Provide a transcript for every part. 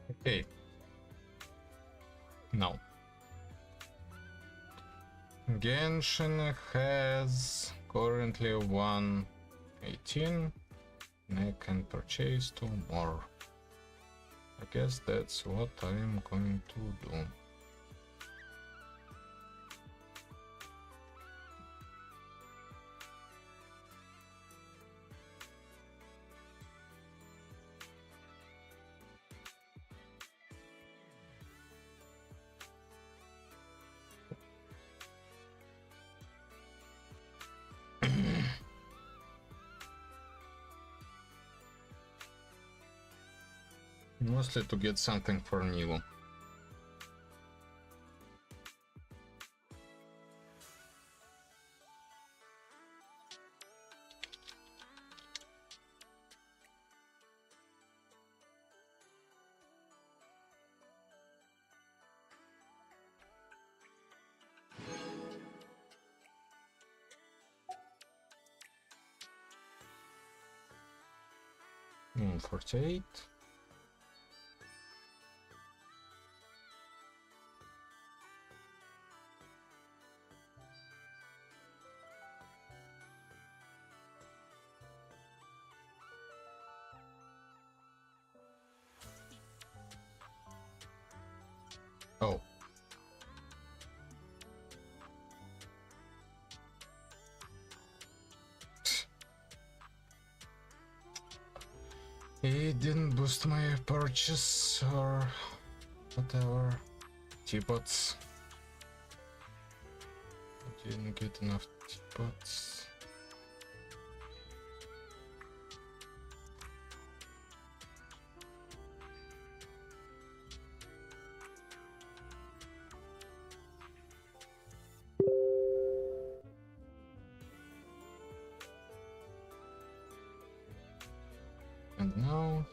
Okay. Now. Genshin has currently 118, and I can purchase 2 more. I guess that's what I'm going to do. Mostly to get something for Nilo. Hmm, 48. Oh. It didn't boost my purchase or whatever. Teapots. Didn't get enough teapots. And now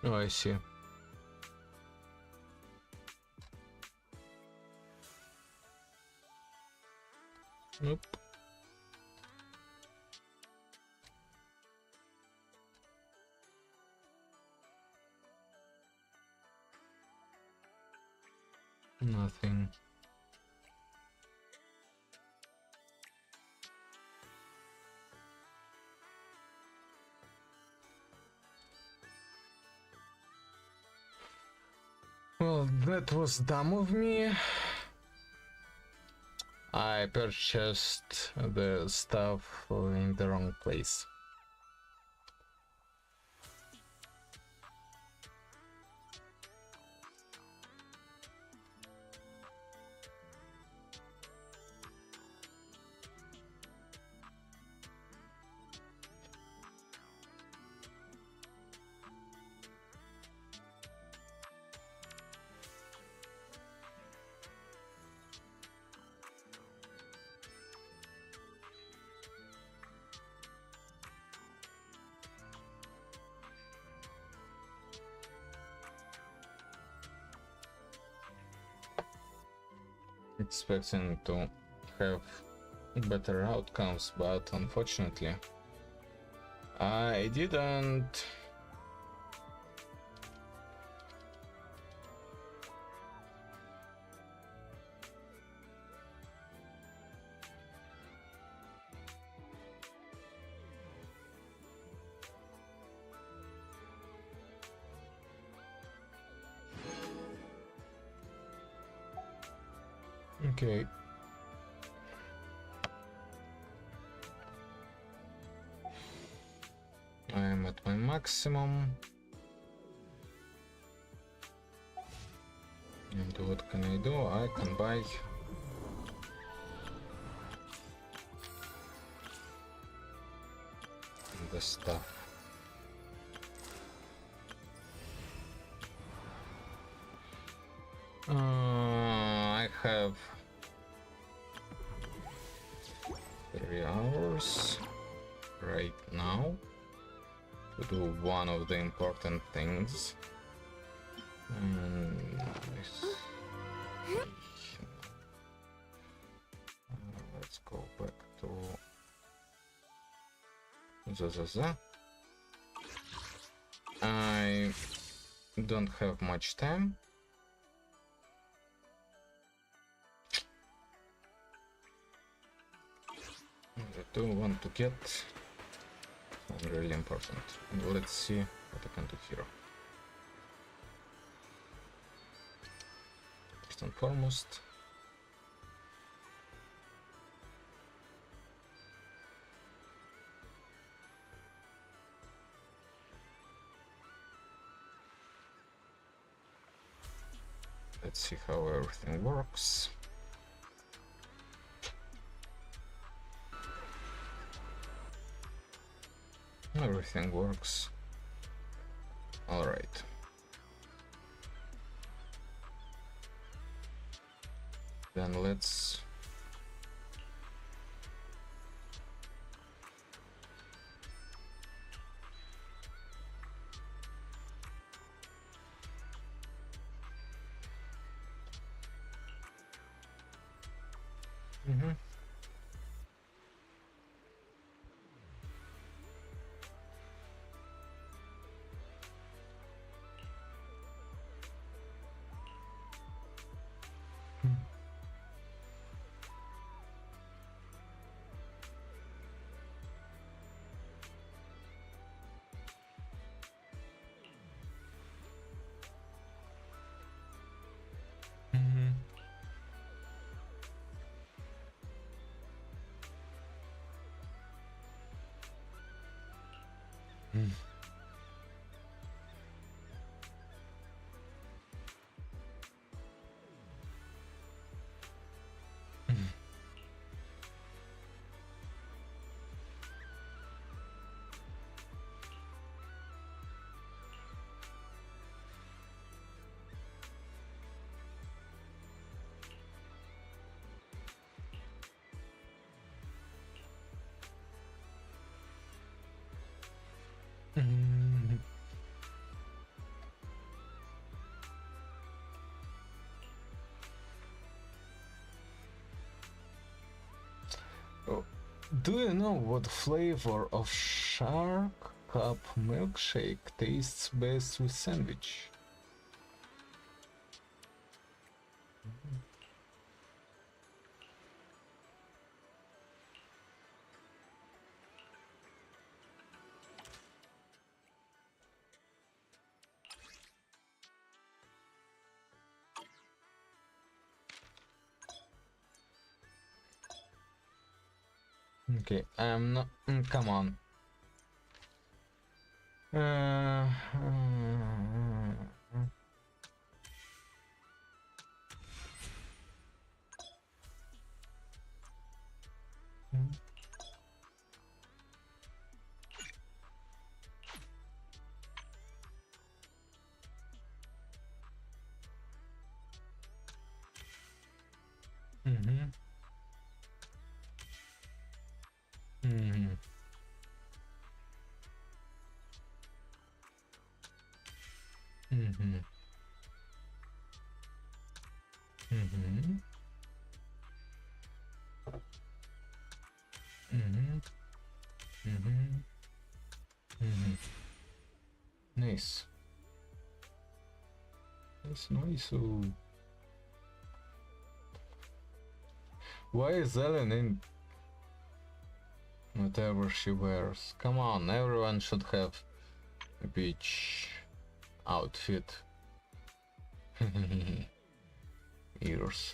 oh, I see. Nope. Nothing. Well, that was dumb of me. I purchased the stuff in the wrong place. Expecting to have better outcomes, but unfortunately I didn't. Okay. I am at my maximum. And what can I do? I can buy the stuff. I have 3 hours right now to do one of the important things. And let's go back to Zazaza. I don't have much time. I do want to get something really important. Let's see what I can do here. First and foremost, let's see how everything works. Everything works. All right. Then let's Oh, do you know what flavor of Shark Cup milkshake tastes best with sandwich? Okay, I'm not. Come on. Mm-hmm. Mm-hmm. Mm-hmm. Mm-hmm. Mm-hmm. Mm-hmm. Mm-hmm. Nice. That's nice. So why is Ellen in whatever she wears? Come on, everyone should have a beach outfit. Ears.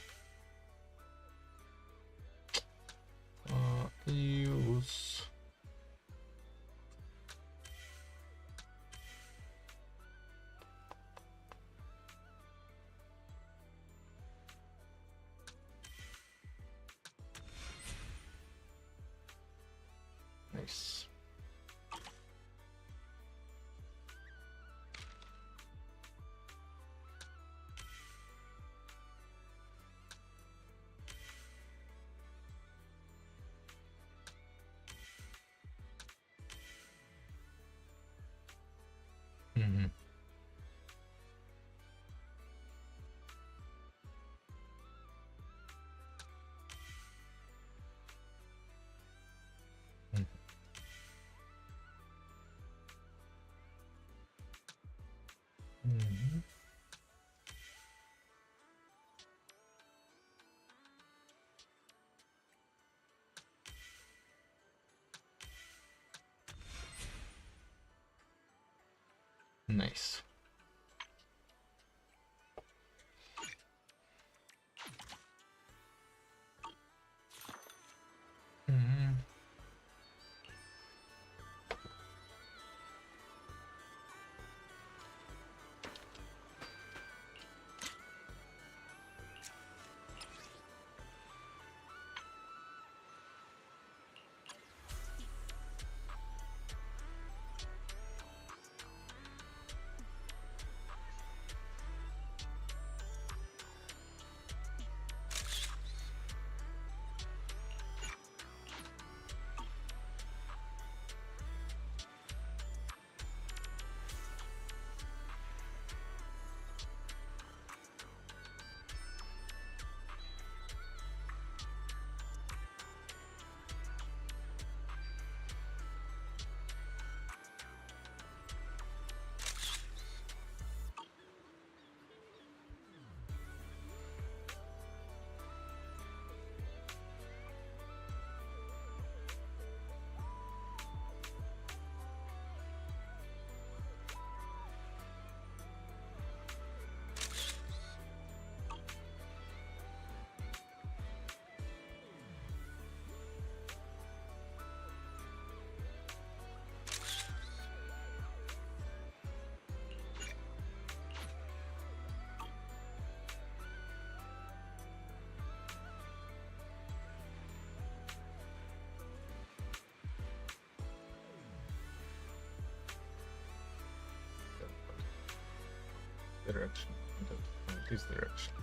Nice. Mm-hmm. Mm-hmm. Nice. Mm-hmm. Direction. This direction.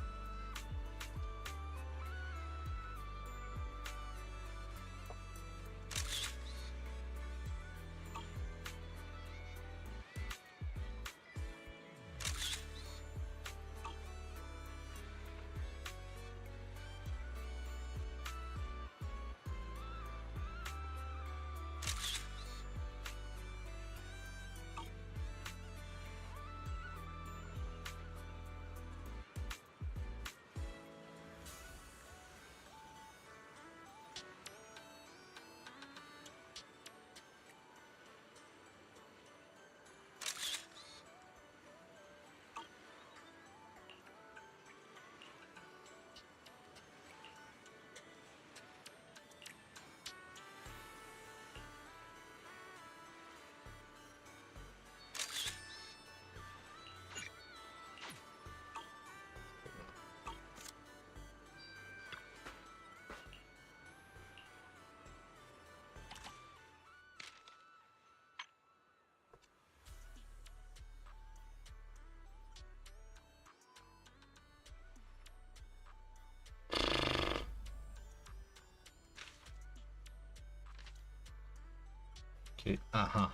Okay. Uh-huh.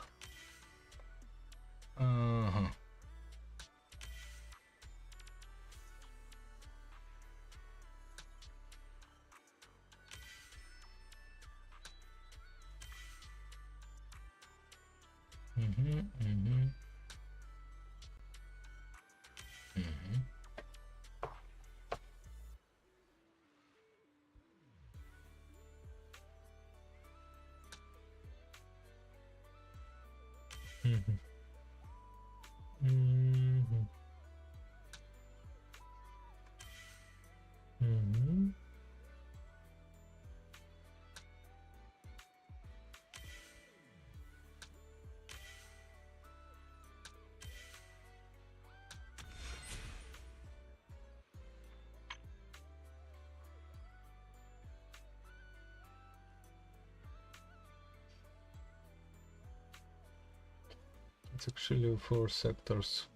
Uh-huh. Mm-hmm. Mm-hmm. Mm-hmm. Mm-hmm. Mm-hmm. Mm-hmm. It's actually 4 sectors.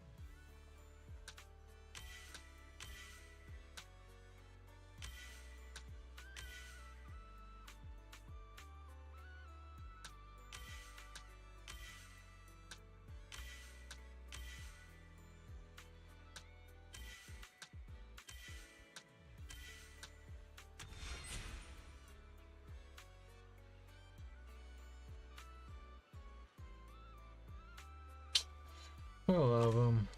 I love them.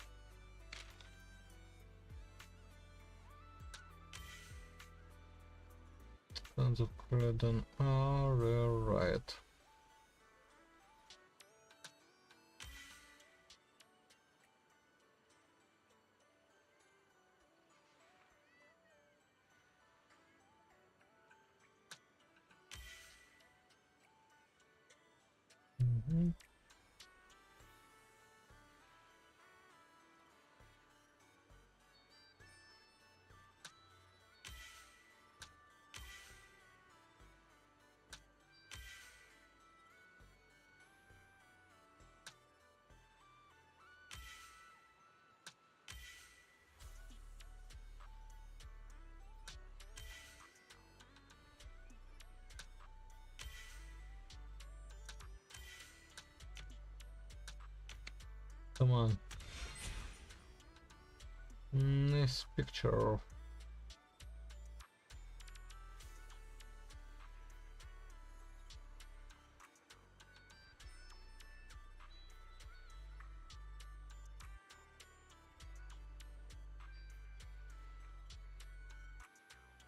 Sons of Caledon are right. Come on. Nice picture.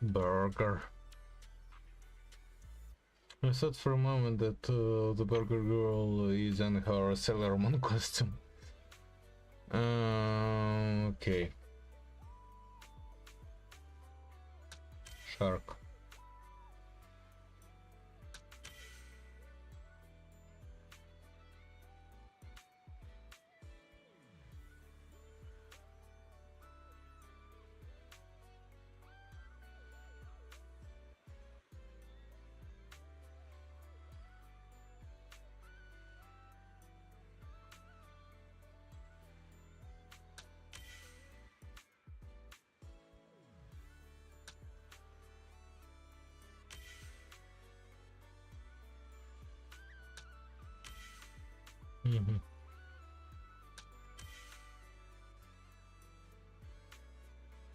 Burger. I thought for a moment that the burger girl is in her Sailor Moon costume. Okay. Shark.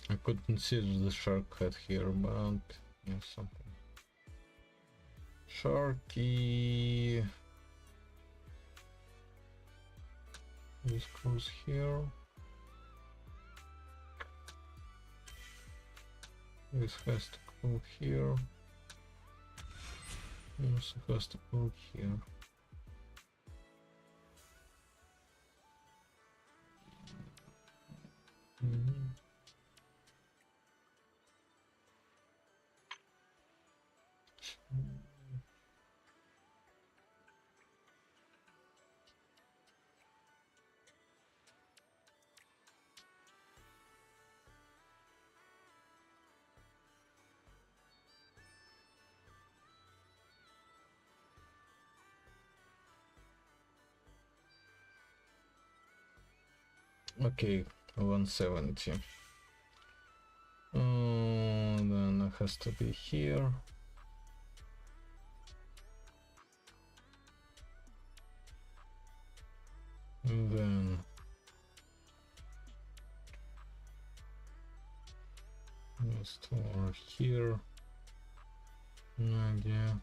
I couldn't see the shark head here, but yeah, something. Sharky. This goes here. This has to go here. This has to go here. Okay, 170. Then it has to be here. And then store here. No idea.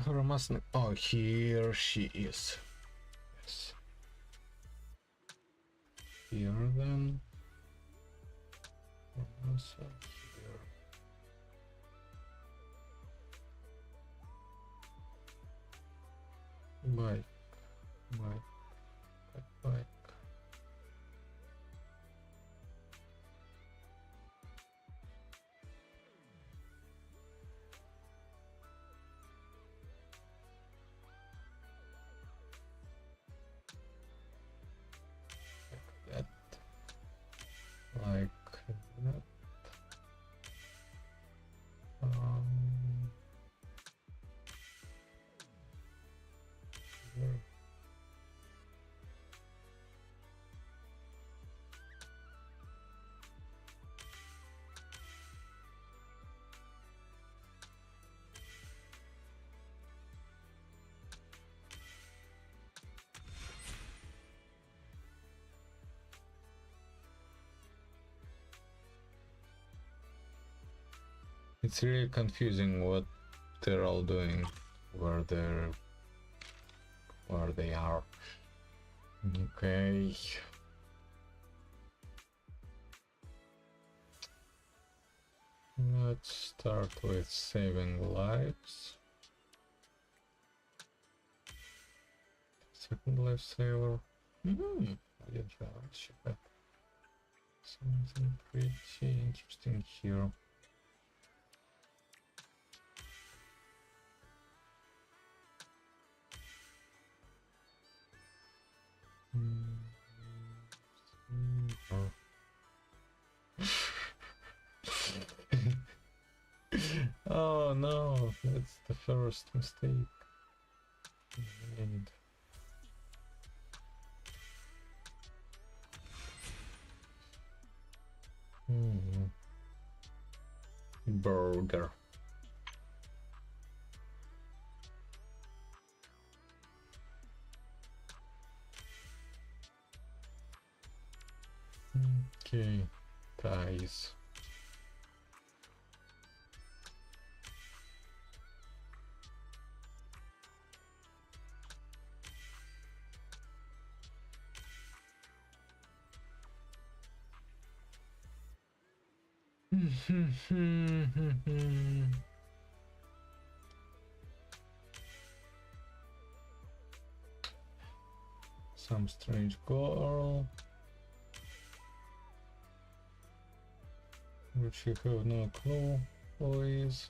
Ramasnik. Oh, here she is. Yes. Here then. Also here. Bike. Like that. It's really confusing what they're all doing, where they are. Okay. Let's start with saving lives. Second lifesaver. I didn't realize that. Something pretty interesting here. Oh no, that's the first mistake I made. Burger. Okay, ties. Some strange girl, which you have no clue who is,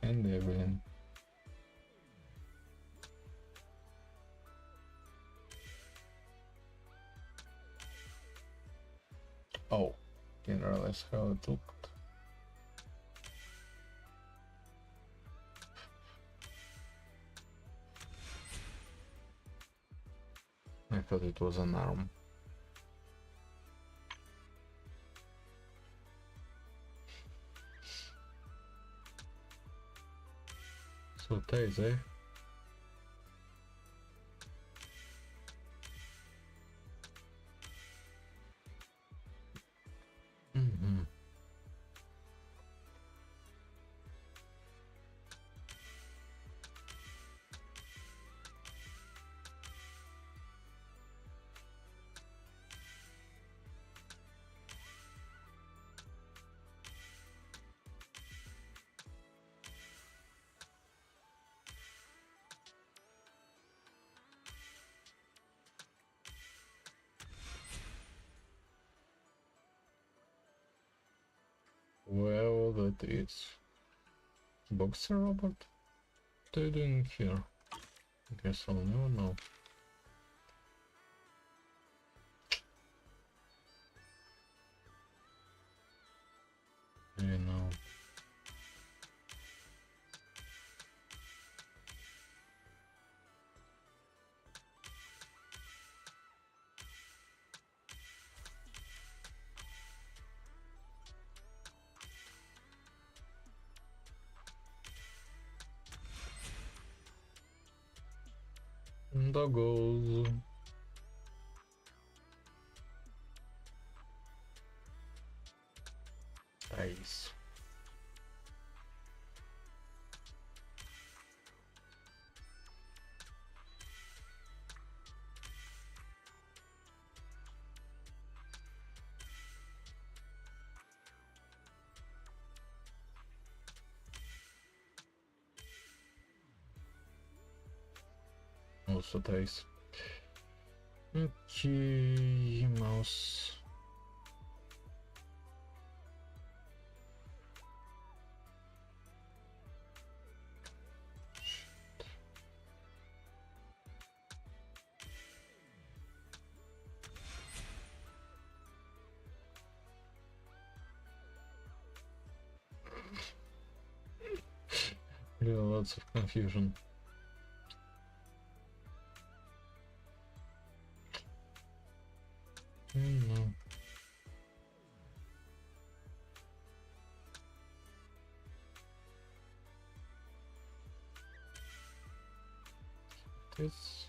and Evelyn. Oh, didn't realize how it looked. I thought it was an arm. So ties, eh? Well, that is Boxer Robot. What are you doing here? I guess I'll never know. You know. Doggos. Nice. Also nice. Okay, mouse. Really lots of confusion. No. This.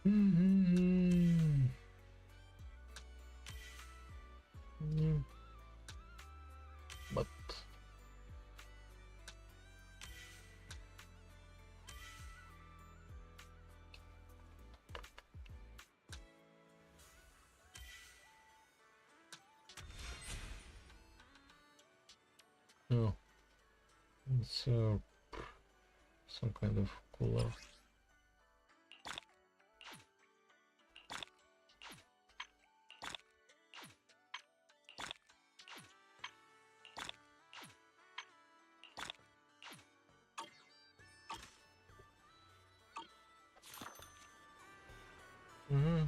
Mm-hmm. Yeah. But no, it's some kind of cooler. Mm-hmm.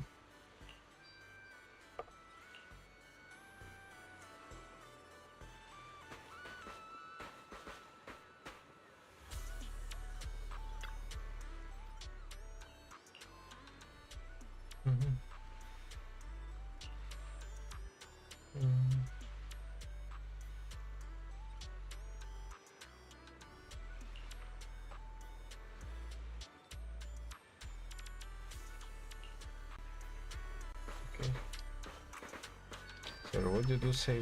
Mm-hmm. Mm-hmm. Okay. So what did you say?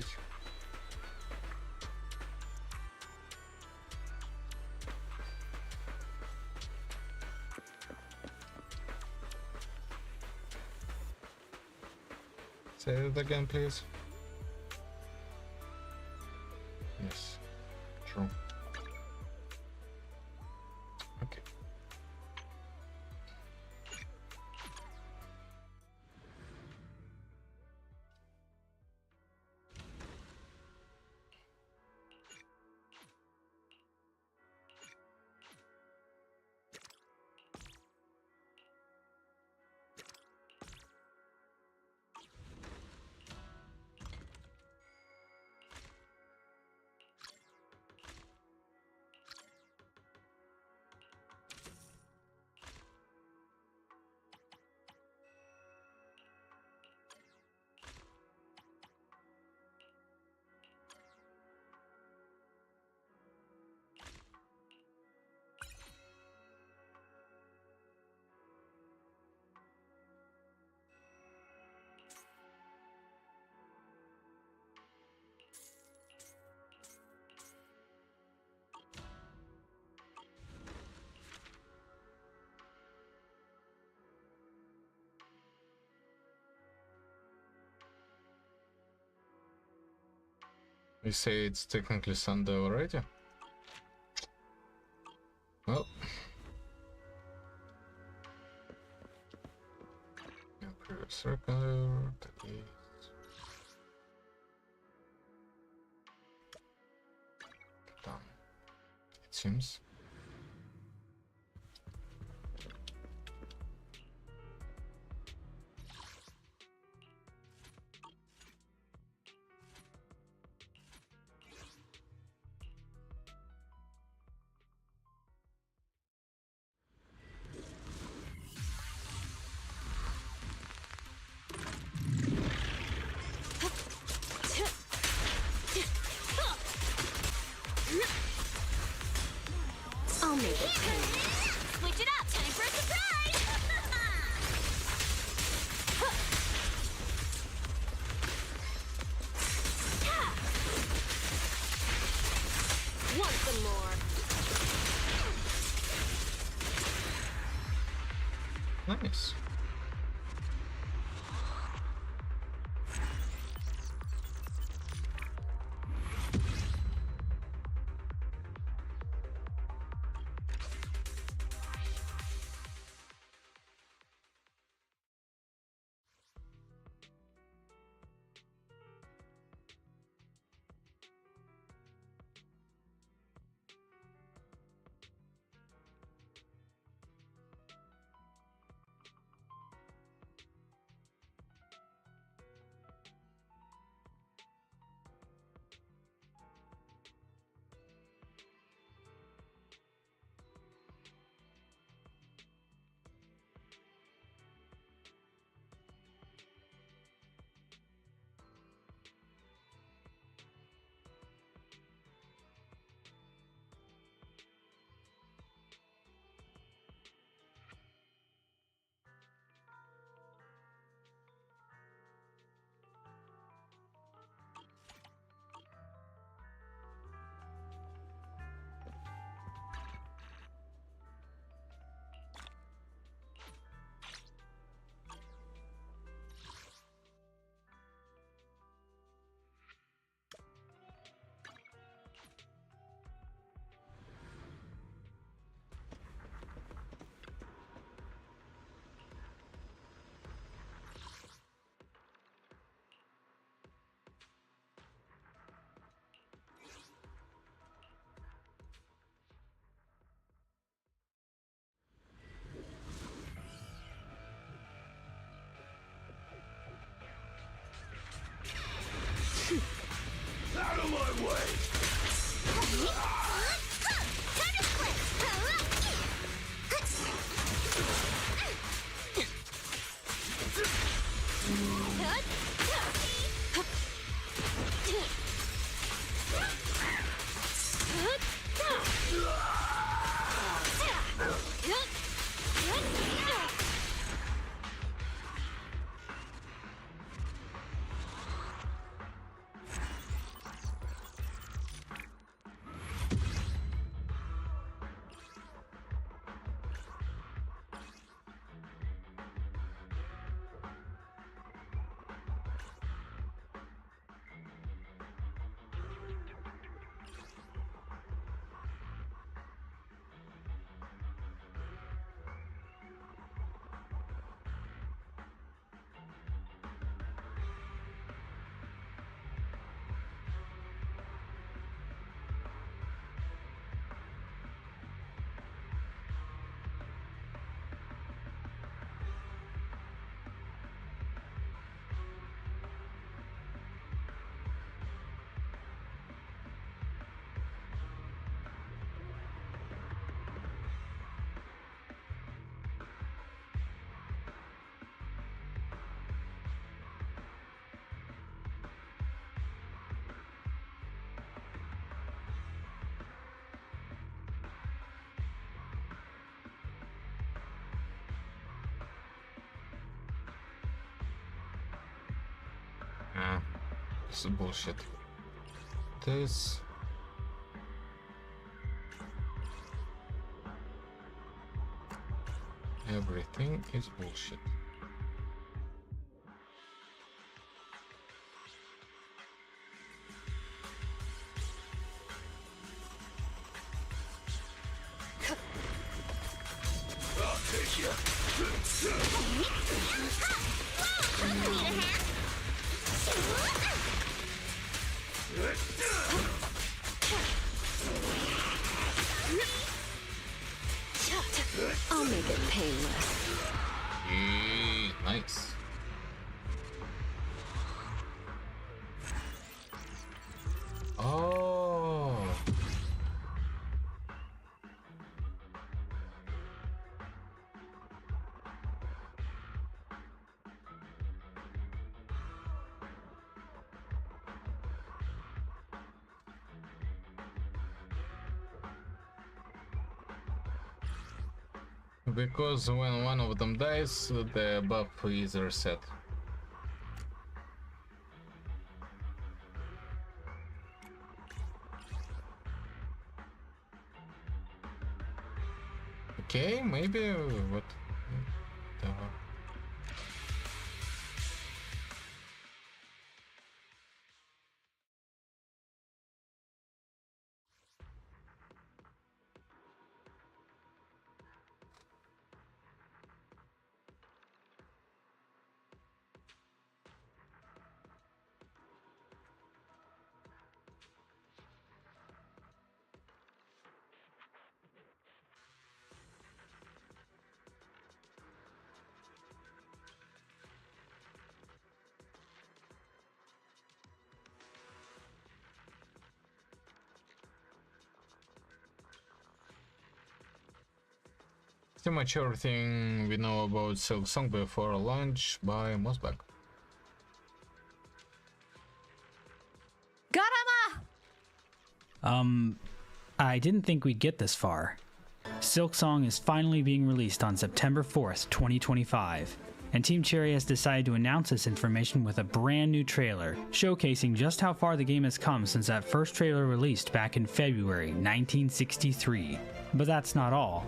Say it again, please. Yes. True. Okay. You say it's technically Sunday already? Well, previous record is done, it seems. I'll make it clean. Switch it up! Time for a surprise! Want some more? Nice. This is bullshit. This. Everything is bullshit. I'll take you. Need a hand? I'll make it painless. Nice. Oh. Because when one of them dies, the buff is reset. Okay, maybe what? Pretty much everything we know about Silksong before launch by Mosbach. Garama! I didn't think we'd get this far. Silksong is finally being released on September 4th, 2025, and Team Cherry has decided to announce this information with a brand new trailer, showcasing just how far the game has come since that first trailer released back in February 1963. But that's not all.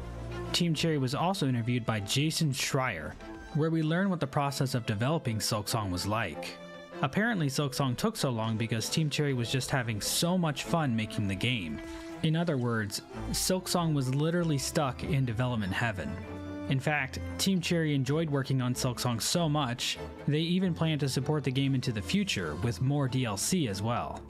Team Cherry was also interviewed by Jason Schreier, where we learn what the process of developing Silksong was like. Apparently Silksong took so long because Team Cherry was just having so much fun making the game. In other words, Silksong was literally stuck in development heaven. In fact, Team Cherry enjoyed working on Silksong so much, they even plan to support the game into the future with more DLC as well.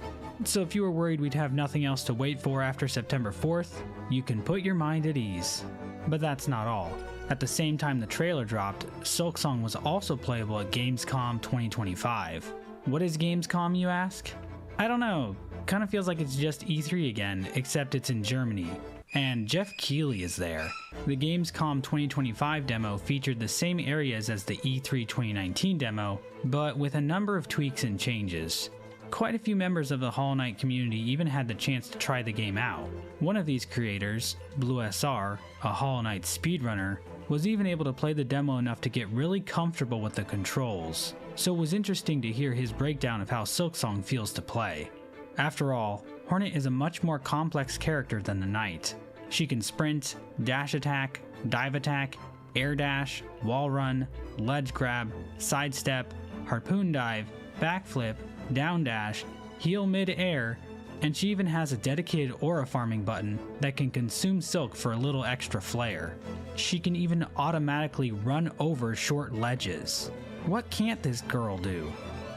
So if you were worried we'd have nothing else to wait for after September 4th, you can put your mind at ease. But that's not all. At the same time the trailer dropped, Silksong was also playable at Gamescom 2025. What is Gamescom, you ask? I don't know, kind of feels like it's just E3 again, except it's in Germany. And Jeff Keighley is there. The Gamescom 2025 demo featured the same areas as the E3 2019 demo, but with a number of tweaks and changes. Quite a few members of the Hollow Knight community even had the chance to try the game out. One of these creators, BlueSR, a Hollow Knight speedrunner, was even able to play the demo enough to get really comfortable with the controls, so it was interesting to hear his breakdown of how Silksong feels to play. After all, Hornet is a much more complex character than the Knight. She can sprint, dash attack, dive attack, air dash, wall run, ledge grab, sidestep, harpoon dive, backflip, down dash, heal mid-air, and she even has a dedicated aura farming button that can consume silk for a little extra flair. She can even automatically run over short ledges. What can't this girl do?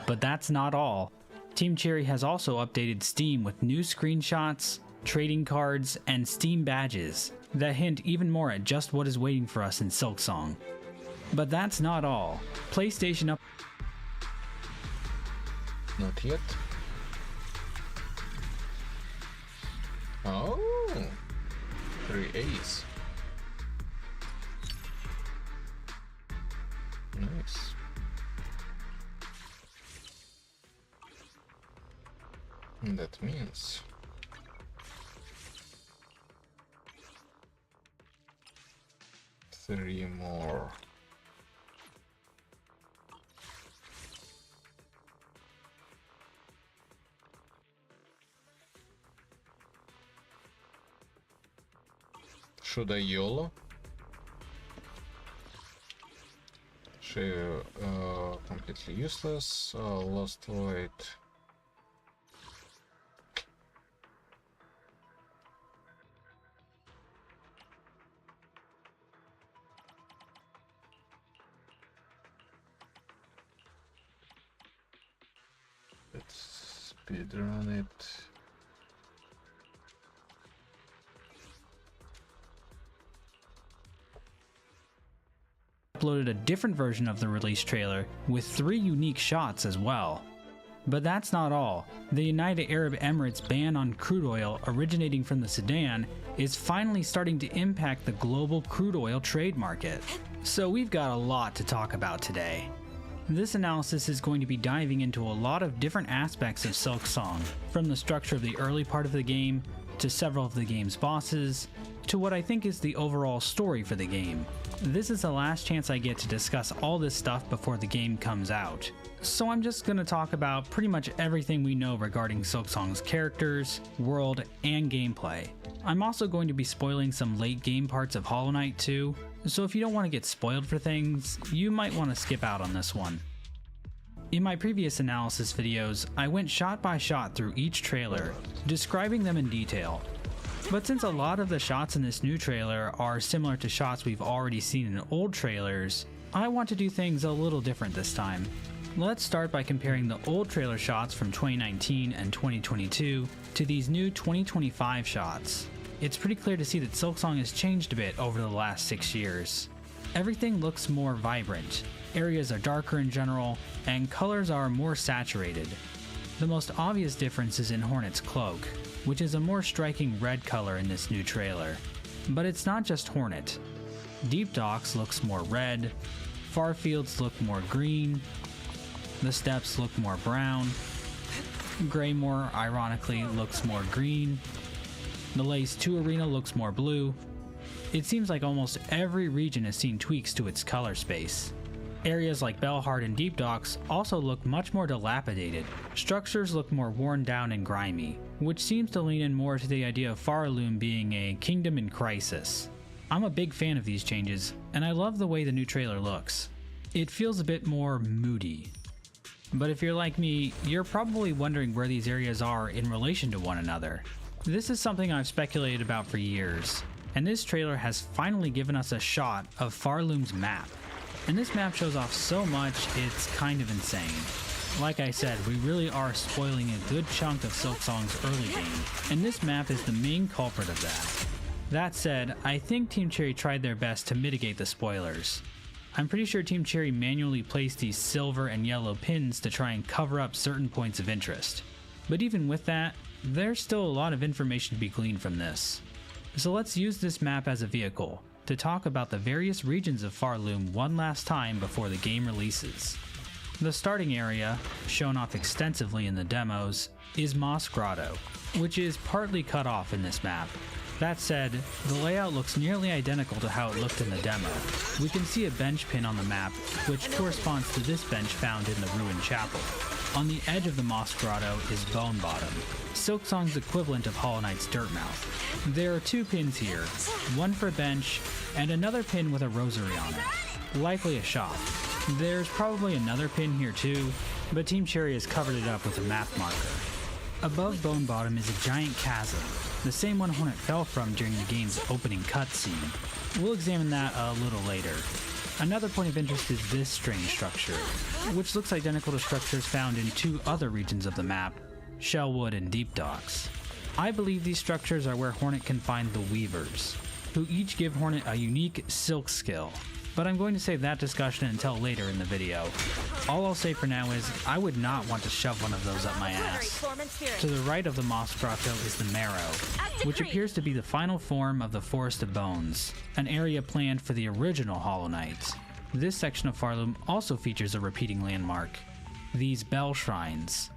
But that's not all. Team Cherry has also updated Steam with new screenshots, trading cards, and Steam badges that hint even more at just what is waiting for us in Silksong. But that's not all. PlayStation Not yet. Oh, 3 A's. Nice. And that means three more. Should I YOLO? She completely useless. Lost Void. Let's speedrun it. uploaded a different version of the release trailer with 3 unique shots as well. But that's not all. The United Arab Emirates ban on crude oil originating from the Sudan is finally starting to impact the global crude oil trade market. So we've got a lot to talk about today. This analysis is going to be diving into a lot of different aspects of Silksong, from the structure of the early part of the game, to several of the game's bosses, to what I think is the overall story for the game. This is the last chance I get to discuss all this stuff before the game comes out. So I'm just going to talk about pretty much everything we know regarding Silksong's characters, world, and gameplay. I'm also going to be spoiling some late game parts of Hollow Knight 2, so if you don't want to get spoiled for things, you might want to skip out on this one. In my previous analysis videos, I went shot by shot through each trailer, describing them in detail. But since a lot of the shots in this new trailer are similar to shots we've already seen in old trailers, I want to do things a little different this time. Let's start by comparing the old trailer shots from 2019 and 2022 to these new 2025 shots. It's pretty clear to see that Silksong has changed a bit over the last 6 years. Everything looks more vibrant, areas are darker in general, and colors are more saturated. The most obvious difference is in Hornet's cloak, which is a more striking red color in this new trailer. But it's not just Hornet. Deep Docks looks more red, Farfields look more green, the steps look more brown, Greymore ironically looks more green, the Lace 2 arena looks more blue. It seems like almost every region has seen tweaks to its color space. Areas like Bellheart and Deep Docks also look much more dilapidated. Structures look more worn down and grimy, which seems to lean in more to the idea of Farloom being a kingdom in crisis. I'm a big fan of these changes, and I love the way the new trailer looks. It feels a bit more moody. But if you're like me, you're probably wondering where these areas are in relation to one another. This is something I've speculated about for years, and this trailer has finally given us a shot of Farloom's map. And this map shows off so much, it's kind of insane. Like I said, we really are spoiling a good chunk of Silksong's early game, and this map is the main culprit of that. That said, I think Team Cherry tried their best to mitigate the spoilers. I'm pretty sure Team Cherry manually placed these silver and yellow pins to try and cover up certain points of interest. But even with that, there's still a lot of information to be gleaned from this. So let's use this map as a vehicle to talk about the various regions of Farloom one last time before the game releases. The starting area, shown off extensively in the demos, is Moss Grotto, which is partly cut off in this map. That said, the layout looks nearly identical to how it looked in the demo. We can see a bench pin on the map, which corresponds to this bench found in the ruined chapel. On the edge of the Moss Grotto is Bone Bottom, Silksong's equivalent of Hollow Knight's Dirtmouth. There are 2 pins here, one for bench, and another pin with a rosary on it, likely a shop. There's probably another pin here too, but Team Cherry has covered it up with a map marker. Above Bone Bottom is a giant chasm, the same one Hornet fell from during the game's opening cutscene. We'll examine that a little later. Another point of interest is this strange structure, which looks identical to structures found in 2 other regions of the map, Shellwood and Deep Docks. I believe these structures are where Hornet can find the Weavers, who each give Hornet a unique silk skill, but I'm going to save that discussion until later in the video. All I'll say for now is, I would not want to shove one of those up my ass. To the right of the Moss Grotto is the Marrow, which appears to be the final form of the Forest of Bones, an area planned for the original Hollow Knight. This section of Farloom also features a repeating landmark, these Bell Shrines.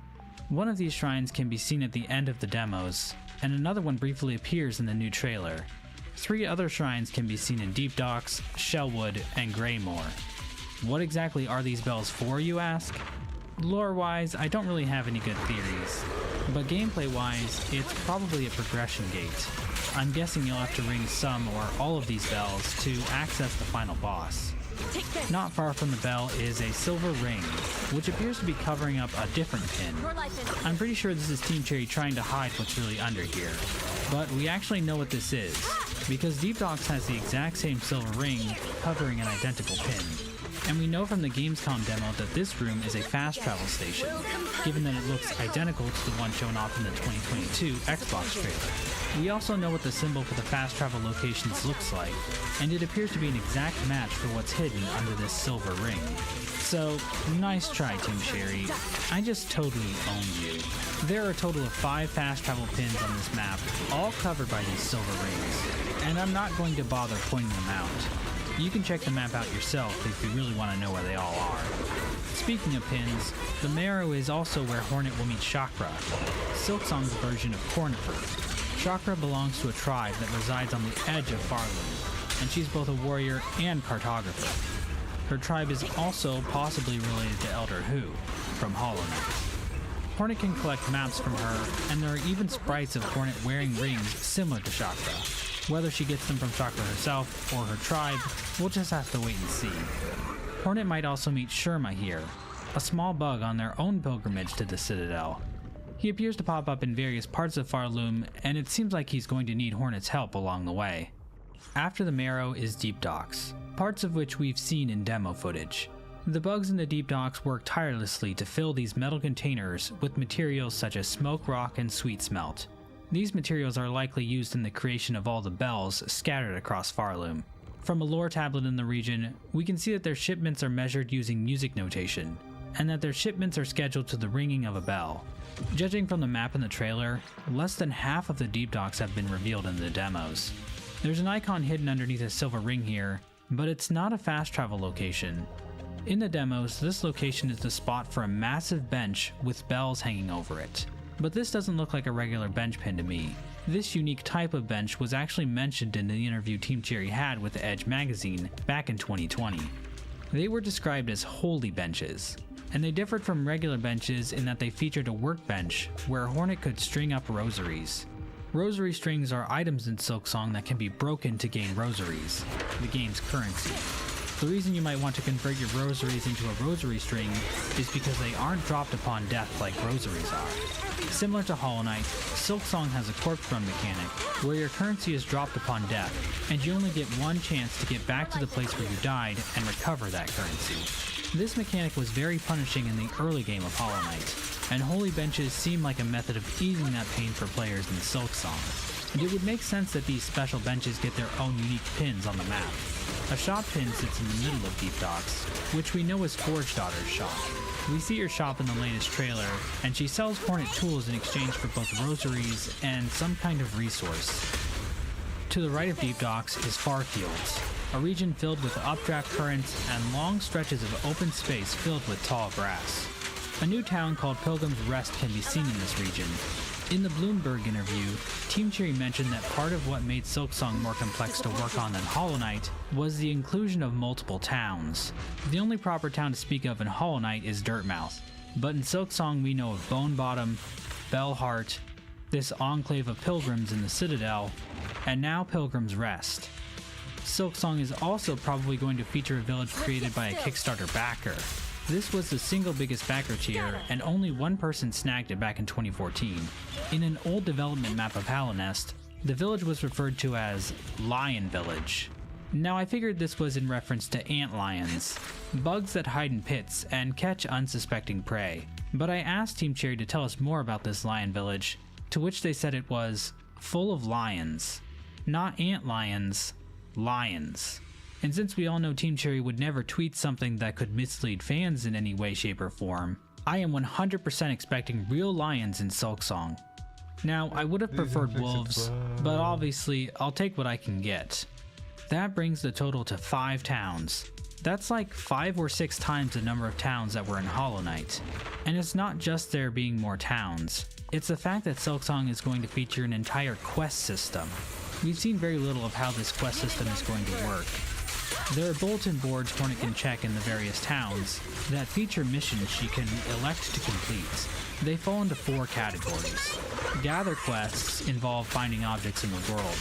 One of these shrines can be seen at the end of the demos, and another one briefly appears in the new trailer. 3 other shrines can be seen in Deep Docks, Shellwood, and Greymoor. What exactly are these bells for, you ask? Lore-wise, I don't really have any good theories, but gameplay-wise, it's probably a progression gate. I'm guessing you'll have to ring some or all of these bells to access the final boss. Not far from the bell is a silver ring, which appears to be covering up a different pin. I'm pretty sure this is Team Cherry trying to hide what's really under here, but we actually know what this is, because Deep Docks has the exact same silver ring covering an identical pin. And we know from the Gamescom demo that this room is a fast travel station, given that it looks identical to the one shown off in the 2022 Xbox trailer. We also know what the symbol for the fast travel locations looks like, and it appears to be an exact match for what's hidden under this silver ring. So, nice try, Team Cherry. I just totally own you. There are a total of 5 fast travel pins on this map, all covered by these silver rings, and I'm not going to bother pointing them out. You can check the map out yourself if you really want to know where they all are. Speaking of pins, the Marrow is also where Hornet will meet Chakra, Silksong's version of Cornifer. Chakra belongs to a tribe that resides on the edge of Farloom, and she's both a warrior and cartographer. Her tribe is also possibly related to Elder Hu, from Hollow Knight. Hornet can collect maps from her, and there are even sprites of Hornet wearing rings similar to Chakra. Whether she gets them from Chakra herself or her tribe, we'll just have to wait and see. Hornet might also meet Shurma here, a small bug on their own pilgrimage to the Citadel. He appears to pop up in various parts of Farloom, and it seems like he's going to need Hornet's help along the way. After the Marrow is Deep Docks, parts of which we've seen in demo footage. The bugs in the Deep Docks work tirelessly to fill these metal containers with materials such as smoke rock and sweet smelt. These materials are likely used in the creation of all the bells scattered across Farloom. From a lore tablet in the region, we can see that their shipments are measured using music notation, and that their shipments are scheduled to the ringing of a bell. Judging from the map in the trailer, less than half of the Deep Docks have been revealed in the demos. There's an icon hidden underneath a silver ring here, but it's not a fast travel location. In the demos, this location is the spot for a massive bench with bells hanging over it. But this doesn't look like a regular bench pin to me. This unique type of bench was actually mentioned in the interview Team Cherry had with Edge magazine back in 2020. They were described as holy benches, and they differed from regular benches in that they featured a workbench where Hornet could string up rosaries. Rosary strings are items in Silksong that can be broken to gain rosaries, the game's currency. The reason you might want to convert your rosaries into a rosary string is because they aren't dropped upon death like rosaries are. Similar to Hollow Knight, Silksong has a corpse run mechanic, where your currency is dropped upon death, and you only get one chance to get back to the place where you died and recover that currency. This mechanic was very punishing in the early game of Hollow Knight, and holy benches seem like a method of easing that pain for players in Silksong. And it would make sense that these special benches get their own unique pins on the map. A shop pin sits in the middle of Deep Docks, which we know is Forge Daughter's shop. We see her shop in the latest trailer, and she sells Hornet tools in exchange for both rosaries and some kind of resource. To the right of Deep Docks is Farfields, a region filled with updraft currents and long stretches of open space filled with tall grass. A new town called Pilgrim's Rest can be seen in this region. In the Bloomberg interview, Team Cherry mentioned that part of what made Silksong more complex to work on than Hollow Knight was the inclusion of multiple towns. The only proper town to speak of in Hollow Knight is Dirtmouth, but in Silksong we know of Bone Bottom, Bellheart, this enclave of pilgrims in the Citadel, and now Pilgrim's Rest. Silksong is also probably going to feature a village created by a Kickstarter backer. This was the single biggest backer tier, and only one person snagged it back in 2014. In an old development map of Hallownest, the village was referred to as Lion Village. Now I figured this was in reference to ant lions, bugs that hide in pits and catch unsuspecting prey. But I asked Team Cherry to tell us more about this lion village, to which they said it was full of lions. Not ant lions, lions. And since we all know Team Cherry would never tweet something that could mislead fans in any way, shape, or form, I am 100% expecting real lions in Silksong. Now, I would have preferred wolves, but obviously, I'll take what I can get. That brings the total to 5 towns. That's like 5 or 6 times the number of towns that were in Hollow Knight. And it's not just there being more towns, it's the fact that Silksong is going to feature an entire quest system. We've seen very little of how this quest system is going to work. There are bulletin boards Hornet can check in the various towns that feature missions she can elect to complete. They fall into 4 categories. Gather quests involve finding objects in the world.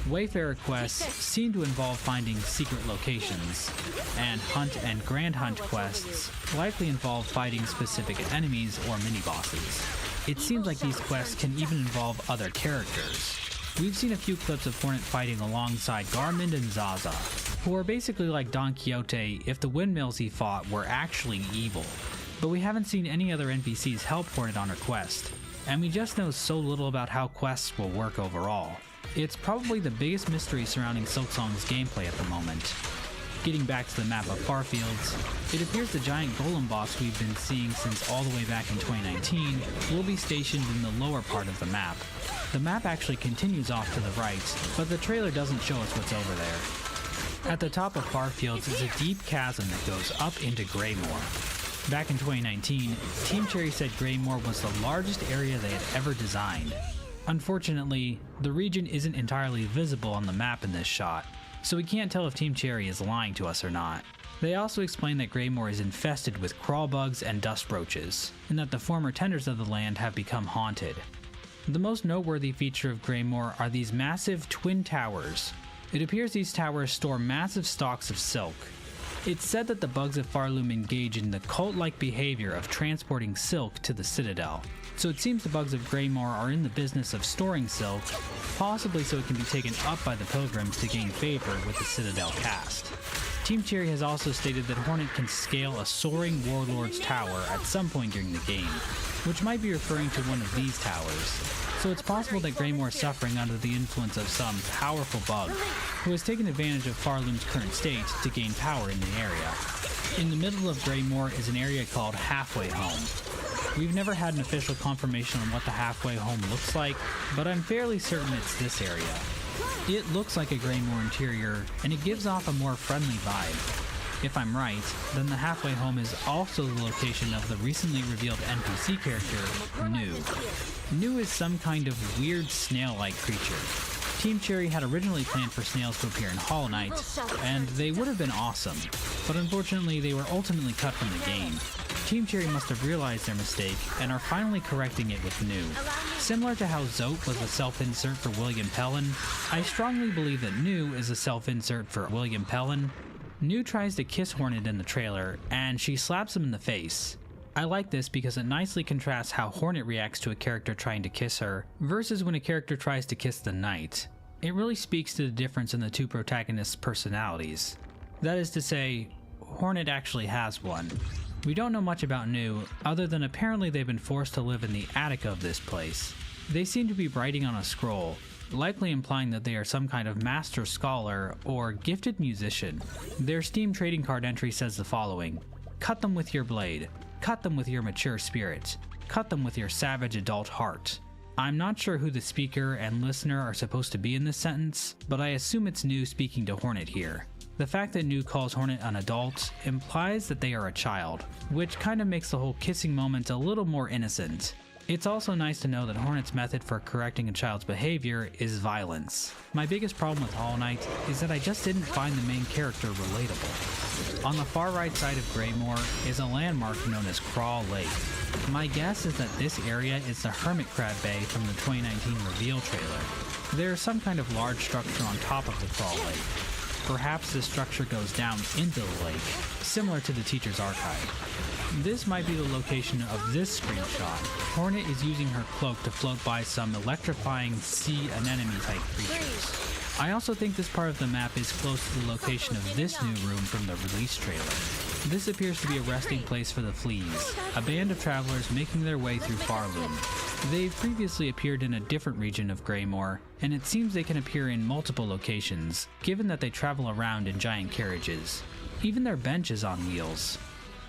Wayfarer quests seem to involve finding secret locations, and Hunt and Grand Hunt quests likely involve fighting specific enemies or mini-bosses. It seems like these quests can even involve other characters. We've seen a few clips of Hornet fighting alongside Garmund and Zaza, who are basically like Don Quixote if the windmills he fought were actually evil. But we haven't seen any other NPCs help Hornet on her quest, and we just know so little about how quests will work overall. It's probably the biggest mystery surrounding Silksong's gameplay at the moment. Getting back to the map of Farfields, it appears the giant golem boss we've been seeing since all the way back in 2019 will be stationed in the lower part of the map. The map actually continues off to the right, but the trailer doesn't show us what's over there. At the top of Farfields is a deep chasm that goes up into Greymoor. Back in 2019, Team Cherry said Greymoor was the largest area they had ever designed. Unfortunately, the region isn't entirely visible on the map in this shot, so we can't tell if Team Cherry is lying to us or not. They also explain that Greymoor is infested with crawl bugs and dust roaches, and that the former tenders of the land have become haunted. The most noteworthy feature of Greymoor are these massive twin towers. It appears these towers store massive stocks of silk. It's said that the bugs of Farloom engage in the cult-like behavior of transporting silk to the Citadel. So it seems the bugs of Greymoor are in the business of storing silk, possibly so it can be taken up by the pilgrims to gain favor with the Citadel cast. Team Cherry has also stated that Hornet can scale a soaring warlord's tower at some point during the game, which might be referring to one of these towers. So it's possible that Greymoor is suffering under the influence of some powerful bug, who has taken advantage of Farloom's current state to gain power in the area. In the middle of Greymoor is an area called Halfway Home. We've never had an official confirmation on what the Halfway Home looks like, but I'm fairly certain it's this area. It looks like a Greymoor interior, and it gives off a more friendly vibe. If I'm right, then the Halfway Home is also the location of the recently revealed NPC character, New. New is some kind of weird snail-like creature. Team Cherry had originally planned for snails to appear in Hollow Knight, and they would have been awesome, but unfortunately they were ultimately cut from the game. Team Cherry must have realized their mistake and are finally correcting it with New. Similar to how Zote was a self-insert for William Pellin, I strongly believe that New is a self-insert for William Pellin. New tries to kiss Hornet in the trailer, and she slaps him in the face. I like this because it nicely contrasts how Hornet reacts to a character trying to kiss her, versus when a character tries to kiss the knight. It really speaks to the difference in the two protagonists' personalities. That is to say, Hornet actually has one. We don't know much about New, other than apparently they've been forced to live in the attic of this place. They seem to be writing on a scroll, likely implying that they are some kind of master scholar or gifted musician. Their Steam trading card entry says the following: "Cut them with your blade. cut them with your mature spirit. Cut them with your savage adult heart. I'm not sure who the speaker and listener are supposed to be in this sentence, but I assume it's New speaking to Hornet here. The fact that New calls Hornet an adult implies that they are a child, which kind of makes the whole kissing moment a little more innocent. It's also nice to know that Hornet's method for correcting a child's behavior is violence. My biggest problem with Hollow Knight is that I just didn't find the main character relatable. On the far right side of Greymoor is a landmark known as Crawl Lake. My guess is that this area is the Hermit Crab Bay from the 2019 reveal trailer. There is some kind of large structure on top of the Crawl Lake. Perhaps this structure goes down into the lake, similar to the Teacher's Archive. This might be the location of this screenshot. Hornet is using her cloak to float by some electrifying sea anemone type creatures. I also think this part of the map is close to the location of this new room from the release trailer. This appears to be a resting place for the Fleas, a band of travelers making their way through Farloom. They've previously appeared in a different region of Greymoor, and it seems they can appear in multiple locations, given that they travel around in giant carriages. Even their bench is on wheels.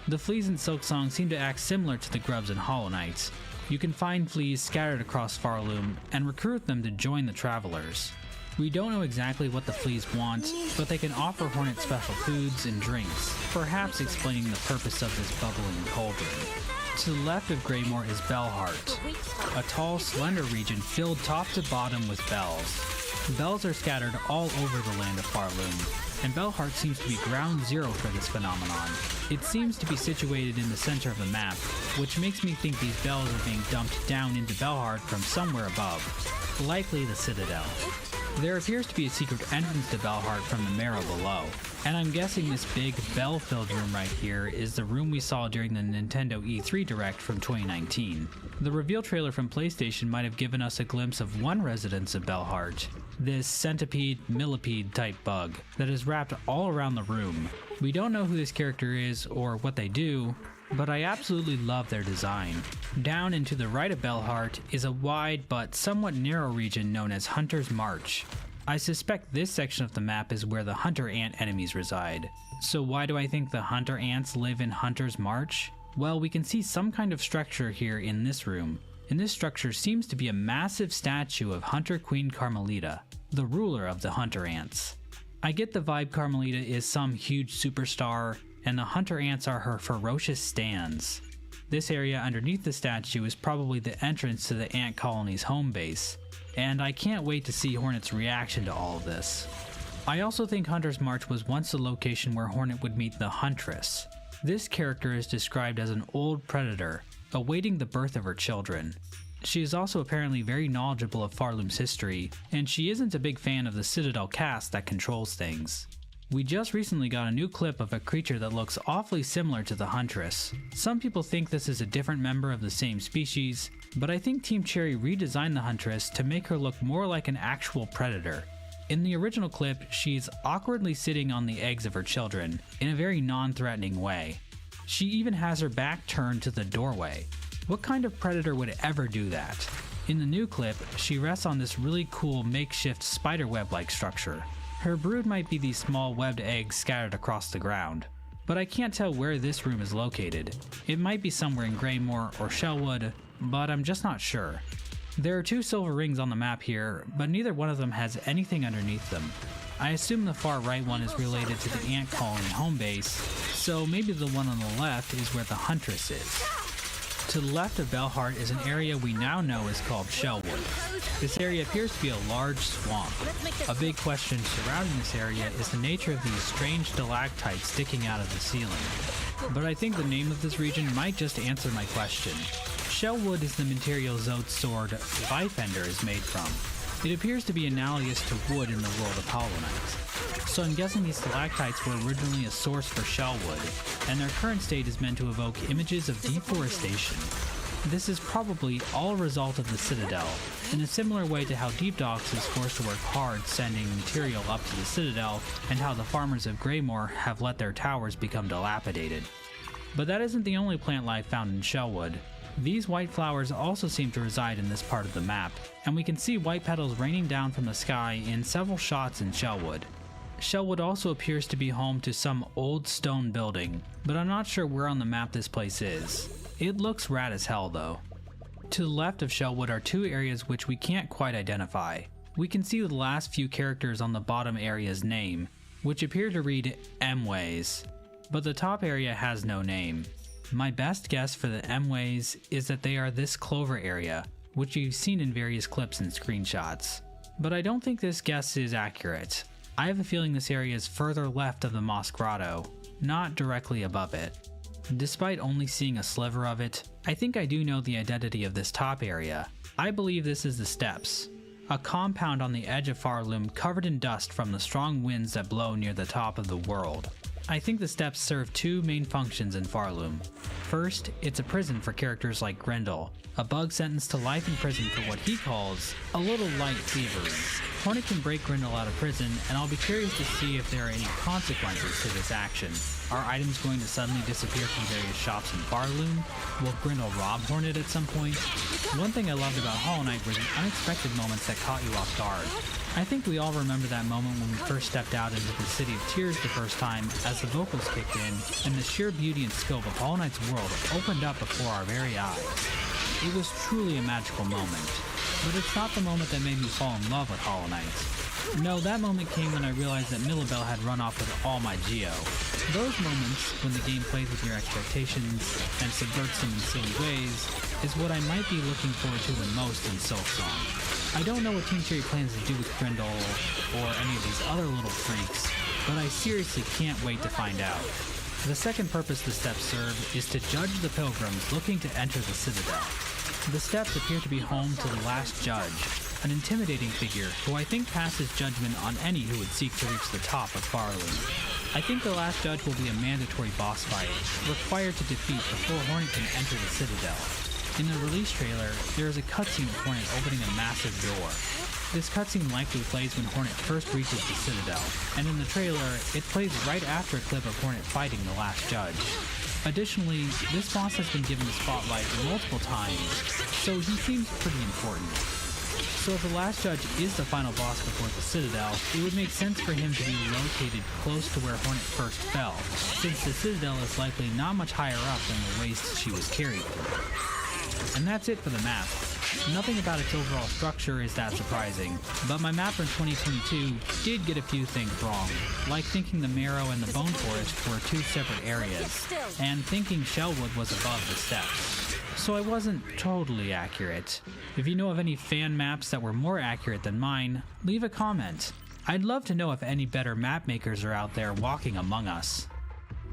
The Fleas in Silksong seem to act similar to the grubs in Hollow Knight. You can find Fleas scattered across Farloom and recruit them to join the travelers. We don't know exactly what the Fleas want, but they can offer Hornet special foods and drinks, perhaps explaining the purpose of this bubbling cauldron. To the left of Greymoor is Bellheart, a tall, slender region filled top to bottom with bells. Bells are scattered all over the land of Farloom, and Bellheart seems to be ground zero for this phenomenon. It seems to be situated in the center of the map, which makes me think these bells are being dumped down into Bellheart from somewhere above, likely the Citadel. There appears to be a secret entrance to Bellheart from the Marrow below, and I'm guessing this big bell-filled room right here is the room we saw during the Nintendo E3 Direct from 2019. The reveal trailer from PlayStation might have given us a glimpse of one residence of Bellheart, this centipede, millipede type bug that is wrapped all around the room. We don't know who this character is or what they do, but I absolutely love their design. Down and to the right of Bellheart is a wide but somewhat narrow region known as Hunter's March. I suspect this section of the map is where the Hunter Ant enemies reside. So why do I think the Hunter Ants live in Hunter's March? Well, we can see some kind of structure here in this room, and this structure seems to be a massive statue of Hunter Queen Carmelita, the ruler of the Hunter Ants. I get the vibe Carmelita is some huge superstar, and the Hunter Ants are her ferocious stands. This area underneath the statue is probably the entrance to the ant colony's home base, and I can't wait to see Hornet's reaction to all of this. I also think Hunter's March was once the location where Hornet would meet the Huntress. This character is described as an old predator, awaiting the birth of her children. She is also apparently very knowledgeable of Farloom's history, and she isn't a big fan of the Citadel caste that controls things. We just recently got a new clip of a creature that looks awfully similar to the Huntress. Some people think this is a different member of the same species, but I think Team Cherry redesigned the Huntress to make her look more like an actual predator. In the original clip, she's awkwardly sitting on the eggs of her children, in a very non-threatening way. She even has her back turned to the doorway. What kind of predator would ever do that? In the new clip, she rests on this really cool makeshift spiderweb-like structure. Her brood might be these small webbed eggs scattered across the ground, but I can't tell where this room is located. It might be somewhere in Greymoor or Shellwood, but I'm just not sure. There are 2 silver rings on the map here, but neither one of them has anything underneath them. I assume the far right one is related to the ant colony home base, so maybe the one on the left is where the Huntress is. To the left of Bellheart is an area we now know is called Shellwood. This area appears to be a large swamp. A big question surrounding this area is the nature of these strange stalactites sticking out of the ceiling. But I think the name of this region might just answer my question. Shellwood is the material Zote's sword, Bifender, is made from. It appears to be analogous to wood in the world of Hollow Knight. So I'm guessing these stalactites were originally a source for Shellwood, and their current state is meant to evoke images of deforestation. This is probably all a result of the Citadel, in a similar way to how Deep Dogs is forced to work hard sending material up to the Citadel, and how the farmers of Greymoor have let their towers become dilapidated. But that isn't the only plant life found in Shellwood. These white flowers also seem to reside in this part of the map, and we can see white petals raining down from the sky in several shots in Shellwood. Shellwood also appears to be home to some old stone building, but I'm not sure where on the map this place is. It looks rad as hell though. To the left of Shellwood are two areas which we can't quite identify. We can see the last few characters on the bottom area's name, which appear to read M-Ways, but the top area has no name. My best guess for the M-Ways is that they are this clover area, which you've seen in various clips and screenshots. But I don't think this guess is accurate. I have a feeling this area is further left of the Moss Grotto, not directly above it. Despite only seeing a sliver of it, I think I do know the identity of this top area. I believe this is the Steppes, a compound on the edge of Farloom covered in dust from the strong winds that blow near the top of the world. I think the Steppes serve two main functions in Farloom. First, it's a prison for characters like Grendel, a bug sentenced to life in prison for what he calls a little light thievery. Hornet can break Grendel out of prison, and I'll be curious to see if there are any consequences to this action. Are items going to suddenly disappear from various shops in Farloom? Will Grendel rob Hornet at some point? One thing I loved about Hollow Knight were the unexpected moments that caught you off guard. I think we all remember that moment when we first stepped out into the City of Tears the first time as the vocals kicked in and the sheer beauty and scope of Hollow Knight's world opened up before our very eyes. It was truly a magical moment, but it's not the moment that made me fall in love with Hollow Knight. No, that moment came when I realized that Millabelle had run off with all my Geo. Those moments, when the game plays with your expectations and subverts them in silly ways, is what I might be looking forward to the most in Silksong. I don't know what Team Cherry plans to do with Grendel or any of these other little freaks, but I seriously can't wait to find out. The second purpose the Steppes serve is to judge the pilgrims looking to enter the Citadel. The Steppes appear to be home to the Last Judge, an intimidating figure who I think passes judgment on any who would seek to reach the top of Farloom. I think the Last Judge will be a mandatory boss fight, required to defeat before Hornet can enter the Citadel. In the release trailer, there is a cutscene of Hornet opening a massive door. This cutscene likely plays when Hornet first reaches the Citadel, and in the trailer, it plays right after a clip of Hornet fighting the Last Judge. Additionally, this boss has been given the spotlight multiple times, so he seems pretty important. So if the Last Judge is the final boss before the Citadel, it would make sense for him to be located close to where Hornet first fell, since the Citadel is likely not much higher up than the waste she was carried through. And that's it for the map. Nothing about its overall structure is that surprising, but my mapper in 2022 did get a few things wrong, like thinking the Marrow and the Bone Forest were two separate areas, and thinking Shellwood was above the Steppes. So I wasn't totally accurate. If you know of any fan maps that were more accurate than mine, leave a comment. I'd love to know if any better map makers are out there walking among us.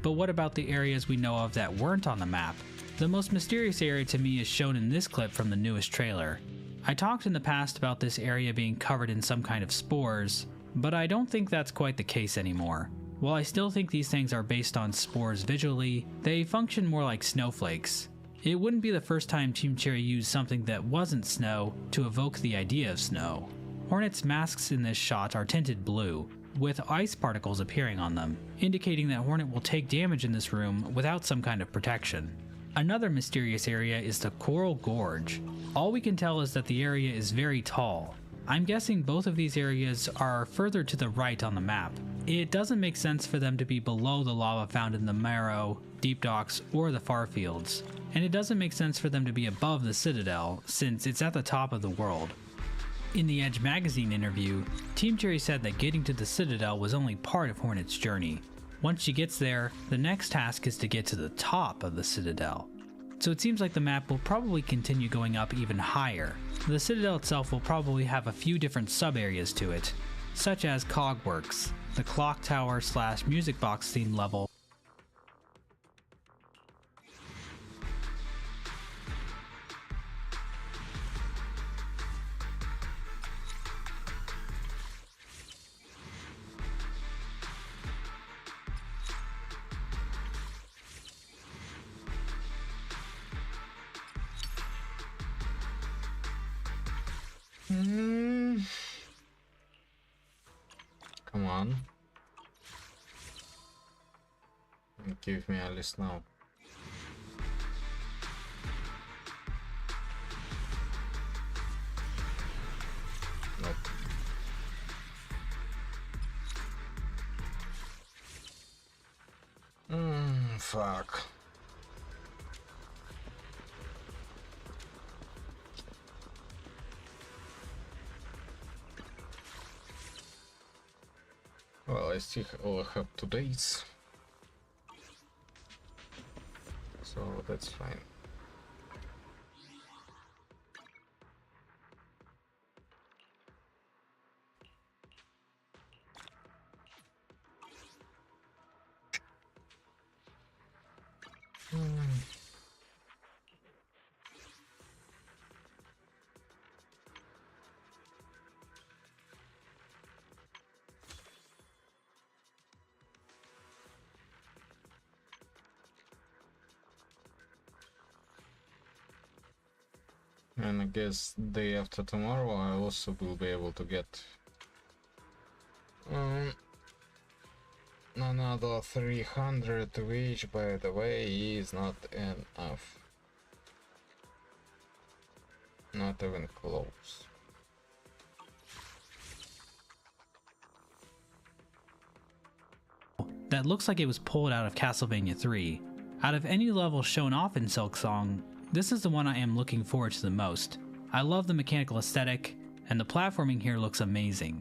But what about the areas we know of that weren't on the map? The most mysterious area to me is shown in this clip from the newest trailer. I talked in the past about this area being covered in some kind of spores, but I don't think that's quite the case anymore. While I still think these things are based on spores visually, they function more like snowflakes. It wouldn't be the first time Team Cherry used something that wasn't snow to evoke the idea of snow. Hornet's masks in this shot are tinted blue, with ice particles appearing on them, indicating that Hornet will take damage in this room without some kind of protection. Another mysterious area is the Coral Gorge. All we can tell is that the area is very tall. I'm guessing both of these areas are further to the right on the map. It doesn't make sense for them to be below the lava found in the Marrow, Deep Docks, or the Farfields. And it doesn't make sense for them to be above the Citadel, since it's at the top of the world. In the Edge magazine interview, Team Cherry said that getting to the Citadel was only part of Hornet's journey. Once she gets there, the next task is to get to the top of the Citadel. So it seems like the map will probably continue going up even higher. The Citadel itself will probably have a few different sub-areas to it, such as Cogworks, the clock tower / music box theme level, Come on. Give me a list now. Nope. fuck. Well, I still only have 2 days, so that's fine. And I guess day after tomorrow I also will be able to get another 300, which by the way is not enough. Not even close. That looks like it was pulled out of Castlevania 3. Out of any level shown off in Silksong, this is the one I am looking forward to the most. I love the mechanical aesthetic, and the platforming here looks amazing.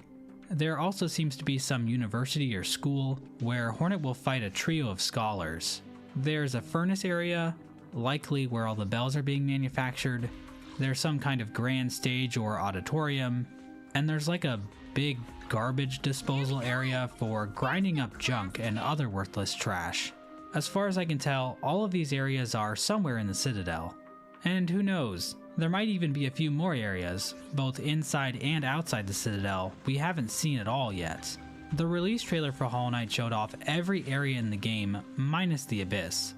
There also seems to be some university or school where Hornet will fight a trio of scholars. There's a furnace area, likely where all the bells are being manufactured. There's some kind of grand stage or auditorium, and there's like a big garbage disposal area for grinding up junk and other worthless trash. As far as I can tell, all of these areas are somewhere in the Citadel. And who knows, there might even be a few more areas, both inside and outside the Citadel, we haven't seen at all yet. The release trailer for Hollow Knight showed off every area in the game, minus the Abyss.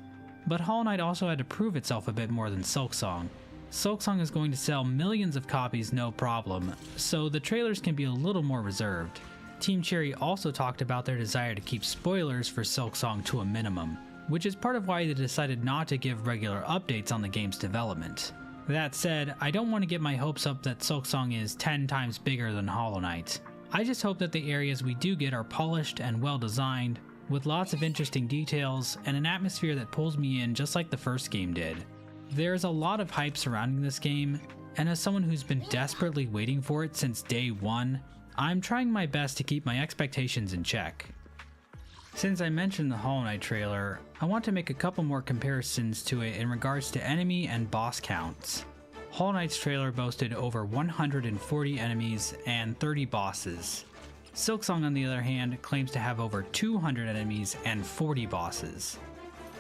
But Hollow Knight also had to prove itself a bit more than Silksong. Silksong is going to sell millions of copies no problem, so the trailers can be a little more reserved. Team Cherry also talked about their desire to keep spoilers for Silksong to a minimum, which is part of why they decided not to give regular updates on the game's development. That said, I don't want to get my hopes up that Silksong is 10 times bigger than Hollow Knight. I just hope that the areas we do get are polished and well designed, with lots of interesting details and an atmosphere that pulls me in just like the first game did. There's a lot of hype surrounding this game, and as someone who's been desperately waiting for it since day one, I'm trying my best to keep my expectations in check. Since I mentioned the Hollow Knight trailer, I want to make a couple more comparisons to it in regards to enemy and boss counts. Hollow Knight's trailer boasted over 140 enemies and 30 bosses. Silksong, on the other hand, claims to have over 200 enemies and 40 bosses.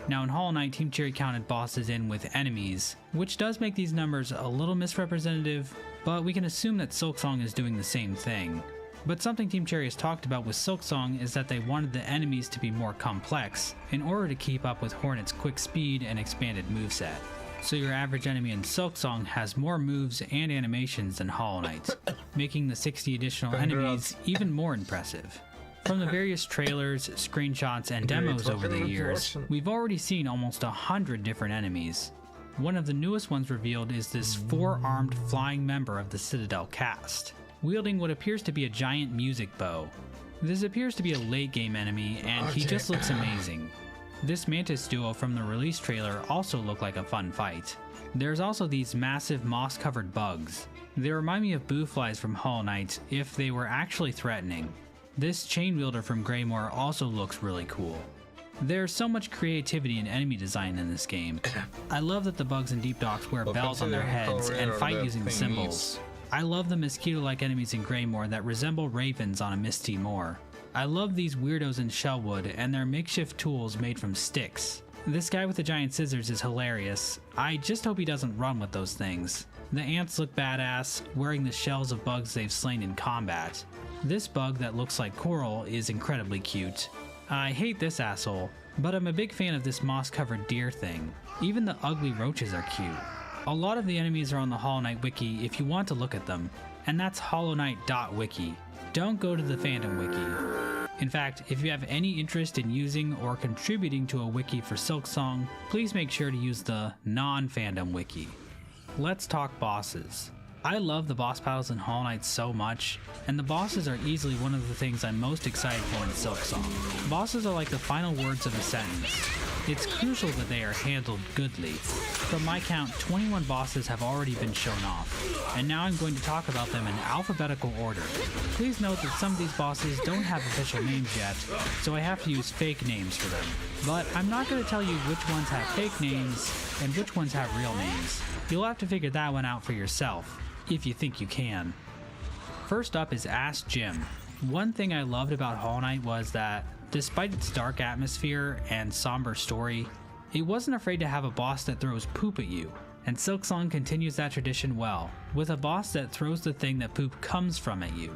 Now in Hollow Knight, Team Cherry counted bosses in with enemies, which does make these numbers a little misrepresentative, but we can assume that Silksong is doing the same thing. But something Team Cherry has talked about with Silksong is that they wanted the enemies to be more complex in order to keep up with Hornet's quick speed and expanded moveset. So your average enemy in Silksong has more moves and animations than Hollow Knight, making the 60 additional enemies even more impressive. From the various trailers, screenshots, and demos over the years, we've already seen almost 100 different enemies. One of the newest ones revealed is this 4-armed flying member of the Citadel cast, wielding what appears to be a giant music bow. This appears to be a late game enemy, and he just looks amazing. This Mantis duo from the release trailer also look like a fun fight. There's also these massive moss-covered bugs. They remind me of boo flies from Hollow Knight if they were actually threatening. This chain wielder from Greymoor also looks really cool. There's so much creativity and enemy design in this game. I love that the bugs in Deep Docks wear bells on their heads and fight using the symbols. I love the mosquito-like enemies in Greymoor that resemble ravens on a misty moor. I love these weirdos in Shellwood and their makeshift tools made from sticks. This guy with the giant scissors is hilarious. I just hope he doesn't run with those things. The ants look badass, wearing the shells of bugs they've slain in combat. This bug that looks like coral is incredibly cute. I hate this asshole, but I'm a big fan of this moss-covered deer thing. Even the ugly roaches are cute. A lot of the enemies are on the Hollow Knight wiki if you want to look at them, and that's hollowknight.wiki. Don't go to the fandom wiki. In fact, if you have any interest in using or contributing to a wiki for Silksong, please make sure to use the non-fandom wiki. Let's talk bosses. I love the boss battles in Hollow Knight so much, and the bosses are easily one of the things I'm most excited for in Silksong. Bosses are like the final words of a sentence. it's crucial that they are handled goodly. From my count, 21 bosses have already been shown off, and now I'm going to talk about them in alphabetical order. Please note that some of these bosses don't have official names yet, so I have to use fake names for them. But I'm not going to tell you which ones have fake names and which ones have real names. You'll have to figure that one out for yourself, if you think you can. First up is Ask Jim. One thing I loved about Hollow Knight was that, despite its dark atmosphere and somber story, it wasn't afraid to have a boss that throws poop at you, and Silksong continues that tradition well, with a boss that throws the thing that poop comes from at you.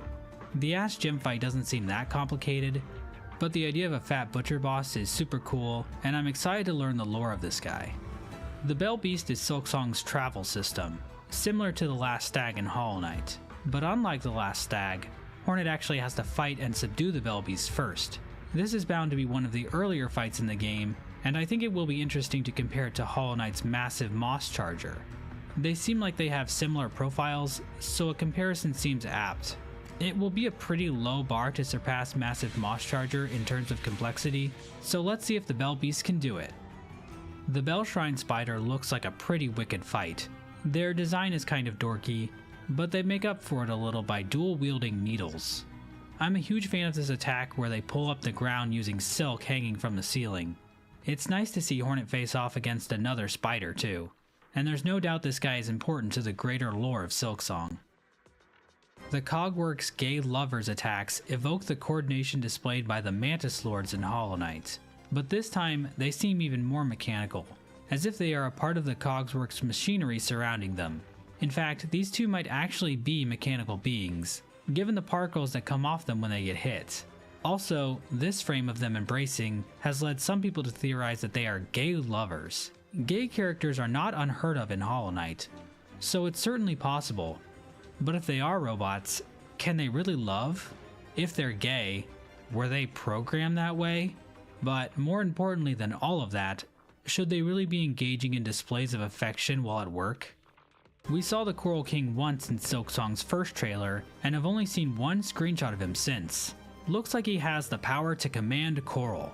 The Ask Jim fight doesn't seem that complicated, but the idea of a fat butcher boss is super cool, and I'm excited to learn the lore of this guy. The Bell Beast is Silksong's travel system, similar to the Last Stag in Hollow Knight, but unlike the Last Stag, Hornet actually has to fight and subdue the Bell Beast first. This is bound to be one of the earlier fights in the game, and I think it will be interesting to compare it to Hollow Knight's massive Moss Charger. They seem like they have similar profiles, so a comparison seems apt. It will be a pretty low bar to surpass massive Moss Charger in terms of complexity, so let's see if the Bell Beast can do it. The Bell Shrine Spider looks like a pretty wicked fight. Their design is kind of dorky, but they make up for it a little by dual-wielding needles. I'm a huge fan of this attack where they pull up the ground using silk hanging from the ceiling. It's nice to see Hornet face off against another spider too, and there's no doubt this guy is important to the greater lore of Silksong. The Cogworks Gay Lovers attacks evoke the coordination displayed by the Mantis Lords in Hollow Knight, but this time they seem even more mechanical, as if they are a part of the Cogworks machinery surrounding them. In fact, these two might actually be mechanical beings, given the particles that come off them when they get hit. Also, this frame of them embracing has led some people to theorize that they are gay lovers. Gay characters are not unheard of in Hollow Knight, so it's certainly possible. But if they are robots, can they really love? If they're gay, were they programmed that way? But more importantly than all of that, should they really be engaging in displays of affection while at work? We saw the Coral King once in Silksong's first trailer, and have only seen one screenshot of him since. Looks like he has the power to command Coral.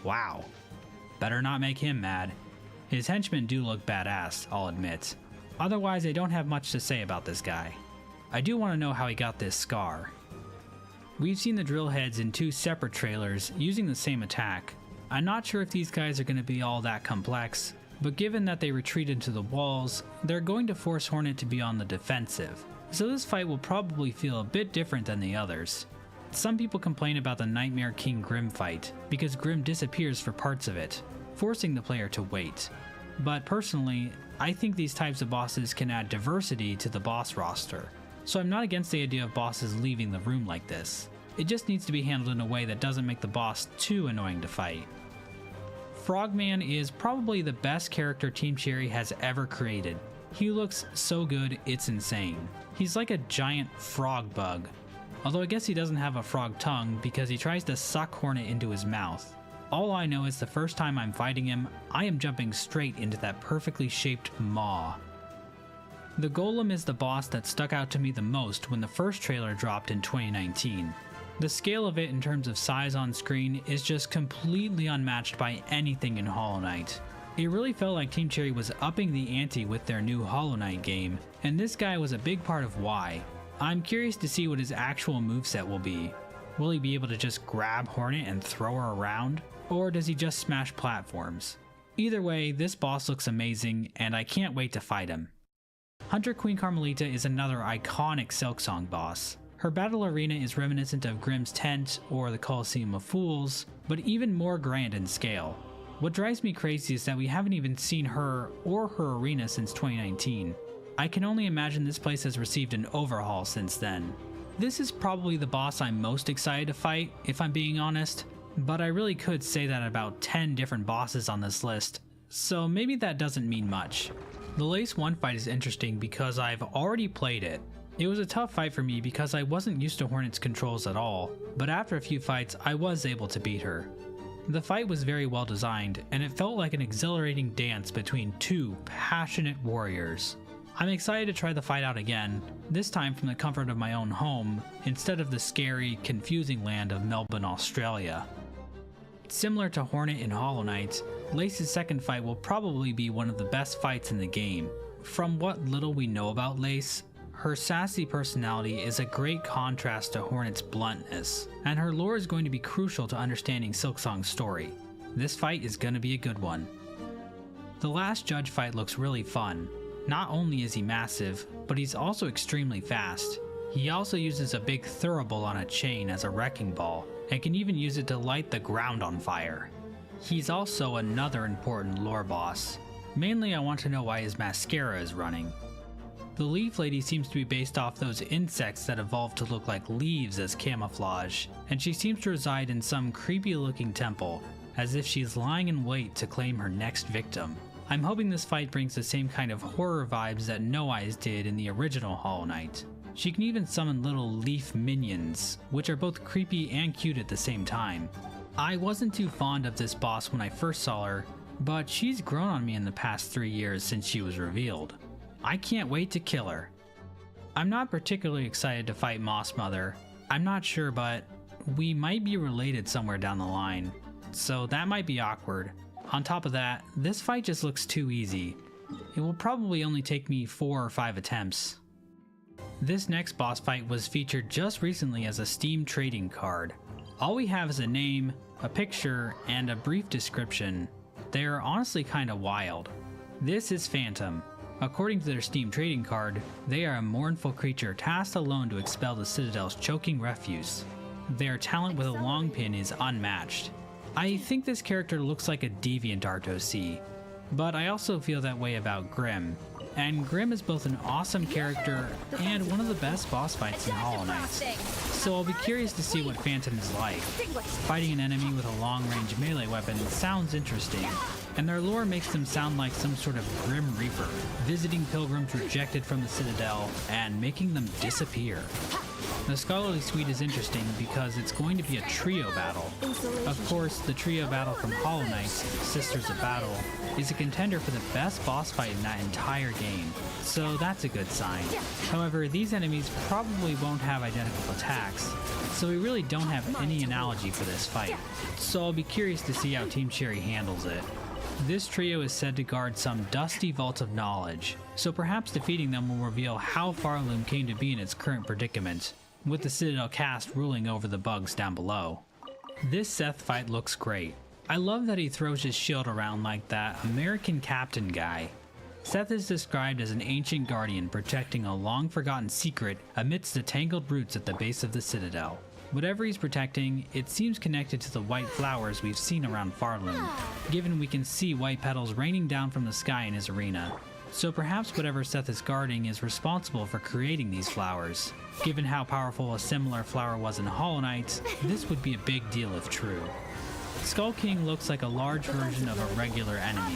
Wow. Better not make him mad. His henchmen do look badass, I'll admit. Otherwise, I don't have much to say about this guy. I do want to know how he got this scar. We've seen the drill heads in two separate trailers using the same attack. I'm not sure if these guys are going to be all that complex, but given that they retreat into the walls, they're going to force Hornet to be on the defensive. So this fight will probably feel a bit different than the others. Some people complain about the Nightmare King Grimm fight, because Grimm disappears for parts of it, forcing the player to wait. But personally, I think these types of bosses can add diversity to the boss roster, so I'm not against the idea of bosses leaving the room like this. It just needs to be handled in a way that doesn't make the boss too annoying to fight. Frogman is probably the best character Team Cherry has ever created. He looks so good, it's insane. He's like a giant frog bug. Although I guess he doesn't have a frog tongue because he tries to suck Hornet into his mouth. All I know is the first time I'm fighting him, I am jumping straight into that perfectly shaped maw. The Golem is the boss that stuck out to me the most when the first trailer dropped in 2019. The scale of it in terms of size on screen is just completely unmatched by anything in Hollow Knight. It really felt like Team Cherry was upping the ante with their new Hollow Knight game, and this guy was a big part of why. I'm curious to see what his actual moveset will be. Will he be able to just grab Hornet and throw her around? Or does he just smash platforms? Either way, this boss looks amazing, and I can't wait to fight him. Hunter Queen Carmelita is another iconic Silksong boss. Her battle arena is reminiscent of Grimm's Tent or the Colosseum of Fools, but even more grand in scale. What drives me crazy is that we haven't even seen her or her arena since 2019. I can only imagine this place has received an overhaul since then. This is probably the boss I'm most excited to fight, if I'm being honest, but I really could say that about 10 different bosses on this list, so maybe that doesn't mean much. The Lace 1 fight is interesting because I've already played it. It was a tough fight for me because I wasn't used to Hornet's controls at all, but after a few fights I was able to beat her. The fight was very well designed, and it felt like an exhilarating dance between two passionate warriors. I'm excited to try the fight out again, this time from the comfort of my own home, instead of the scary, confusing land of Melbourne, Australia. Similar to Hornet in Hollow Knight, Lace's second fight will probably be one of the best fights in the game. From what little we know about Lace, her sassy personality is a great contrast to Hornet's bluntness, and her lore is going to be crucial to understanding Silksong's story. This fight is going to be a good one. The last judge fight looks really fun. Not only is he massive, but he's also extremely fast. He also uses a big thurible on a chain as a wrecking ball, and can even use it to light the ground on fire. He's also another important lore boss. Mainly I want to know why his mascara is running. The Leaf Lady seems to be based off those insects that evolved to look like leaves as camouflage, and she seems to reside in some creepy looking temple, as if she's lying in wait to claim her next victim. I'm hoping this fight brings the same kind of horror vibes that No Eyes did in the original Hollow Knight. She can even summon little leaf minions, which are both creepy and cute at the same time. I wasn't too fond of this boss when I first saw her, but she's grown on me in the past 3 years since she was revealed. I can't wait to kill her. I'm not particularly excited to fight Moss Mother. I'm not sure, but we might be related somewhere down the line, so that might be awkward. On top of that, this fight just looks too easy. It will probably only take me 4 or 5 attempts. This next boss fight was featured just recently as a Steam trading card. All we have is a name, a picture, and a brief description. They are honestly kinda wild. This is Phantom. According to their Steam trading card, they are a mournful creature tasked alone to expel the Citadel's choking refuse. Their talent with a long pin is unmatched. I think this character looks like a deviant RTOC, but I also feel that way about Grim. And Grim is both an awesome character and one of the best boss fights in Hollow Knight. So I'll be curious to see what Phantom is like. Fighting an enemy with a long-range melee weapon sounds interesting, and their lore makes them sound like some sort of Grim Reaper, visiting pilgrims rejected from the Citadel and making them disappear. The Scholarly Suite is interesting because it's going to be a trio battle. Of course, the trio battle from Hollow Knight, Sisters of Battle, is a contender for the best boss fight in that entire game, so that's a good sign. However, these enemies probably won't have identical attacks, so we really don't have any analogy for this fight, so I'll be curious to see how Team Cherry handles it. This trio is said to guard some dusty vault of knowledge, so perhaps defeating them will reveal how Farloom came to be in its current predicament, with the Citadel cast ruling over the bugs down below. This Seth fight looks great. I love that he throws his shield around like that American Captain guy. Seth is described as an ancient guardian protecting a long-forgotten secret amidst the tangled roots at the base of the Citadel. Whatever he's protecting, it seems connected to the white flowers we've seen around Farloom, given we can see white petals raining down from the sky in his arena. So perhaps whatever Seth is guarding is responsible for creating these flowers. Given how powerful a similar flower was in Hollow Knight, this would be a big deal if true. Skull King looks like a large version of a regular enemy.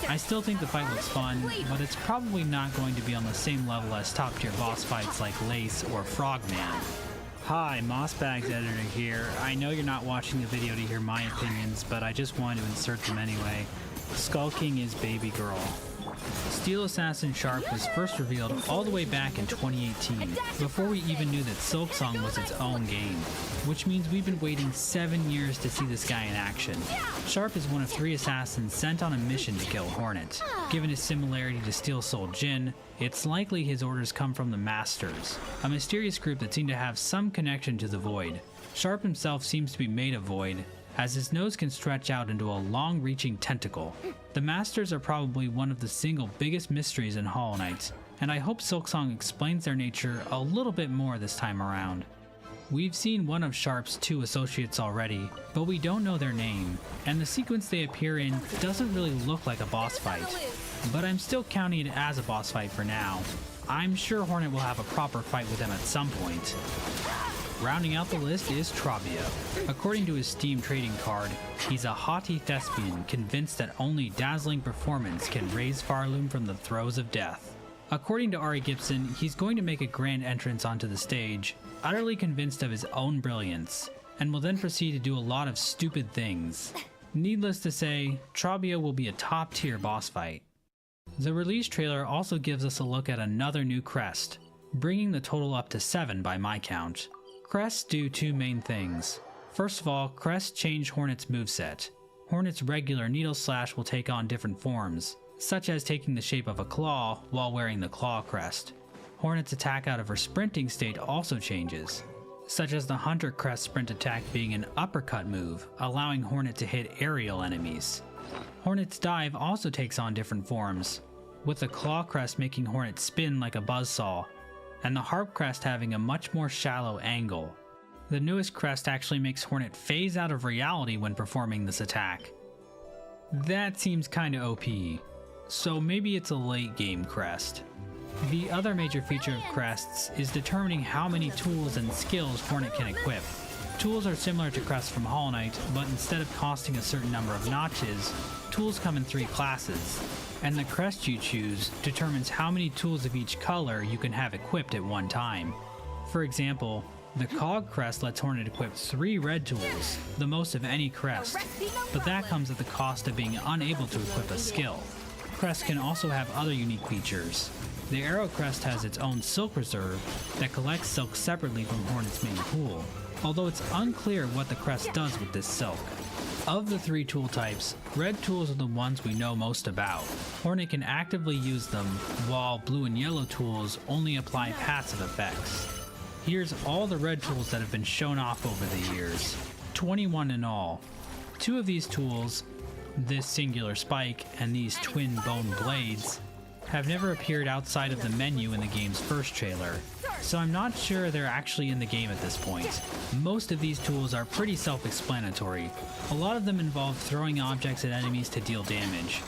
I still think the fight looks fun, but it's probably not going to be on the same level as top tier boss fights like Lace or Frogman. Hi, Mossbags Editor here. I know you're not watching the video to hear my opinions, but I just wanted to insert them anyway. Skull King is baby girl. Steel Assassin Sharp was first revealed all the way back in 2018, before we even knew that Silksong was its own game, which means we've been waiting 7 years to see this guy in action. Sharp is one of 3 assassins sent on a mission to kill Hornet. Given his similarity to Steel Soul Jin, it's likely his orders come from the Masters, a mysterious group that seem to have some connection to the Void. Sharp himself seems to be made of Void, as his nose can stretch out into a long-reaching tentacle. The Masters are probably one of the single biggest mysteries in Hollow Knight, and I hope Silksong explains their nature a little bit more this time around. We've seen one of Sharp's 2 associates already, but we don't know their name, and the sequence they appear in doesn't really look like a boss fight. But I'm still counting it as a boss fight for now. I'm sure Hornet will have a proper fight with them at some point. Rounding out the list is Trabio. According to his Steam trading card, he's a haughty thespian convinced that only dazzling performance can raise Farloom from the throes of death. According to Ari Gibson, he's going to make a grand entrance onto the stage, utterly convinced of his own brilliance, and will then proceed to do a lot of stupid things. Needless to say, Trabio will be a top-tier boss fight. The release trailer also gives us a look at another new crest, bringing the total up to 7 by my count. Crests do 2 main things. First of all, crests change Hornet's moveset. Hornet's regular needle slash will take on different forms, such as taking the shape of a claw while wearing the claw crest. Hornet's attack out of her sprinting state also changes, such as the Hunter Crest sprint attack being an uppercut move, allowing Hornet to hit aerial enemies. Hornet's dive also takes on different forms, with the Claw Crest making Hornet spin like a buzzsaw, and the Harp Crest having a much more shallow angle. The newest crest actually makes Hornet phase out of reality when performing this attack. That seems kinda OP, so maybe it's a late game crest. The other major feature of crests is determining how many tools and skills Hornet can equip. Tools are similar to crests from Hollow Knight, but instead of costing a certain number of notches, tools come in 3 classes, and the crest you choose determines how many tools of each color you can have equipped at one time. For example, the Cog Crest lets Hornet equip 3 red tools, the most of any crest, but that comes at the cost of being unable to equip a skill. Crests can also have other unique features. The Arrow Crest has its own Silk Reserve that collects silk separately from Hornet's main pool, although it's unclear what the crest does with this silk. Of the 3 tool types, red tools are the ones we know most about. Hornet can actively use them, while blue and yellow tools only apply passive effects. Here's all the red tools that have been shown off over the years, 21 in all. 2 of these tools, this singular spike and these twin bone blades, have never appeared outside of the menu in the game's first trailer, so I'm not sure they're actually in the game at this point. Most of these tools are pretty self-explanatory. A lot of them involve throwing objects at enemies to deal damage.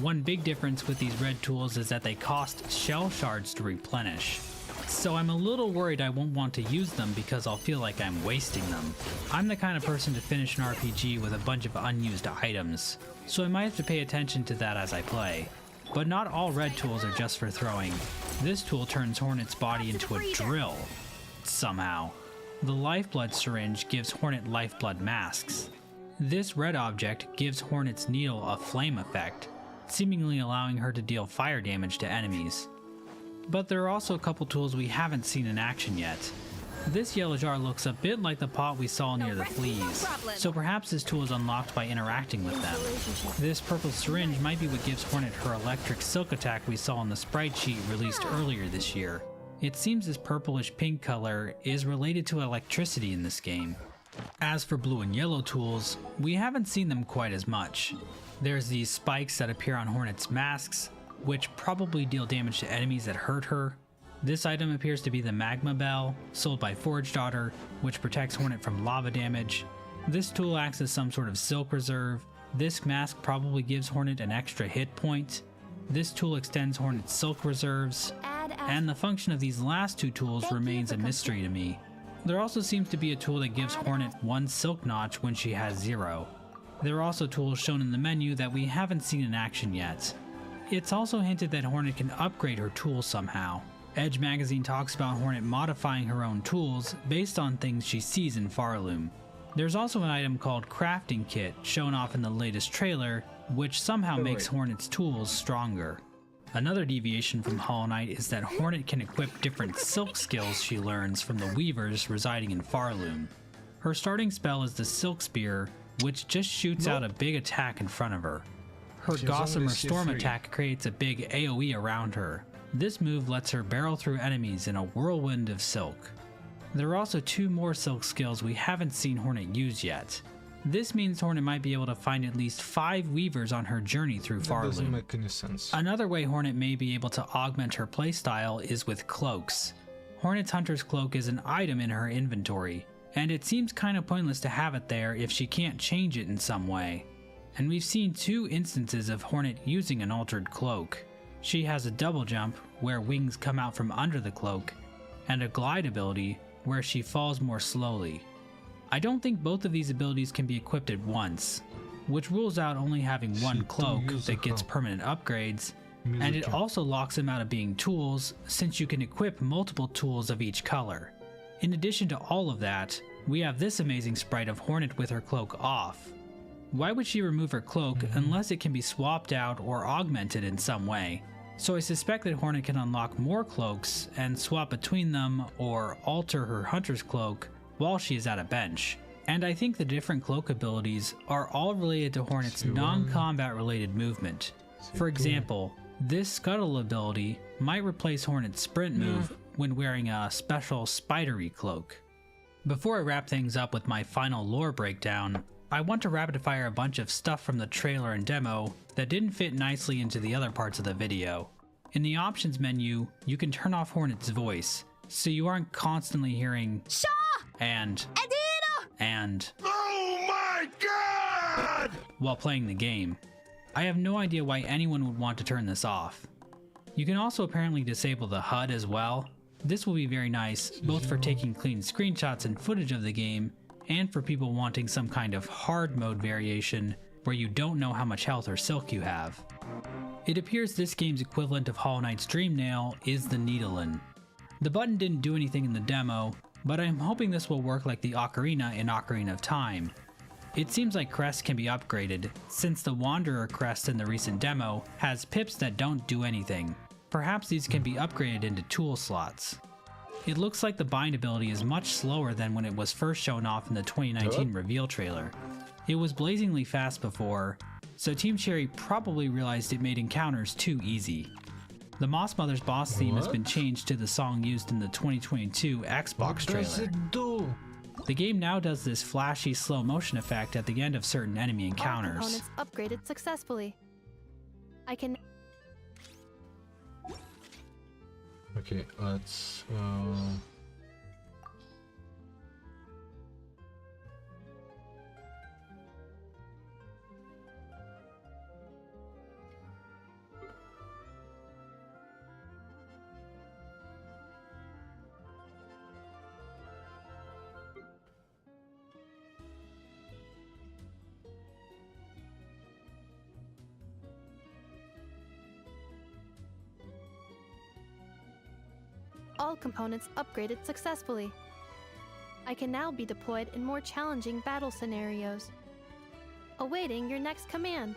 One big difference with these red tools is that they cost shell shards to replenish. So I'm a little worried I won't want to use them because I'll feel like I'm wasting them. I'm the kind of person to finish an RPG with a bunch of unused items, so I might have to pay attention to that as I play. But not all red tools are just for throwing. This tool turns Hornet's body into a drill, somehow. The Lifeblood syringe gives Hornet lifeblood masks. This red object gives Hornet's needle a flame effect, seemingly allowing her to deal fire damage to enemies. But there are also a couple tools we haven't seen in action yet. This yellow jar looks a bit like the pot we saw near the fleas, so perhaps this tool is unlocked by interacting with them. This purple syringe might be what gives Hornet her electric silk attack we saw in the sprite sheet released earlier this year. It seems this purplish pink color is related to electricity in this game. As for blue and yellow tools, we haven't seen them quite as much. There's these spikes that appear on Hornet's masks, which probably deal damage to enemies that hurt her. This item appears to be the Magma Bell, sold by Forge Daughter, which protects Hornet from lava damage. This tool acts as some sort of silk reserve. This mask probably gives Hornet an extra hit point. This tool extends Hornet's silk reserves. And the function of these last 2 tools remains a mystery to me. There also seems to be a tool that gives Hornet 1 silk notch when she has 0. There are also tools shown in the menu that we haven't seen in action yet. It's also hinted that Hornet can upgrade her tools somehow. Edge magazine talks about Hornet modifying her own tools based on things she sees in Farloom. There's also an item called Crafting Kit shown off in the latest trailer, which somehow makes Hornet's tools stronger. Another deviation from Hollow Knight is that Hornet can equip different silk skills she learns from the weavers residing in Farloom. Her starting spell is the Silk Spear, which just shoots out a big attack in front of her. Her Gossamer Storm attack creates a big AoE around her. This move lets her barrel through enemies in a whirlwind of silk. There are also 2 more silk skills we haven't seen Hornet use yet. This means Hornet might be able to find at least 5 weavers on her journey through Farloom. That doesn't make any sense. Another way Hornet may be able to augment her playstyle is with cloaks. Hornet's Hunter's Cloak is an item in her inventory, and it seems kinda pointless to have it there if she can't change it in some way. And we've seen 2 instances of Hornet using an altered cloak. She has a double jump, where wings come out from under the cloak, and a glide ability, where she falls more slowly. I don't think both of these abilities can be equipped at once, which rules out only having one cloak that gets permanent upgrades, and it also locks them out of being tools, since you can equip multiple tools of each color. In addition to all of that, we have this amazing sprite of Hornet with her cloak off. Why would she remove her cloak unless it can be swapped out or augmented in some way? So I suspect that Hornet can unlock more cloaks and swap between them or alter her Hunter's Cloak while she is at a bench. and I think the different cloak abilities are all related to Hornet's non-combat related movement. For example, this Scuttle ability might replace Hornet's sprint move when wearing a special spidery cloak. Before I wrap things up with my final lore breakdown, I want to rapid fire a bunch of stuff from the trailer and demo that didn't fit nicely into the other parts of the video. In the options menu, you can turn off Hornet's voice, so you aren't constantly hearing Shaw! and Edina! and Oh my god! while playing the game. I have no idea why anyone would want to turn this off. You can also apparently disable the HUD as well. This will be very nice, both for taking clean screenshots and footage of the game, and for people wanting some kind of hard mode variation where you don't know how much health or silk you have. It appears this game's equivalent of Hollow Knight's Dreamnail is the Needlin. The button didn't do anything in the demo, but I'm hoping this will work like the Ocarina in Ocarina of Time. It seems like crests can be upgraded, since the Wanderer crest in the recent demo has pips that don't do anything. Perhaps these can be upgraded into tool slots. It looks like the bind ability is much slower than when it was first shown off in the 2019 reveal trailer. It was blazingly fast before, so Team Cherry probably realized it made encounters too easy. The Moss Mother's boss theme has been changed to the song used in the 2022 Xbox What trailer. does it do? The game now does this flashy slow motion effect at the end of certain enemy All encounters. components upgraded successfully. I can Okay, let's all components upgraded successfully. I can now be deployed in more challenging battle scenarios. Awaiting your next command.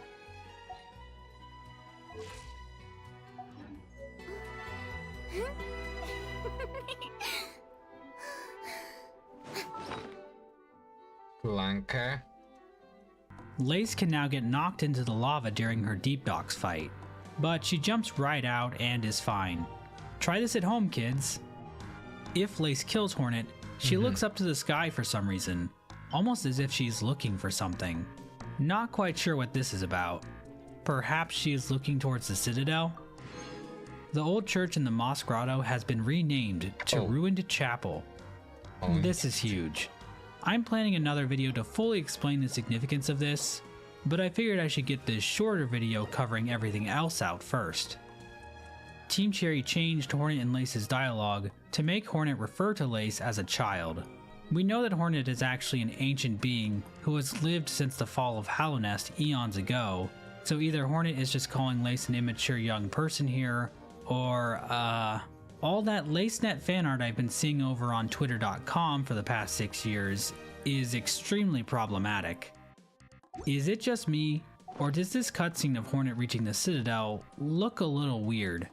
Blanca. Lace can now get knocked into the lava during her Deep Docks fight, but she jumps right out and is fine. Try this at home, kids. If Lace kills Hornet, she looks up to the sky for some reason, almost as if she's looking for something. Not quite sure what this is about. Perhaps she is looking towards the Citadel? The old church in the Moss Grotto has been renamed to Ruined Chapel. This is huge. I'm planning another video to fully explain the significance of this, but I figured I should get this shorter video covering everything else out first. Team Cherry changed Hornet and Lace's dialogue to make Hornet refer to Lace as a child. We know that Hornet is actually an ancient being who has lived since the fall of Hallownest eons ago, so either Hornet is just calling Lace an immature young person here, or all that LaceNet fanart I've been seeing over on Twitter.com for the past 6 years is extremely problematic. Is it just me, or does this cutscene of Hornet reaching the Citadel look a little weird?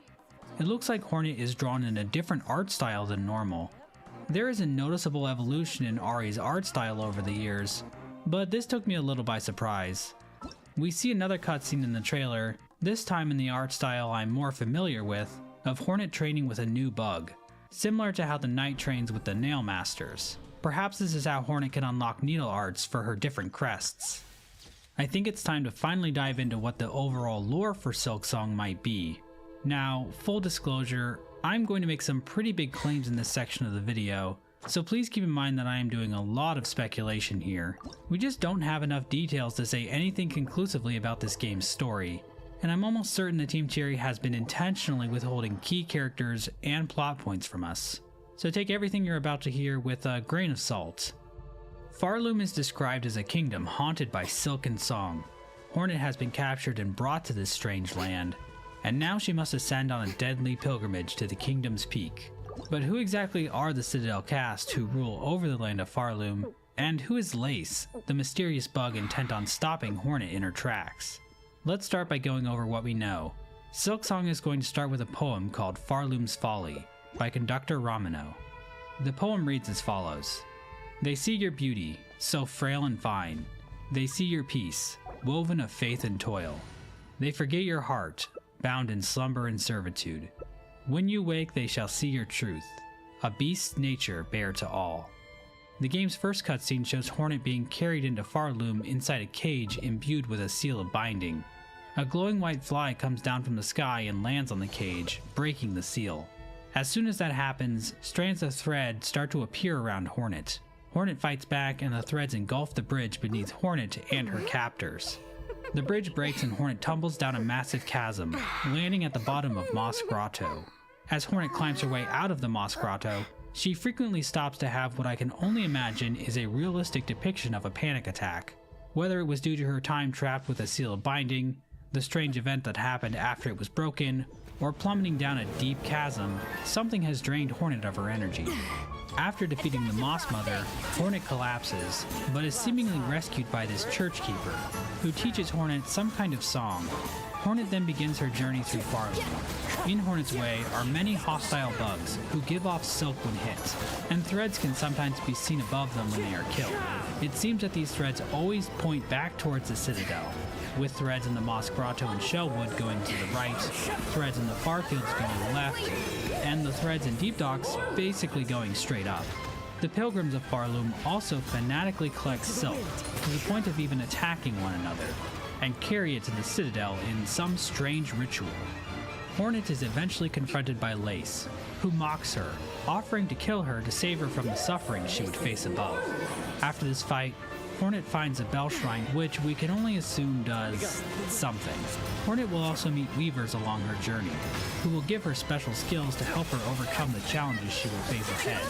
It looks like Hornet is drawn in a different art style than normal. There is a noticeable evolution in Ari's art style over the years, but this took me a little by surprise. We see another cutscene in the trailer, this time in the art style I'm more familiar with, of Hornet training with a new bug, similar to how the Knight trains with the Nail Masters. Perhaps this is how Hornet can unlock needle arts for her different crests. I think it's time to finally dive into what the overall lore for Silksong might be. Now, full disclosure, I'm going to make some pretty big claims in this section of the video, so please keep in mind that I am doing a lot of speculation here. We just don't have enough details to say anything conclusively about this game's story, and I'm almost certain that Team Cherry has been intentionally withholding key characters and plot points from us. So take everything you're about to hear with a grain of salt. Farloom is described as a kingdom haunted by silken song. Hornet has been captured and brought to this strange land, and now she must ascend on a deadly pilgrimage to the kingdom's peak. But who exactly are the Citadel cast who rule over the land of Farloom, and who is Lace, the mysterious bug intent on stopping Hornet in her tracks? Let's start by going over what we know. Silksong is going to start with a poem called Farloom's Folly by conductor Ramino. The poem reads as follows. They see your beauty, so frail and fine. They see your peace, woven of faith and toil. They forget your heart, bound in slumber and servitude. When you wake, they shall see your truth, a beast's nature bare to all. The game's first cutscene shows Hornet being carried into Farloom inside a cage imbued with a seal of binding. A glowing white fly comes down from the sky and lands on the cage, breaking the seal. As soon as that happens, strands of thread start to appear around Hornet. Hornet fights back and the threads engulf the bridge beneath Hornet and her captors. The bridge breaks and Hornet tumbles down a massive chasm, landing at the bottom of Moss Grotto. As Hornet climbs her way out of the Moss Grotto, she frequently stops to have what I can only imagine is a realistic depiction of a panic attack. Whether it was due to her time trapped with a seal of binding, the strange event that happened after it was broken, or plummeting down a deep chasm, something has drained Hornet of her energy. After defeating the Moss Mother, Hornet collapses, but is seemingly rescued by this church keeper, who teaches Hornet some kind of song. Hornet then begins her journey through Farloom. In Hornet's way are many hostile bugs who give off silk when hit, and threads can sometimes be seen above them when they are killed. It seems that these threads always point back towards the Citadel, with threads in the Moss Grotto and Shellwood going to the right, threads in the Farfields going left, and the threads in Deep Docks basically going straight up. The Pilgrims of Farloom also fanatically collect silk, to the point of even attacking one another, and carry it to the Citadel in some strange ritual. Hornet is eventually confronted by Lace, who mocks her, offering to kill her to save her from the suffering she would face above. After this fight, Hornet finds a bell shrine which we can only assume does something. Hornet will also meet Weavers along her journey, who will give her special skills to help her overcome the challenges she will face ahead.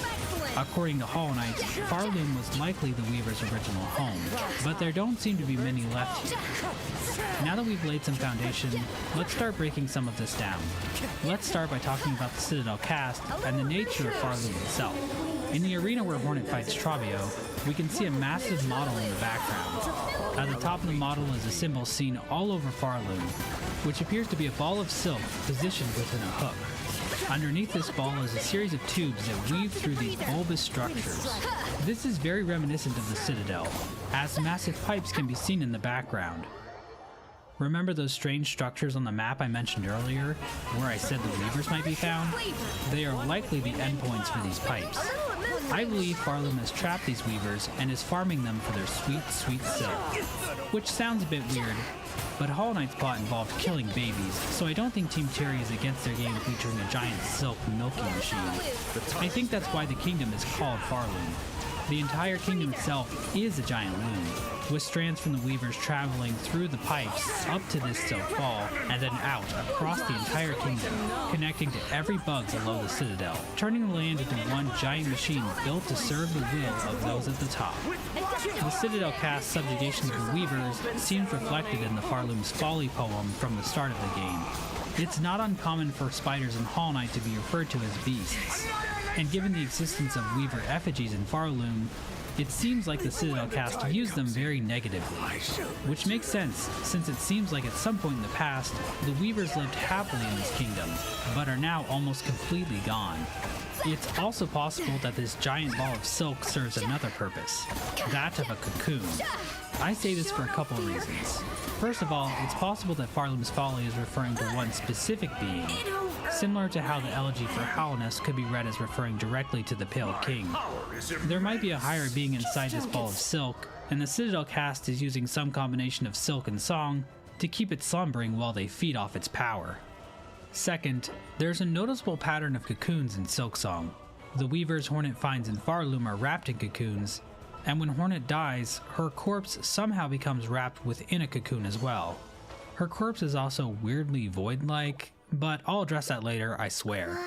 According to Hollow Knight, Farloom was likely the Weavers' original home, but there don't seem to be many left here. Now that we've laid some foundation, let's start breaking some of this down. Let's start by talking about the Citadel cast and the nature of Farloom itself. In the arena where Hornet fights Travio, we can see a massive model in the background. At the top of the model is a symbol seen all over Farloom, which appears to be a ball of silk positioned within a hook. Underneath this ball is a series of tubes that weave through these bulbous structures. This is very reminiscent of the Citadel, as massive pipes can be seen in the background. Remember those strange structures on the map I mentioned earlier, where I said the Weavers might be found? They are likely the endpoints for these pipes. I believe Farloom has trapped these Weavers and is farming them for their sweet, sweet silk. Which sounds a bit weird, but Hollow Knight's plot involved killing babies, so I don't think Team Cherry is against their game featuring a giant silk milking machine. I think that's why the kingdom is called Farloom. The entire kingdom itself is a giant loom, with strands from the Weavers traveling through the pipes up to this silk ball and then out across the entire kingdom, connecting to every bug below the Citadel, turning the land into one giant machine built to serve the will of those at the top. The Citadel cast's subjugation of the Weavers seems reflected in the Farloom's Folly poem from the start of the game. It's not uncommon for spiders in Hollow Knight to be referred to as beasts, and given the existence of Weaver effigies in Farloom, it seems like the Citadel cast used them very negatively, which makes sense since it seems like at some point in the past, the Weavers lived happily in this kingdom, but are now almost completely gone. It's also possible that this giant ball of silk serves another purpose, that of a cocoon. I say this for a couple of reasons. First of all, it's possible that Farloom's Folly is referring to one specific being, similar to how the elegy for Hallownest could be read as referring directly to the Pale King. There might be a higher being inside this ball of silk, and the Citadel cast is using some combination of silk and song to keep it slumbering while they feed off its power. Second, there's a noticeable pattern of cocoons in Silksong. The Weavers Hornet finds in Farloom are wrapped in cocoons, and when Hornet dies, her corpse somehow becomes wrapped within a cocoon as well. Her corpse is also weirdly void-like, but I'll address that later, I swear.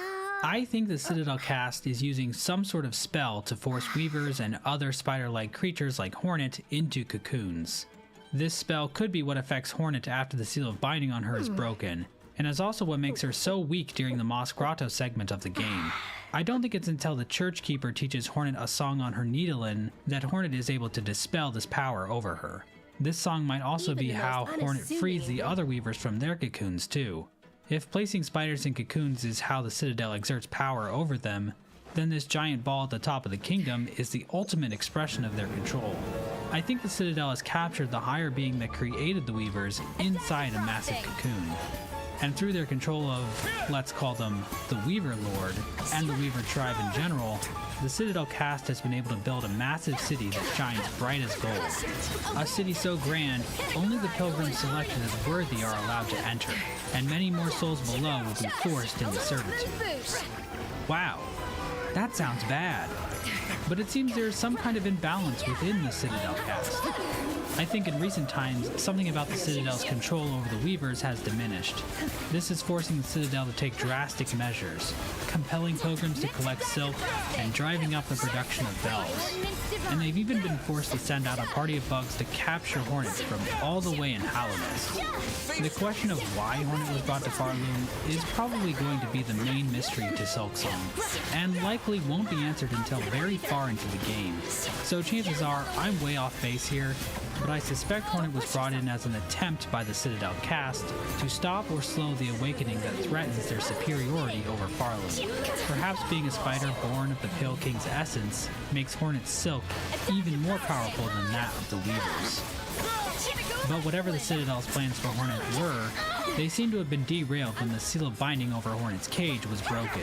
I think the Citadel cast is using some sort of spell to force Weavers and other spider-like creatures like Hornet into cocoons. This spell could be what affects Hornet after the seal of binding on her is broken, and is also what makes her so weak during the Moss Grotto segment of the game. I don't think it's until the Church Keeper teaches Hornet a song on her Needlin that Hornet is able to dispel this power over her. This song might also be how Hornet frees the other Weavers from their cocoons too. If placing spiders in cocoons is how the Citadel exerts power over them, then this giant ball at the top of the kingdom is the ultimate expression of their control. I think the Citadel has captured the higher being that created the Weavers inside a massive cocoon. And through their control of, let's call them, the Weaver Lord, and the Weaver tribe in general, the Citadel cast has been able to build a massive city that shines bright as gold. A city so grand, only the pilgrims selected as worthy are allowed to enter, and many more souls below will be forced into servitude. Wow, that sounds bad. But it seems there is some kind of imbalance within the Citadel cast. I think in recent times, something about the Citadel's control over the Weavers has diminished. This is forcing the Citadel to take drastic measures, compelling pilgrims to collect silk and driving up the production of bells. And they've even been forced to send out a party of bugs to capture Hornet from all the way in Hallownest. The question of why Hornet was brought to Farloom is probably going to be the main mystery to Silksong, and likely won't be answered until very far into the game. So chances are I'm way off base here, but I suspect Hornet was brought in as an attempt by the Citadel cast to stop or slow the awakening that threatens their superiority over Farloom. Perhaps being a spider born of the Pale King's essence makes Hornet's silk even more powerful than that of the Weavers. But whatever the Citadel's plans for Hornet were, they seem to have been derailed when the seal of binding over Hornet's cage was broken.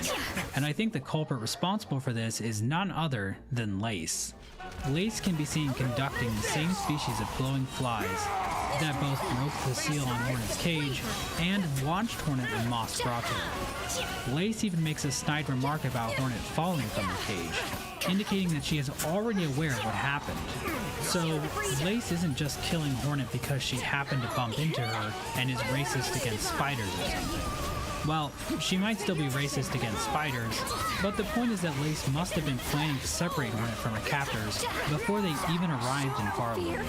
And I think the culprit responsible for this is none other than Lace. Lace can be seen conducting the same species of glowing flies that both broke the seal on Hornet's cage and launched Hornet in Moss Grotto. Lace even makes a snide remark about Hornet falling from the cage, indicating that she is already aware of what happened. So, Lace isn't just killing Hornet because she happened to bump into her and is racist against spiders or something. Well, she might still be racist against spiders, but the point is that Lace must have been planning to separate Hornet from her captors before they even arrived in Farloom.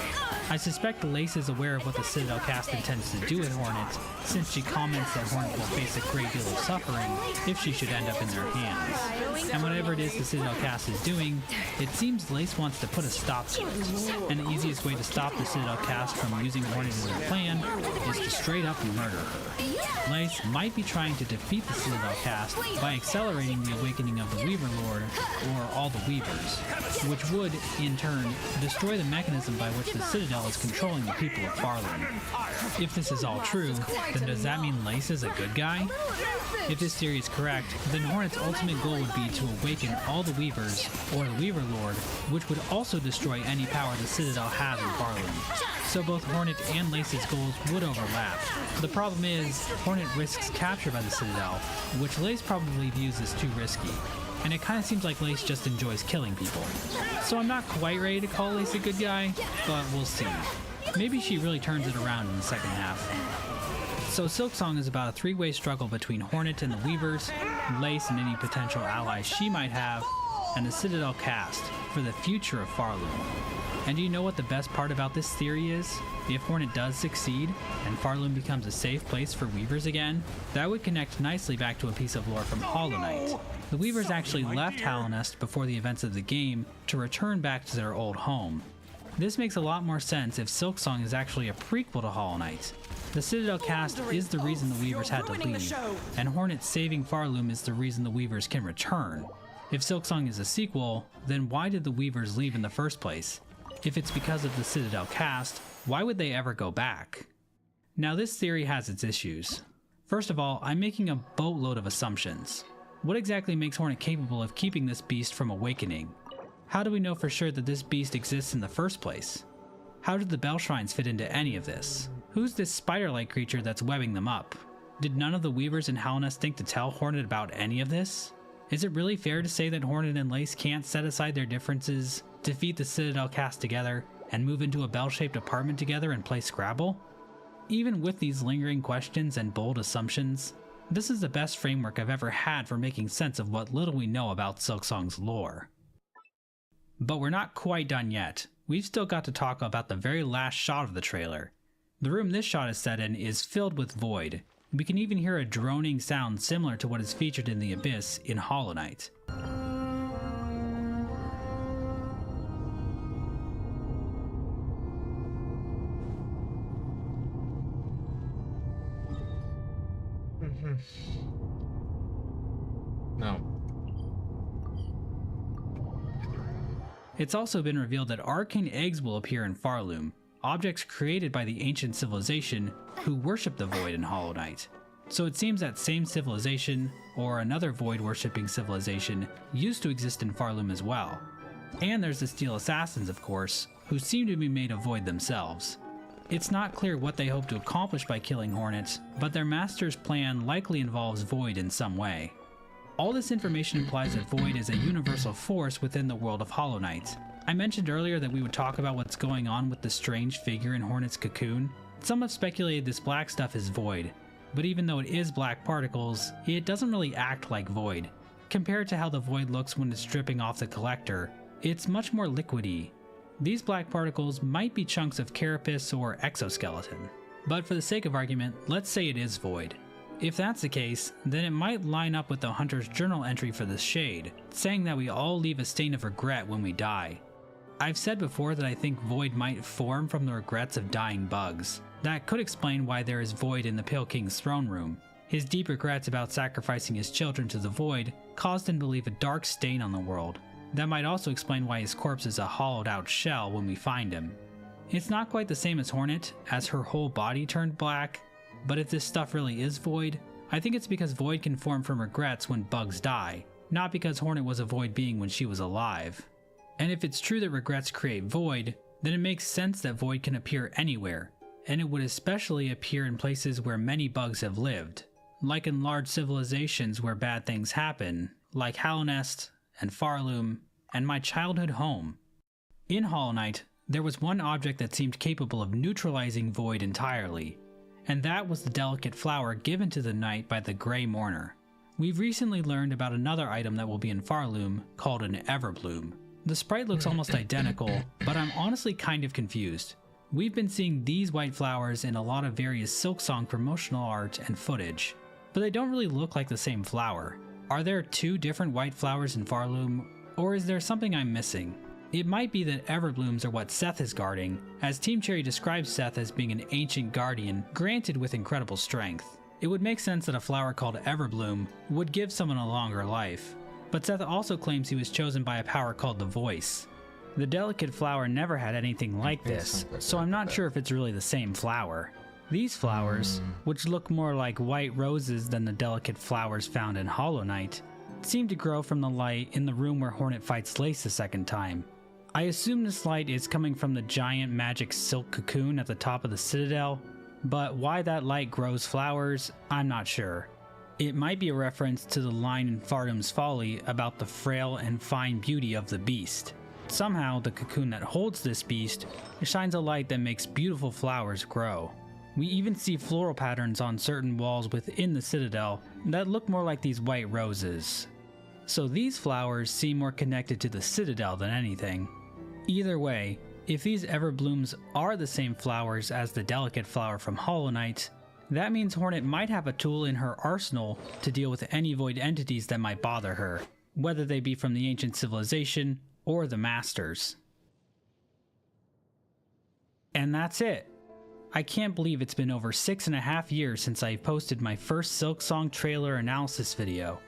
I suspect Lace is aware of what the Citadel cast intends to do with Hornet, since she comments that Hornet will face a great deal of suffering if she should end up in their hands. And whatever it is the Citadel cast is doing, it seems Lace wants to put a stop to it. And the easiest way to stop the Citadel cast from using Hornet in their plan is to straight up murder her. Lace might be trying to defeat the Citadel cast by accelerating the awakening of the Weaver Lord, or all the Weavers, which would, in turn, destroy the mechanism by which the Citadel is controlling the people of Farloom. If this is all true, then does that mean Lace is a good guy? If this theory is correct, then Hornet's ultimate goal would be to awaken all the Weavers, or the Weaver Lord, which would also destroy any power the Citadel has in Farloom. So both Hornet and Lace's goals would overlap. The problem is, Hornet risks capture by the Citadel, which Lace probably views as too risky. And it kind of seems like Lace just enjoys killing people. So I'm not quite ready to call Lace a good guy, but we'll see. Maybe she really turns it around in the second half. So Silksong is about a three-way struggle between Hornet and the Weavers, Lace and any potential allies she might have, and the Citadel cast for the future of Farloom. And do you know what the best part about this theory is? If Hornet does succeed, and Farloom becomes a safe place for Weavers again, that would connect nicely back to a piece of lore from Hollow Knight. The Weavers actually left Hallownest before the events of the game to return back to their old home. This makes a lot more sense if Silksong is actually a prequel to Hollow Knight. The Citadel cast is the reason the Weavers had to leave, and Hornet saving Farloom is the reason the Weavers can return. If Silksong is a sequel, then why did the Weavers leave in the first place? If it's because of the Citadel cast, why would they ever go back? Now this theory has its issues. First of all, I'm making a boatload of assumptions. What exactly makes Hornet capable of keeping this beast from awakening? How do we know for sure that this beast exists in the first place? How did the Bell Shrines fit into any of this? Who's this spider-like creature that's webbing them up? Did none of the Weavers in Hallownest think to tell Hornet about any of this? Is it really fair to say that Hornet and Lace can't set aside their differences, defeat the Citadel cast together, and move into a bell-shaped apartment together and play Scrabble? Even with these lingering questions and bold assumptions, this is the best framework I've ever had for making sense of what little we know about Silksong's lore. But we're not quite done yet. We've still got to talk about the very last shot of the trailer. The room this shot is set in is filled with void. We can even hear a droning sound similar to what is featured in the Abyss in Hollow Knight. Now, It's also been revealed that arcane eggs will appear in Farloom, objects created by the ancient civilization who worship the Void in Hollow Knight. So it seems that same civilization, or another Void-worshipping civilization, used to exist in Farloom as well. And there's the Steel Assassins, of course, who seem to be made of Void themselves. It's not clear what they hope to accomplish by killing Hornet, but their master's plan likely involves Void in some way. All this information implies that Void is a universal force within the world of Hollow Knight. I mentioned earlier that we would talk about what's going on with the strange figure in Hornet's cocoon. Some have speculated this black stuff is Void, but even though it is black particles, it doesn't really act like Void. Compared to how the Void looks when it's dripping off the collector, it's much more liquidy. These black particles might be chunks of carapace or exoskeleton, but for the sake of argument, let's say it is Void. If that's the case, then it might line up with the Hunter's journal entry for the Shade, saying that we all leave a stain of regret when we die. I've said before that I think Void might form from the regrets of dying bugs. That could explain why there is Void in the Pale King's throne room. His deep regrets about sacrificing his children to the Void caused him to leave a dark stain on the world. That might also explain why his corpse is a hollowed out shell when we find him. It's not quite the same as Hornet, as her whole body turned black, but if this stuff really is Void, I think it's because Void can form from regrets when bugs die, not because Hornet was a Void being when she was alive. And if it's true that regrets create Void, then it makes sense that Void can appear anywhere, and it would especially appear in places where many bugs have lived, like in large civilizations where bad things happen, like Hallownest and Farloom, and my childhood home. In Hollow Knight, there was one object that seemed capable of neutralizing Void entirely, and that was the delicate flower given to the knight by the Grey Mourner. We've recently learned about another item that will be in Farloom called an Everbloom. The sprite looks almost identical, but I'm honestly kind of confused. We've been seeing these white flowers in a lot of various Silksong promotional art and footage, but they don't really look like the same flower. Are there two different white flowers in Farloom, or is there something I'm missing? It might be that Everblooms are what Seth is guarding, as Team Cherry describes Seth as being an ancient guardian granted with incredible strength. It would make sense that a flower called Everbloom would give someone a longer life, but Seth also claims he was chosen by a power called the Voice. The delicate flower never had anything like this, so I'm not sure if it's really the same flower. These flowers, which look more like white roses than the delicate flowers found in Hollow Knight, seem to grow from the light in the room where Hornet fights Lace the second time. I assume this light is coming from the giant magic silk cocoon at the top of the citadel, but why that light grows flowers, I'm not sure. It might be a reference to the line in Farloom's Folly about the frail and fine beauty of the beast. Somehow, the cocoon that holds this beast shines a light that makes beautiful flowers grow. We even see floral patterns on certain walls within the citadel that look more like these white roses. So these flowers seem more connected to the citadel than anything. Either way, if these Everblooms are the same flowers as the delicate flower from Hollow Knight, that means Hornet might have a tool in her arsenal to deal with any Void entities that might bother her, whether they be from the ancient civilization or the Masters. And that's it. I can't believe it's been over 6.5 years since I posted my first Silksong trailer analysis video.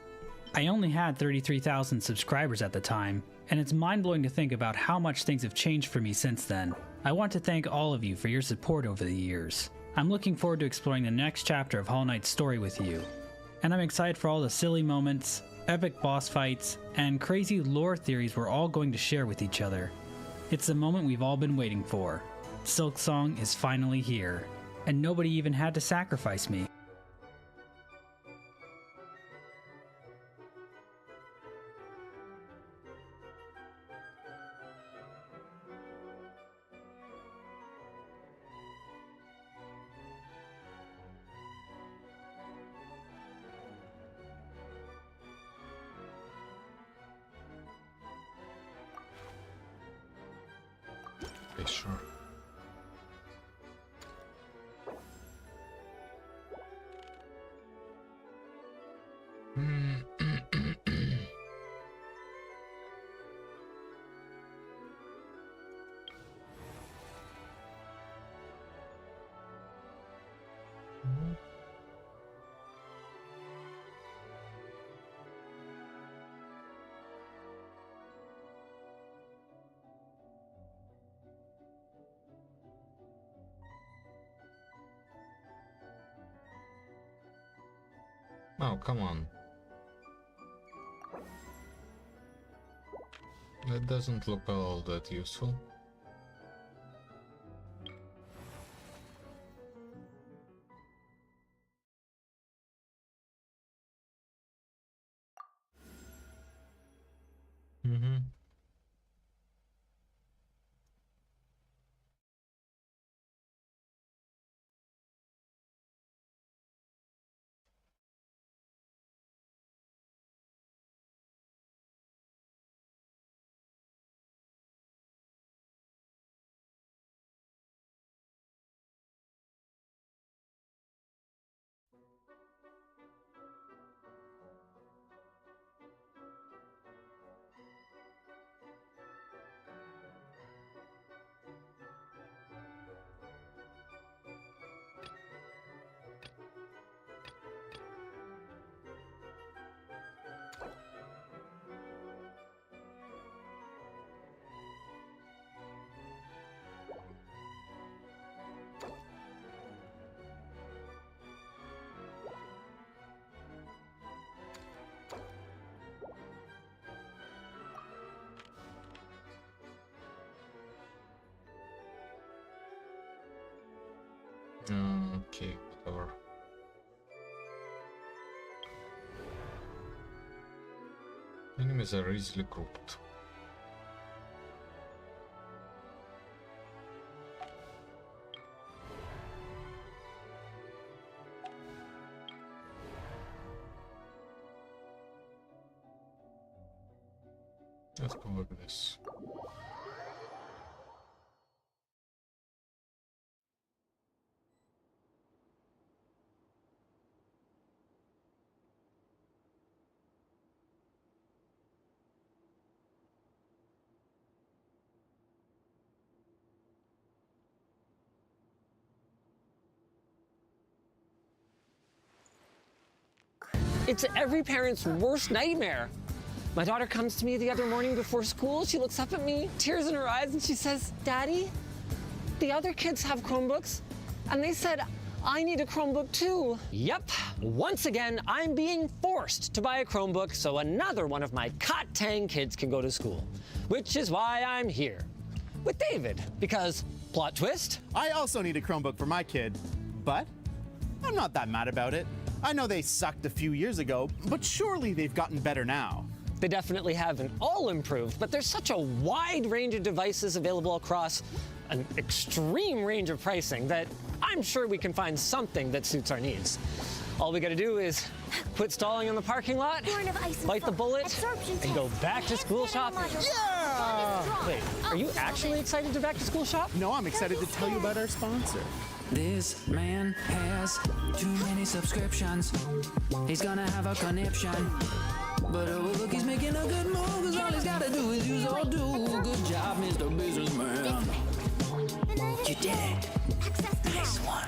I only had 33,000 subscribers at the time, and it's mind-blowing to think about how much things have changed for me since then. I want to thank all of you for your support over the years. I'm looking forward to exploring the next chapter of Hollow Knight's story with you, and I'm excited for all the silly moments, epic boss fights, and crazy lore theories we're all going to share with each other. It's the moment we've all been waiting for. Silksong is finally here, and nobody even had to sacrifice me. Okay, sure. Oh, come on. That doesn't look all that useful. Mm-hmm. Okay, whatever. Enemies are easily grouped. Let's go like this. It's every parent's worst nightmare. My daughter comes to me the other morning before school. She looks up at me, tears in her eyes, and she says, "Daddy, the other kids have Chromebooks, and they said I need a Chromebook too." Yep, once again, I'm being forced to buy a Chromebook so another one of my Kat-Tang kids can go to school. Which is why I'm here with David, because, plot twist, I also need a Chromebook for my kid, but I'm not that mad about it. I know they sucked a few years ago, but surely they've gotten better now. they definitely haven't all improved, but there's such a wide range of devices available across an extreme range of pricing that I'm sure we can find something that suits our needs. All we gotta do is quit stalling in the parking lot, Born of ice and bite the frost. bullet, Absorption and go test. back to school shopping. Yeah! Wait, are you actually excited to back to school shop? No, I'm excited to tell you about our sponsor. This man has too many subscriptions. He's gonna have a conniption. But look, he's making a good move, cause all he's gotta do is use or do. Good job, Mr. Businessman. You did it. Nice one.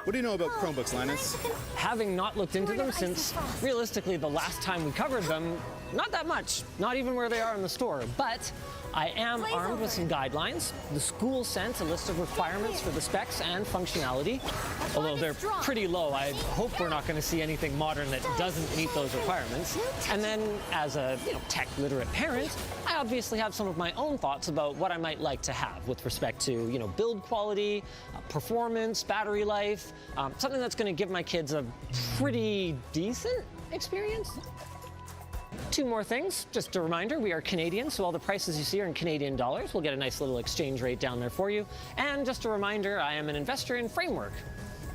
What do you know about Chromebooks, Linus? Having not looked into them since, realistically, the last time we covered them, not that much, not even where they are in the store, but I am armed with some guidelines. The school sent a list of requirements for the specs and functionality. Although they're pretty low, I hope we're not going to see anything modern that doesn't meet those requirements. And then, as a tech-literate parent, I obviously have some of my own thoughts about what I might like to have with respect to, build quality, performance, battery life, something that's going to give my kids a pretty decent experience. Two more things. Just a reminder, we are Canadian, so all the prices you see are in Canadian dollars. We'll get a nice little exchange rate down there for you. And just a reminder, I am an investor in Framework.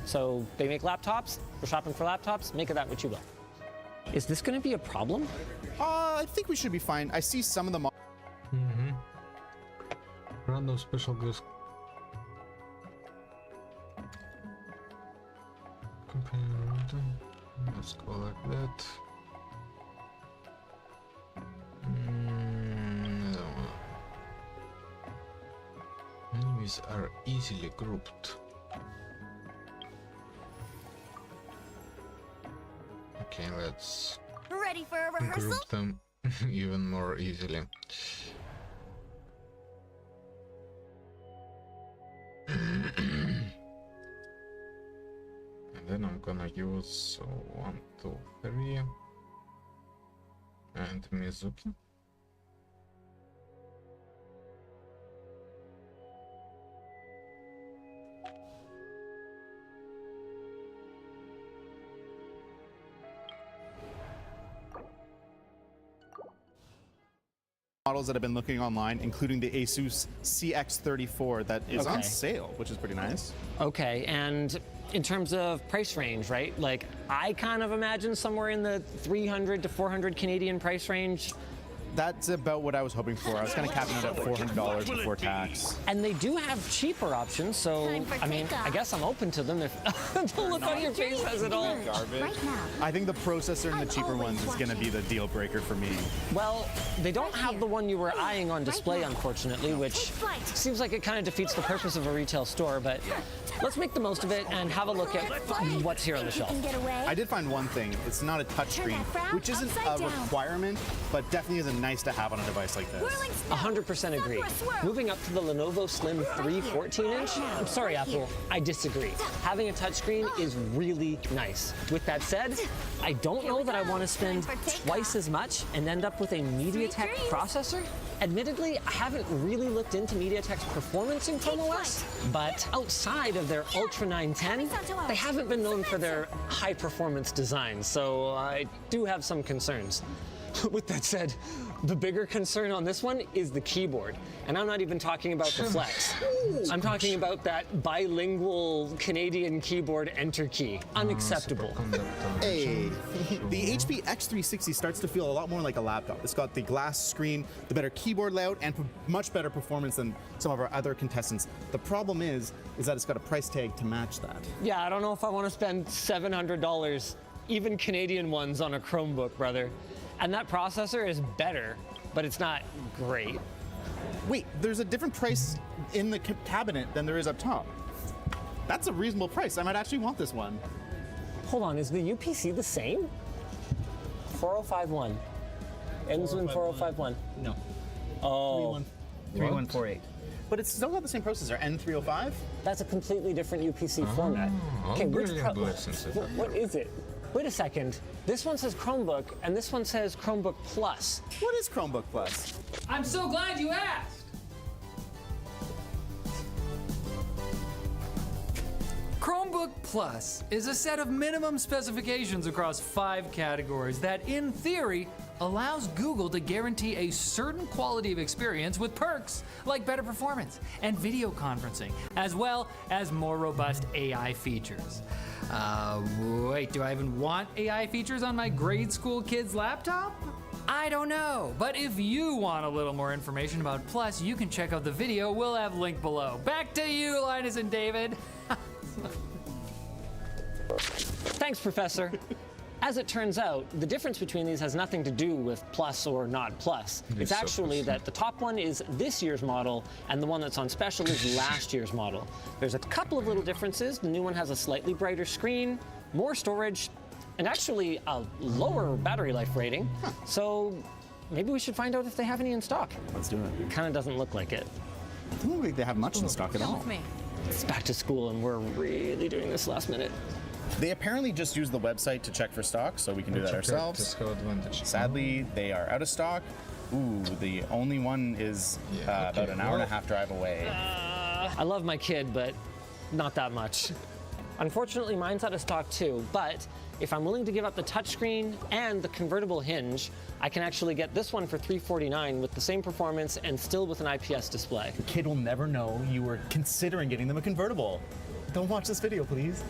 So they make laptops. We're shopping for laptops. Make of that what you will. Is this going to be a problem? I think we should be fine. I see some of them. Random special goods. Companion random. Let's go like that. No. Enemies are easily grouped. Okay, let's Ready for a rehearsal? group them even more easily. then I'm gonna use 1, 2, 3 and Mizuki. Models that I've been looking online, including the Asus CX34 that is on Okay. sale, which is pretty nice. Okay, and in terms of price range, right? Like, I kind of imagine somewhere in the 300 to 400 Canadian price range. That's about what I was hoping for. I was kind of capping it at $400 before tax. And they do have cheaper options, so, Time for I mean, takeoff. I guess I'm open to them if the look on your face says it all. Garbage. Right now. I think the processor and the I'm cheaper always ones is going to be the deal breaker for me. Well, they don't have the one you were eyeing on display, now. unfortunately, which Take flight. seems like it kind of defeats the purpose of a retail store, but let's make the most of it and have a look at what's here on the You shelf. can get away. I did find one thing. It's not a touchscreen, that frown which isn't a upside down. requirement, but definitely is a nice to have on a device like this. Whirling snow. 100% agree. Stop for a swirl. Moving up to the Lenovo Slim 3 14-inch, I'm sorry, Apple, I disagree. Having a touchscreen is really nice. With that said, I don't know that I want to spend Time for takeoff. twice as much and end up with a MediaTek dreams. processor. Admittedly, I haven't really looked into MediaTek's performance in Chrome OS, but outside of their Ultra 910, they haven't been known for their high performance design, so I do have some concerns. With that said, the bigger concern on this one is the keyboard. And I'm not even talking about the Flex. I'm talking about that bilingual Canadian keyboard enter key. Unacceptable. Hey, the HP X360 starts to feel a lot more like a laptop. It's got the glass screen, the better keyboard layout, and much better performance than some of our other contestants. The problem is that it's got a price tag to match that. Yeah, I don't know if I want to spend $700, even Canadian ones, on a Chromebook, brother. And that processor is better, but it's not great. Wait, there's a different price in the cabinet than there is up top. That's a reasonable price. I might actually want this one. Hold on, is the UPC the same? 4051. Ends in 4051. No. Oh, 3148. But it's still got the same processor, N305. that's a completely different UPC format. Okay, which what is it? Wait a second. This one says Chromebook, and this one says Chromebook Plus. What is Chromebook Plus? I'm so glad you asked. Chromebook Plus is a set of minimum specifications across 5 categories that, in theory, allows Google to guarantee a certain quality of experience with perks like better performance and video conferencing, as well as more robust AI features. Wait, do I even want AI features on my grade school kid's laptop? I don't know, but if you want a little more information about Plus, you can check out the video we'll have linked below. Back to you, Linus and David. Thanks, Professor. As it turns out, the difference between these has nothing to do with Plus or not Plus. It's actually that the top one is this year's model, and the one that's on special is last year's model. There's a couple of little differences. The new one has a slightly brighter screen, more storage, and actually a lower battery life rating. So maybe we should find out if they have any in stock. Let's do it. Kind of doesn't look like it. I don't think they have much in stock at all. It's back to school, and we're really doing this last minute. They apparently just use the website to check for stock, so we can do that ourselves. Sadly, they are out of stock. Ooh, the only one is about an hour and a half drive away. I love my kid, but not that much. Unfortunately, mine's out of stock too, but if I'm willing to give up the touchscreen and the convertible hinge, I can actually get this one for $349 with the same performance and still with an IPS display. The kid will never know you were considering getting them a convertible. Don't watch this video, please.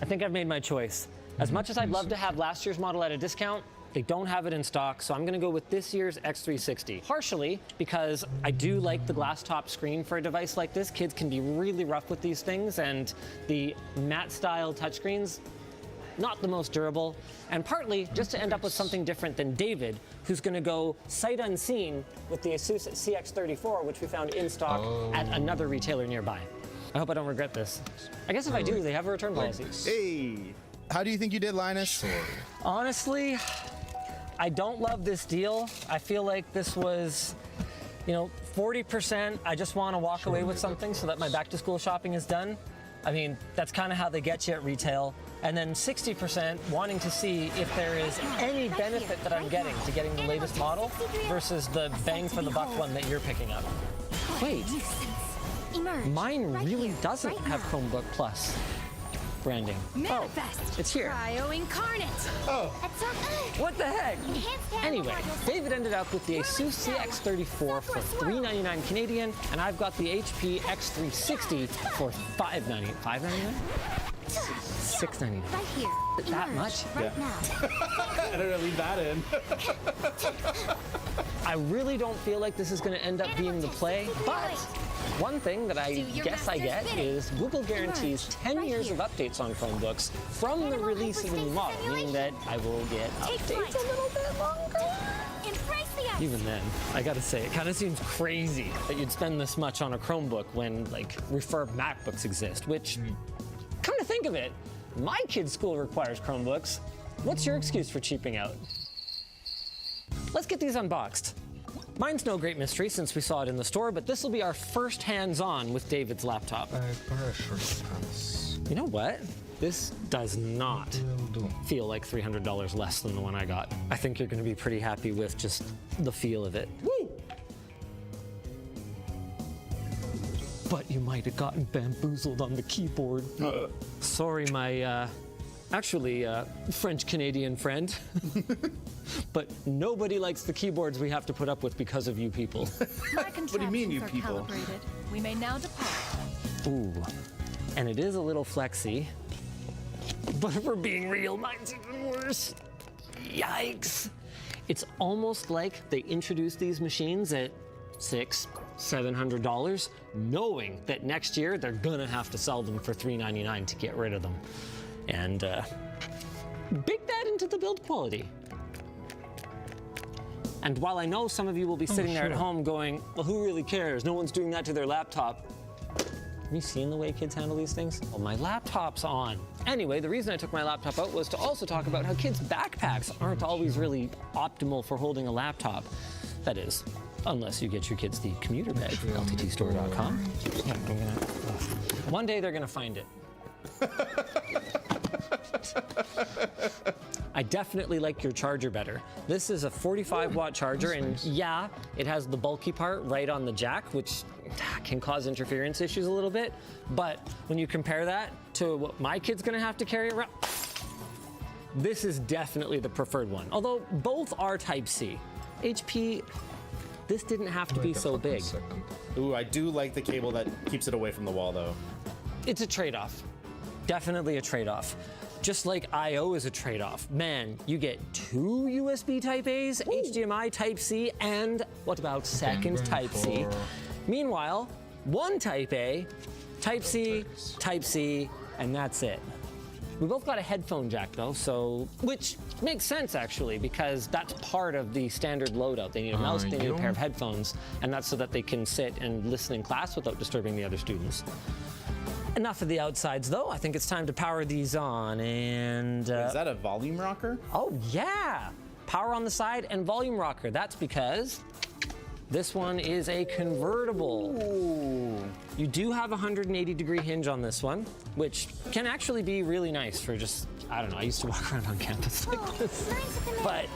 I think I've made my choice. As much as I'd love to have last year's model at a discount, they don't have it in stock, so I'm gonna go with this year's X360. Partially because I do like the glass top screen for a device like this. Kids can be really rough with these things, and the matte style touchscreens, not the most durable. And partly just to end up with something different than David, who's gonna go sight unseen with the Asus CX34, which we found in stock at another retailer nearby. I hope I don't regret this. I guess if I do, they have a return policy. Hey, how do you think you did, Linus? Honestly, I don't love this deal. I feel like this was, 40%. I just want to walk away with something so that my back to school shopping is done. I mean, that's kind of how they get you at retail. And then 60% wanting to see if there is any benefit that I'm getting to getting the latest model versus the bang for the buck one that you're picking up. Wait, Emerge. mine Right really here, doesn't right have now. Chromebook Plus branding. Manifest. Oh, it's here. Cryo incarnate. Oh, What the heck? Enhanced animal Anyway, modules. David ended up with the Asus CX34 for $399 Canadian, and I've got the HP X360 for $599. $599? $699. Right here. That Emerge. much? Right now. I don't know, leave that in. I really don't feel like this is going to end up being the play, but one thing that I your guess I get master's bidding. is Google guarantees 10 Right years here. of updates on Chromebooks from the Animal release of the new model, hyperspace meaning that I will get Take updates flight. a little bit longer. Embrace the ice. Even then, I gotta say, it kind of seems crazy that you'd spend this much on a Chromebook when, like, refurbed MacBooks exist, which, come to think of it, my kid's school requires Chromebooks. What's your excuse for cheaping out? Let's get these unboxed. Mine's no great mystery since we saw it in the store, but this will be our first hands-on with David's laptop. Pressure sense. You know what? This does not Will do. feel like $300 less than the one I got. I think you're gonna be pretty happy with just the feel of it. Woo! But you might have gotten bamboozled on the keyboard. Sorry, my, French-Canadian friend. But nobody likes the keyboards we have to put up with because of you people. What do you mean, you Contraptions are people? calibrated. We may now depart. Ooh, and it is a little flexy. But if we're being real, mine's even worse. Yikes. It's almost like they introduced these machines at $600-700, knowing that next year they're gonna have to sell them for $399 to get rid of them. And bake that into the build quality. And while I know some of you will be sitting there at sure. home going, well, who really cares? No one's doing that to their laptop. Have you seen the way kids handle these things? Well, my laptop's on. Anyway, the reason I took my laptop out was to also talk about how kids' backpacks aren't always really optimal for holding a laptop. That is, unless you get your kids the commuter bag from lttstore.com. Yeah, one day they're gonna find it. I definitely like your charger better. This is a 45-watt charger, and yeah, it has the bulky part right on the jack, which can cause interference issues a little bit. But when you compare that to what my kid's gonna have to carry around, this is definitely the preferred one. Although both are Type-C. HP, this didn't have to be Wait a so fucking big. second. Ooh, I do like the cable that keeps it away from the wall, though. It's a trade-off. Definitely a trade-off. Just like I/O is a trade-off. Man, you get 2 USB Type-A's, HDMI Type-C, and what about second going Type-C? for- Meanwhile, 1 Type-A, Type-C, Type-C, and that's it. We both got a headphone jack though, so, which makes sense actually, because that's part of the standard loadout. They need a mouse, they need a pair of headphones, and that's so that they can sit and listen in class without disturbing the other students. Enough of the outsides though, I think it's time to power these on, and Is that a volume rocker? oh yeah, power on the side and volume rocker. That's because this one is a convertible. Ooh. You do have a 180-degree hinge on this one, which can actually be really nice for just, I don't know, I used to walk around on campus like this, but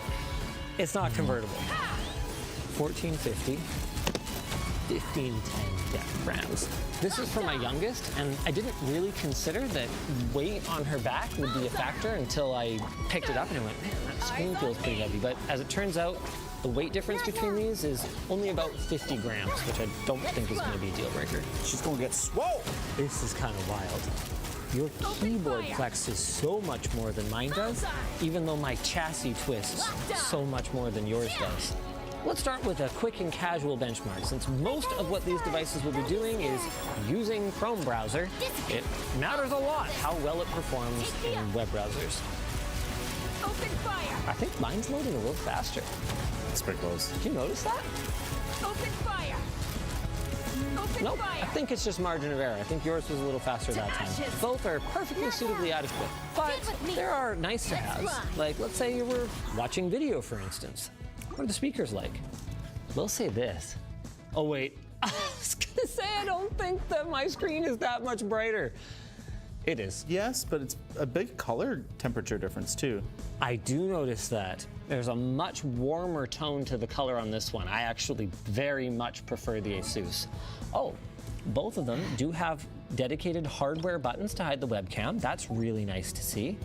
it's not convertible. 1450, 1510 death brands. This is for my youngest, and I didn't really consider that weight on her back would be a factor until I picked it up and I went, man, that screen feels pretty heavy. But as it turns out, the weight difference between these is only about 50 grams, which I don't think is going to be a deal breaker. She's gonna get swole. This is kind of wild. Your keyboard flexes so much more than mine does, even though my chassis twists so much more than yours does. Let's start with a quick and casual benchmark. Since most of what these devices will be doing is using Chrome browser, it matters a lot how well it performs in web browsers. Open fire. I think mine's loading a little faster. It's pretty close. Did you notice that? Open fire. Open Nope, fire. I think it's just margin of error. I think yours was a little faster that time. ashes. Both are perfectly suitably adequate, but Get with me. there are nice to haves. run. Like, let's say you were watching video, for instance. What are the speakers like? We'll say this. Oh wait, I was gonna say I don't think that my screen is that much brighter. It is. Yes, but it's a big color temperature difference too. I do notice that. There's a much warmer tone to the color on this one. I actually very much prefer the Asus. Oh, both of them do have dedicated hardware buttons to hide the webcam. That's really nice to see,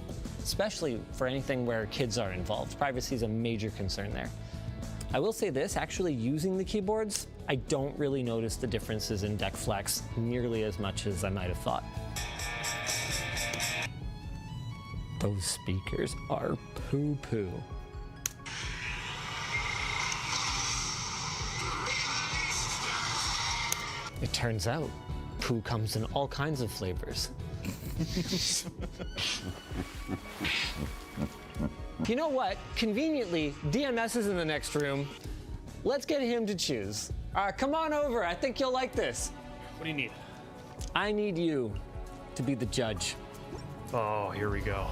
especially for anything where kids are involved. Privacy is a major concern there. I will say this, actually using the keyboards, I don't really notice the differences in deck flex nearly as much as I might have thought. Those speakers are poo-poo. It turns out, poo comes in all kinds of flavors. You know what? Conveniently, DMS is in the next room. Let's get him to choose. Come on over. I think you'll like this. What do you need? I need you to be the judge. Oh, here we go.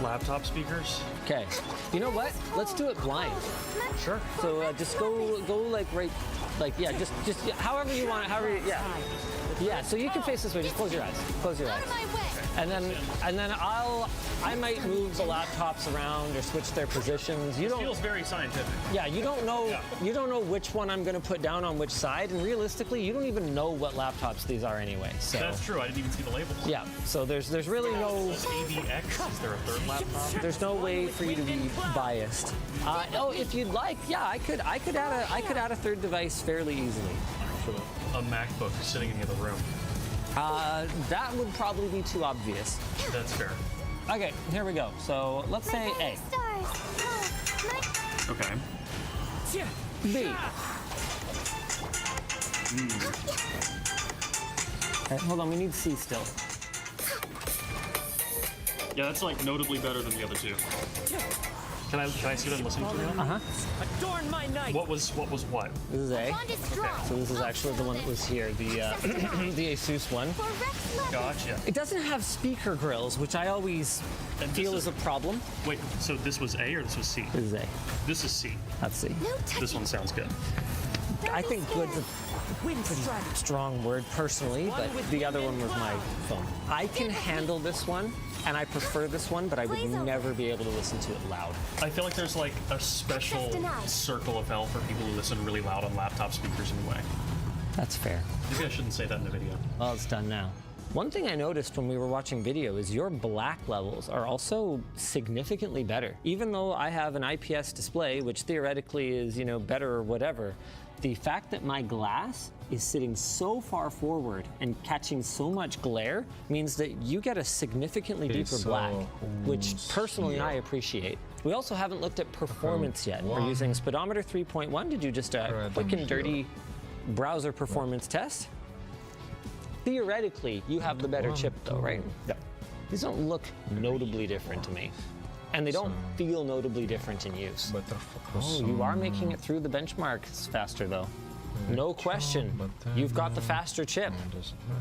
Laptop speakers? Okay. You know what? Let's do it blind. Sure. So just go like right, like yeah, just however you want it, however you, yeah. Yeah, so you can face this way, just close your eyes. Close your eyes. And then I might move the laptops around or switch their positions. It feels very scientific. Yeah, you don't know which one I'm gonna put down on which side, and realistically, you don't even know what laptops these are anyway. So that's true. I didn't even see the labels. Yeah, so there's really no AVX. Is there a third laptop? There's no way for you to be biased. Oh, if you'd like, yeah, I could add a third device fairly easily. A MacBook sitting in the other room. That would probably be too obvious. That's fair. Okay, here we go. So let's say A. Okay. B. Okay, hold on, we need C still. Yeah, that's like notably better than the other two. Can I see what I'm listening to now? Uh-huh. Adorn my night. What was what? This is A. Bond is strong. So this is actually the one that was here, the the Asus one. For Rex Levin. Gotcha. It doesn't have speaker grills, which I always feel is a problem. Wait, so this was A or this was C? This is A. This is C. That's C. No touching. This one sounds good. I think good's a pretty strong word personally, but the other one was my phone. I can handle this one, and I prefer this one, but I would never be able to listen to it loud. I feel like there's like a special circle of hell for people who listen really loud on laptop speakers anyway. That's fair. Maybe I shouldn't say that in the video. Well, it's done now. One thing I noticed when we were watching video is your black levels are also significantly better. Even though I have an IPS display, which theoretically is, you know, better or whatever, the fact that my glass is sitting so far forward and catching so much glare means that you get a significantly deeper black, which personally I appreciate. We also haven't looked at performance yet. We're using Speedometer 3.1 to do just a quick and dirty browser performance test. Theoretically, you have the better chip though, right? Yeah. These don't look notably different to me. And they don't feel notably different in use. Oh, you are making it through the benchmarks faster though. No question. You've got the faster chip.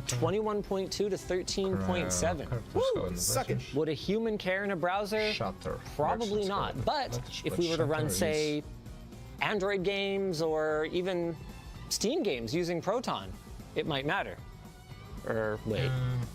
21.2 to 13.7. Woo! Suck it. Would a human care in a browser? Probably not. But if we were to run, say, Android games or even Steam games using Proton, it might matter. Or wait,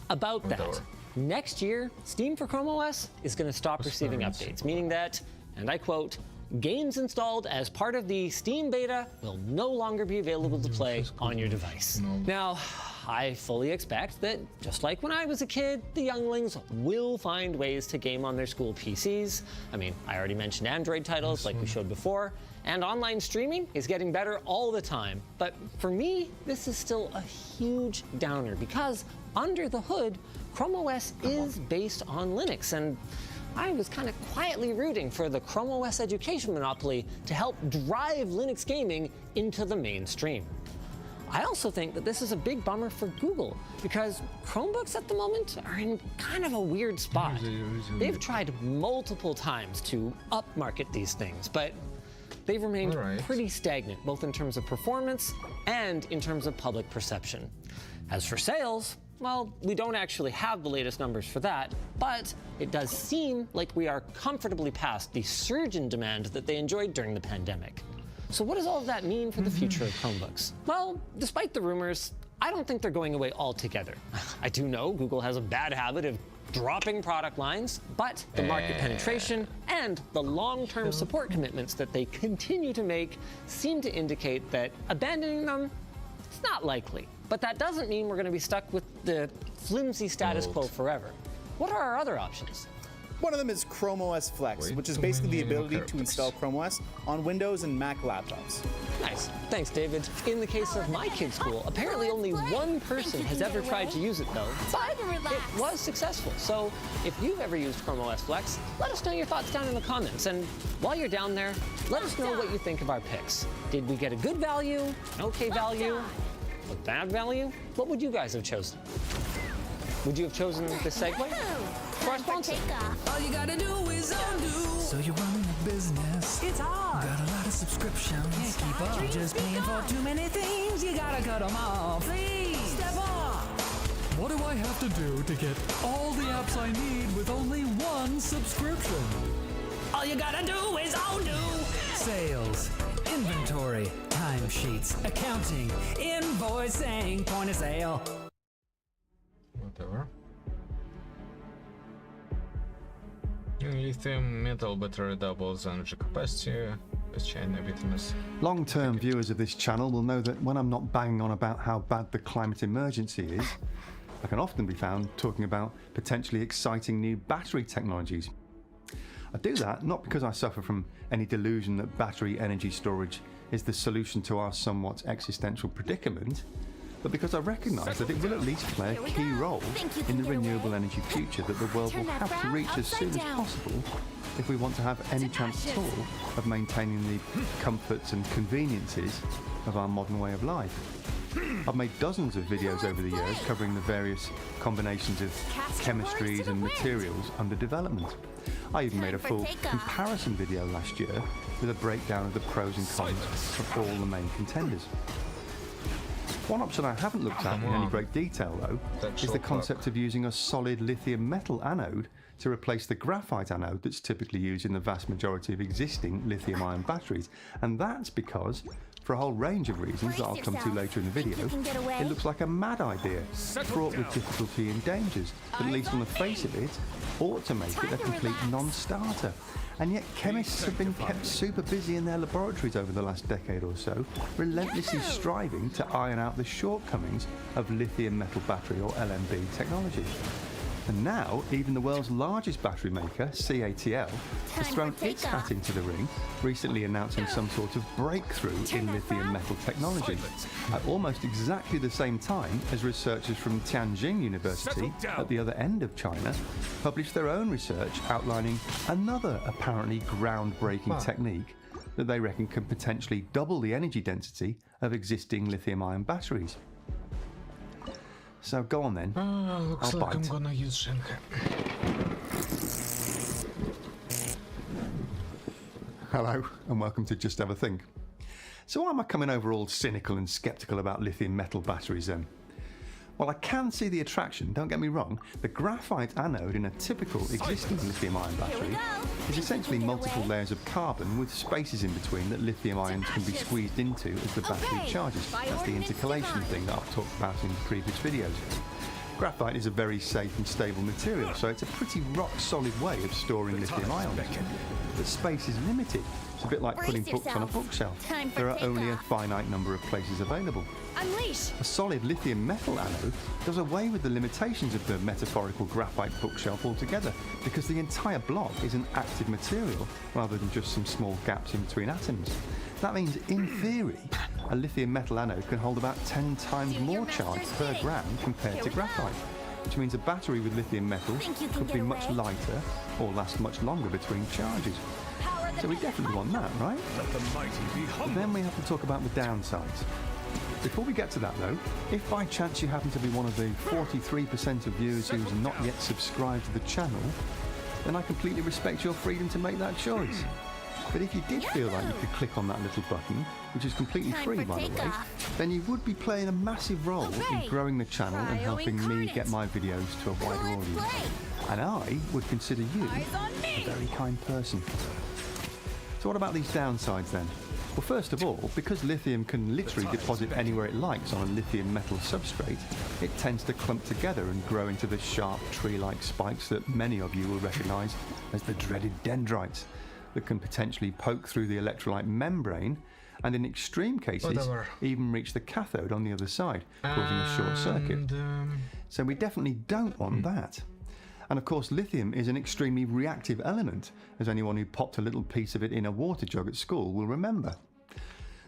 about that. Next year, Steam for Chrome OS is going to stop receiving updates, meaning that, and I quote, games installed as part of the Steam beta will no longer be available to play on your device. Now, I fully expect that, just like when I was a kid, the younglings will find ways to game on their school PCs. I mean, I already mentioned Android titles like we showed before, and online streaming is getting better all the time. But for me, this is still a huge downer because under the hood, Chrome OS is based on Linux, and I was kind of quietly rooting for the Chrome OS education monopoly to help drive Linux gaming into the mainstream. I also think that this is a big bummer for Google because Chromebooks at the moment are in kind of a weird spot. They've tried multiple times to upmarket these things, but they've remained pretty stagnant, both in terms of performance and in terms of public perception. As for sales, well, we don't actually have the latest numbers for that, but it does seem like we are comfortably past the surge in demand that they enjoyed during the pandemic. So what does all of that mean for the future of Chromebooks? Well, despite the rumors, I don't think they're going away altogether. I do know Google has a bad habit of dropping product lines, but the market penetration and the long-term support commitments that they continue to make seem to indicate that abandoning them, it's not likely. But that doesn't mean we're going to be stuck with the flimsy status quo forever. What are our other options? One of them is Chrome OS Flex, which is basically the ability to install Chrome OS on Windows and Mac laptops. Nice. Thanks, David. In the case of my kid's school, apparently only one person has ever tried to use it, though, but it was successful. So if you've ever used Chrome OS Flex, let us know your thoughts down in the comments. And while you're down there, let us know what you think of our picks. Did we get a good value, an okay value, a bad value? What would you guys have chosen? Would you have chosen the Segway? For our sponsor. All you gotta do is undo. So you run a business. It's hard. Got a lot of subscriptions. Can't keep up. You're just paying for too many things. You gotta cut them off. Please. Step off. What do I have to do to get all the apps I need with only one subscription? All you gotta do is undo. Sales, inventory, timesheets, accounting, invoicing, point of sale. Whatever. Lithium metal battery doubles energy capacity, chain bitterness. Long-term viewers of this channel will know that when I'm not banging on about how bad the climate emergency is, I can often be found talking about potentially exciting new battery technologies. I do that not because I suffer from any delusion that battery energy storage is the solution to our somewhat existential predicament, but because I recognise that it will at least play a key role in the renewable energy future that the world will have to reach as soon as possible if we want to have any chance at all of maintaining the comforts and conveniences of our modern way of life. I've made dozens of videos over the years covering the various combinations of chemistries and materials under development. I even made a full comparison video last year with a breakdown of the pros and cons of all the main contenders. One option I haven't looked at in any great detail, though, is the concept of using a solid lithium metal anode to replace the graphite anode that's typically used in the vast majority of existing lithium-ion batteries. And that's because, for a whole range of reasons that I'll come to later in the video, it looks like a mad idea, fraught with difficulty and dangers, that at least on the face of it, ought to make it a complete non-starter. And yet chemists have been kept super busy in their laboratories over the last decade or so, relentlessly striving to iron out the shortcomings of lithium metal battery or LMB technology. And now, even the world's largest battery maker, CATL, has thrown its hat into the ring, recently announcing some sort of breakthrough in lithium metal technology, at almost exactly the same time as researchers from Tianjin University, at the other end of China, published their own research outlining another apparently groundbreaking technique that they reckon can potentially double the energy density of existing lithium-ion batteries. So go on then. Looks I'll like bite. I'm gonna use Shenka. Hello, and welcome to Just Have a Think. So why am I coming over all cynical and sceptical about lithium metal batteries then? Well, I can see the attraction, don't get me wrong. The graphite anode in a typical existing lithium-ion battery is essentially multiple layers of carbon with spaces in between that lithium ions can be squeezed into as the battery charges. That's the intercalation thing that I've talked about in previous videos. Graphite is a very safe and stable material, so it's a pretty rock-solid way of storing lithium ions. But space is limited. It's a bit like putting books on a bookshelf. There are only a finite number of places available. Unleash! A solid lithium metal anode does away with the limitations of the metaphorical graphite bookshelf altogether, because the entire block is an active material rather than just some small gaps in between atoms. That means, in theory, a lithium metal anode can hold about 10 times more charge per gram compared to graphite, which means a battery with lithium metal could be much lighter or last much longer between charges. So we definitely want that, right? But then we have to talk about the downsides. Before we get to that though, if by chance you happen to be one of the 43% of viewers who's not yet subscribed to the channel, then I completely respect your freedom to make that choice. But if you did feel like you could click on that little button, which is completely free by the way, then you would be playing a massive role in growing the channel and helping me get my videos to a wider audience. And I would consider you a very kind person. So what about these downsides then? Well, first of all, because lithium can literally deposit anywhere it likes on a lithium metal substrate, it tends to clump together and grow into the sharp tree-like spikes that many of you will recognise as the dreaded dendrites that can potentially poke through the electrolyte membrane and in extreme cases even reach the cathode on the other side, causing a short circuit. So we definitely don't want that. And of course, lithium is an extremely reactive element, as anyone who popped a little piece of it in a water jug at school will remember.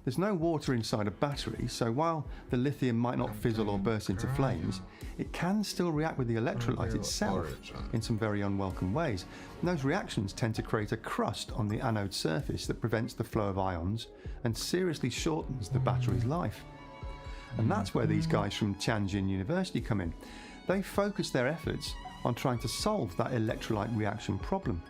There's no water inside a battery, so while the lithium might not fizzle or burst into flames, it can still react with the electrolyte itself in some very unwelcome ways. And those reactions tend to create a crust on the anode surface that prevents the flow of ions and seriously shortens the battery's life. And that's where these guys from Tianjin University come in. They focus their efforts on trying to solve that electrolyte reaction problem.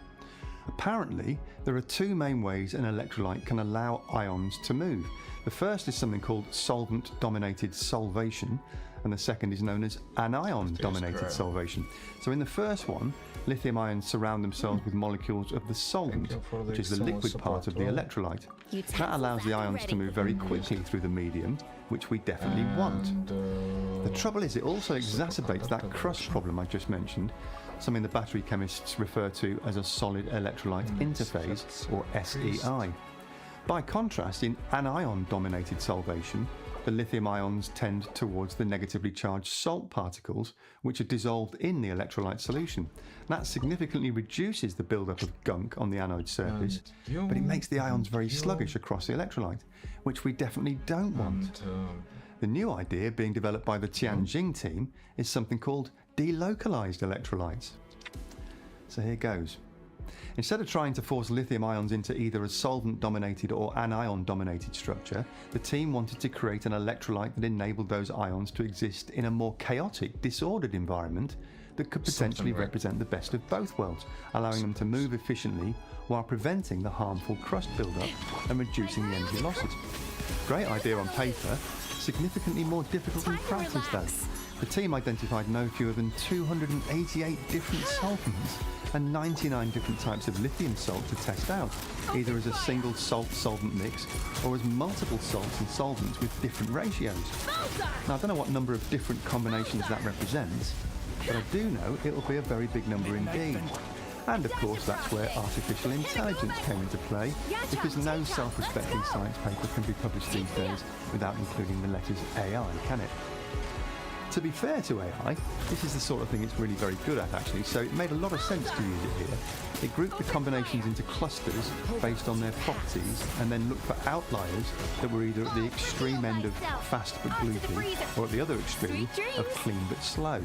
Apparently, there are two main ways an electrolyte can allow ions to move. The first is something called solvent-dominated solvation, and the second is known as anion-dominated solvation. So in the first one, lithium ions surround themselves with molecules of the solvent, which is the liquid part of the electrolyte. That allows the ions to move very quickly through the medium, which we definitely want. The trouble is, it also exacerbates that crust problem I just mentioned, something the battery chemists refer to as a solid electrolyte interphase, or SEI. By contrast, in anion-dominated solvation, the lithium ions tend towards the negatively charged salt particles, which are dissolved in the electrolyte solution. That significantly reduces the buildup of gunk on the anode surface, but it makes the ions very sluggish across the electrolyte, which we definitely don't want. The new idea being developed by the Tianjin team is something called delocalized electrolytes. So here goes. Instead of trying to force lithium ions into either a solvent-dominated or anion-dominated structure, the team wanted to create an electrolyte that enabled those ions to exist in a more chaotic, disordered environment that could potentially represent the best of both worlds, allowing them to move efficiently while preventing the harmful crust buildup and reducing the energy losses. Great idea on paper, significantly more difficult in practice though. The team identified no fewer than 288 different solvents and 99 different types of lithium salt to test out, either as a single salt-solvent mix or as multiple salts and solvents with different ratios. Now I don't know what number of different combinations that represents, but I do know it'll be a very big number indeed. And of course that's where artificial intelligence came into play, because no self-respecting science paper can be published these days without including the letters AI, can it? To be fair to AI, this is the sort of thing it's really very good at actually, so it made a lot of sense to use it here. It grouped the combinations into clusters based on their properties and then looked for outliers that were either at the extreme end of fast but gloopy or at the other extreme of clean but slow.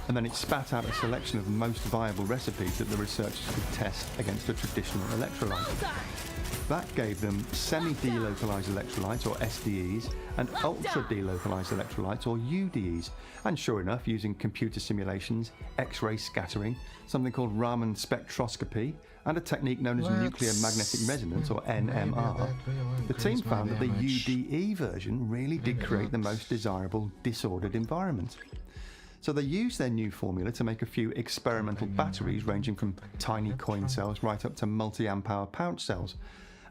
And then it spat out a selection of the most viable recipes that the researchers could test against a traditional electrolyte. That gave them semi-delocalized electrolytes, or SDEs, and ultra-delocalized electrolytes, or UDEs. And sure enough, using computer simulations, X-ray scattering, something called Raman spectroscopy, and a technique known as nuclear magnetic resonance, or NMR, the team found that the UDE version really did create the most desirable disordered environment. So they used their new formula to make a few experimental batteries ranging from tiny coin cells right up to multi-amp-hour pouch cells.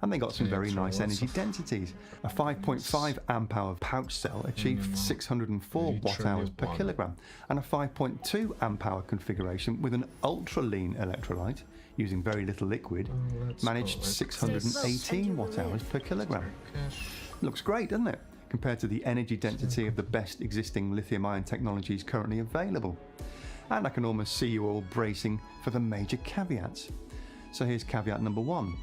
And they got some very nice energy densities. A 5.5 amp-hour pouch cell achieved 604 watt-hours per kilogram, and a 5.2 amp-hour configuration with an ultra-lean electrolyte, using very little liquid, managed 618 watt-hours per kilogram. Looks great, doesn't it? Compared to the energy density of the best existing lithium-ion technologies currently available. And I can almost see you all bracing for the major caveats. So here's caveat number one.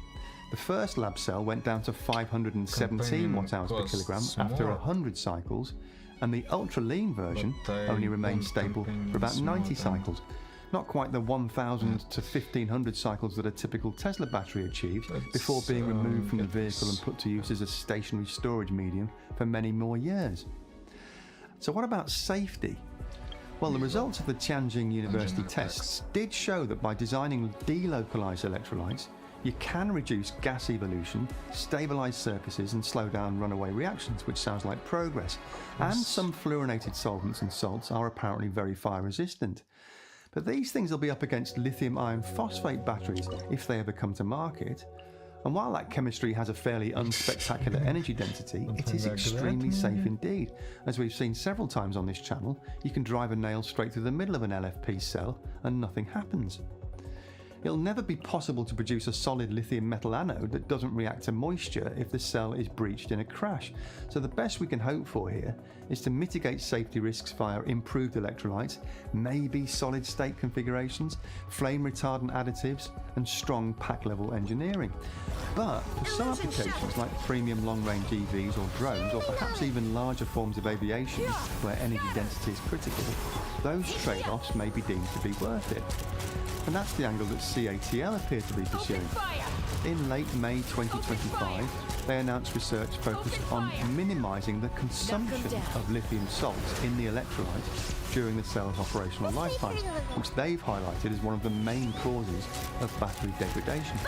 The first lab cell went down to 517 watt-hours per kilogram after 100 cycles, and the ultra-lean version only remained stable for about 90 cycles. Not quite the 1,000 to 1,500 cycles that a typical Tesla battery achieved before being removed from the vehicle and put to use as a stationary storage medium for many more years. So what about safety? Well, the results of the Tianjin University tests did show that by designing delocalized electrolytes, you can reduce gas evolution, stabilize surfaces and slow down runaway reactions, which sounds like progress. And some fluorinated solvents and salts are apparently very fire resistant. But these things will be up against lithium iron phosphate batteries if they ever come to market. And while that chemistry has a fairly unspectacular energy density, it is extremely safe indeed. As we've seen several times on this channel, you can drive a nail straight through the middle of an LFP cell and nothing happens. It'll never be possible to produce a solid lithium metal anode that doesn't react to moisture if the cell is breached in a crash. So the best we can hope for here is to mitigate safety risks via improved electrolytes, maybe solid state configurations, flame retardant additives, and strong pack level engineering. But for some applications like premium long range EVs or drones, or perhaps even larger forms of aviation where energy density is critical, those trade-offs may be deemed to be worth it. And that's the angle that CATL appear to be pursuing. In late May 2025, they announced research focused on minimising the consumption of lithium salts in the electrolyte during the cell's operational lifetimes, which they've highlighted as one of the main causes of battery degradation.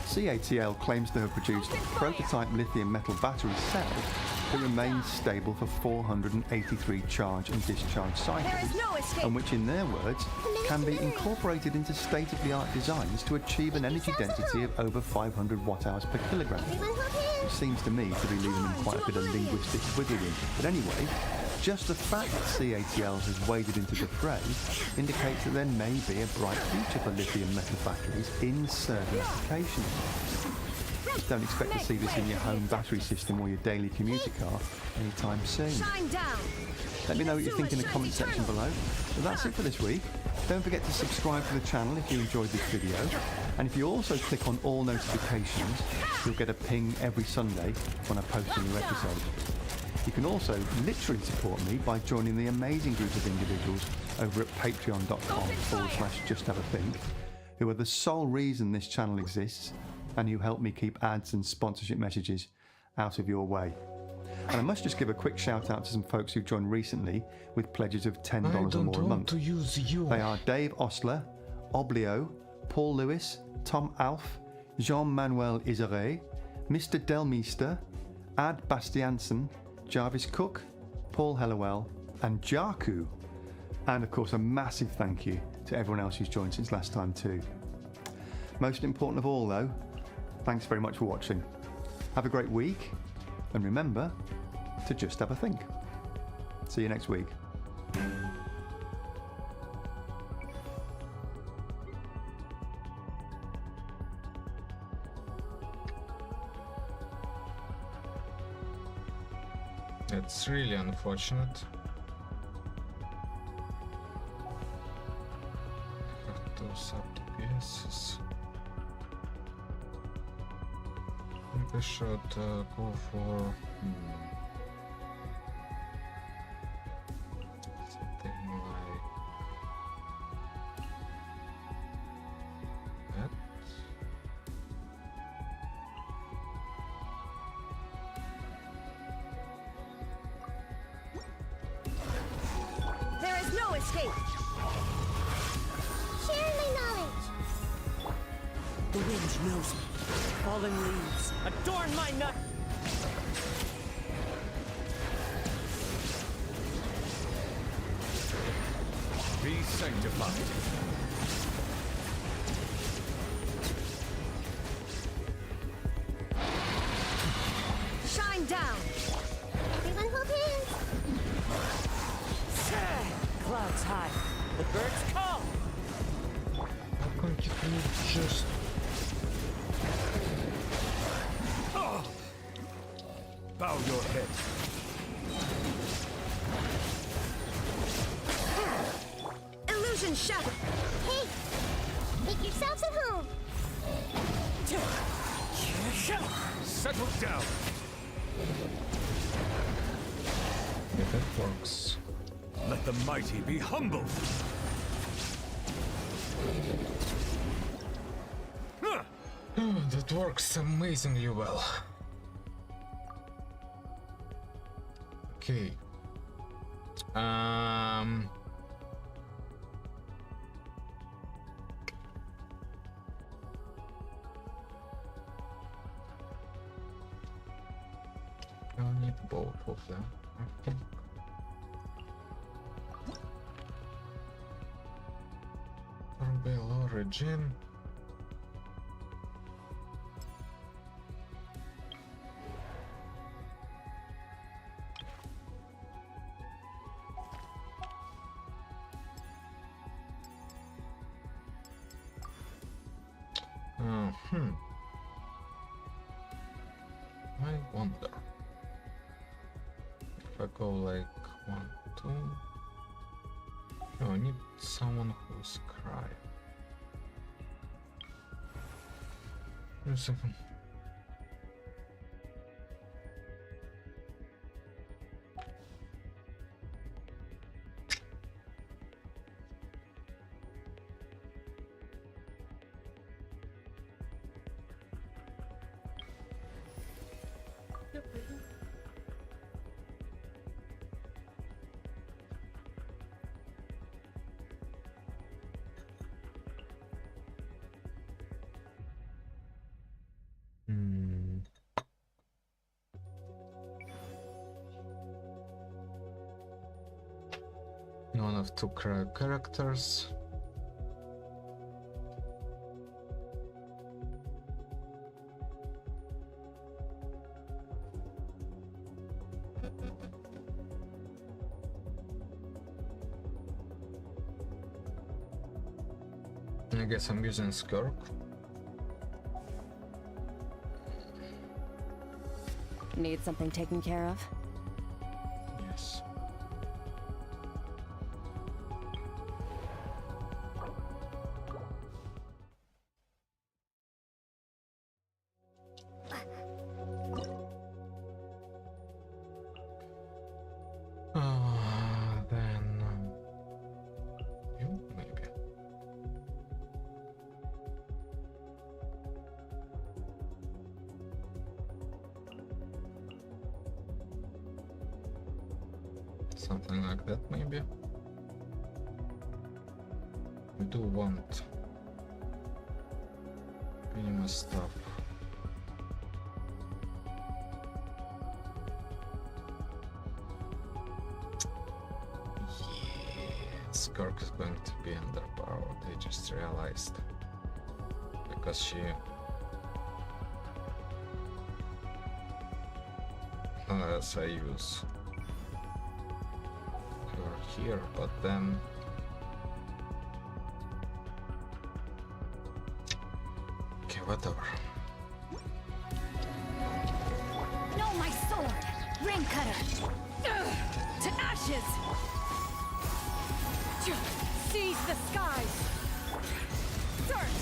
CATL claims to have produced prototype lithium metal battery cells that remain stable for 483 charge and discharge cycles, and which in their words can be incorporated into state-of-the-art designs to achieve an energy density of over 500 watt-hours per kilogram, which seems to me to be leaving them quite a bit of linguistic wiggle room. But anyway, just the fact that CATL has waded into the fray indicates that there may be a bright future for lithium metal batteries in certain applications. Just don't expect to see this in your home battery system or your daily commuter car anytime soon. Let me know what you think in the comment section below. So that's it for this week. Don't forget to subscribe to the channel if you enjoyed this video. And if you also click on all notifications, you'll get a ping every Sunday when I post a new episode. You can also literally support me by joining the amazing group of individuals over at patreon.com/justhavathink, who are the sole reason this channel exists and who help me keep ads and sponsorship messages out of your way. And I must just give a quick shout out to some folks who've joined recently with pledges of $10 or more a month. They are Dave Ostler, Oblio, Paul Lewis, Tom Alf, Jean-Manuel Isare, Mr. Delmeester, Ad Bastiansen, Jarvis Cook, Paul Hellowell, and Jarku. And of course a massive thank you to everyone else who's joined since last time too. Most important of all though, thanks very much for watching. Have a great week, and remember to just have a think. See you next week. It's really unfortunate. Have to sub the pieces. I think I should go for something like that. There is no escape. Share my knowledge. The wind knows me. Fallen leaves adorn my nut. Be sanctified. Shine down. Everyone hold hands. Clouds high. The birds call. How come you just Bow your head. Illusion shattered. Hey, make yourselves at home. Settle down. yeah, that works. Let the mighty be humbled. That works amazingly well. Okay. I'll need both of them, I think. Rebel origin. I wonder if I go like 1, 2. No, I need someone who's cry. Wait a second. One of two characters. I guess I'm using Skirk. Need something taken care of? Yes. Then you maybe. Something like that, maybe. We do want minimum stuff. Skirk is going to be underpowered, I just realized. Because she... Unless I use her here, but then... Okay, whatever. No, my sword! Ring cutter! To ashes! Seize the skies! Search!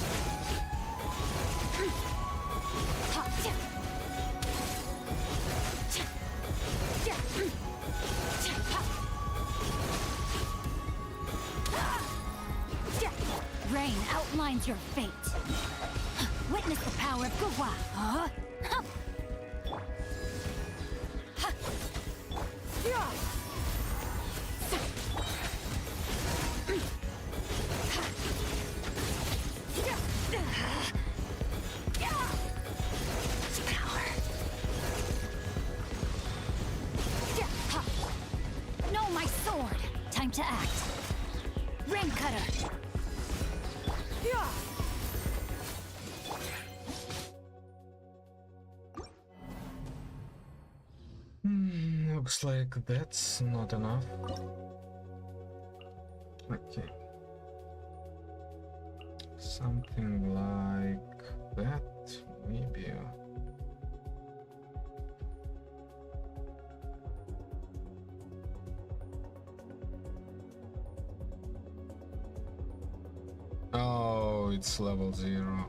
Rain outlines your fate. Witness the power of Guhua. Huh? No, my sword. Time to act. Ring cutter. Looks like that's not enough. Okay. Something like that, maybe. Oh, it's level 0.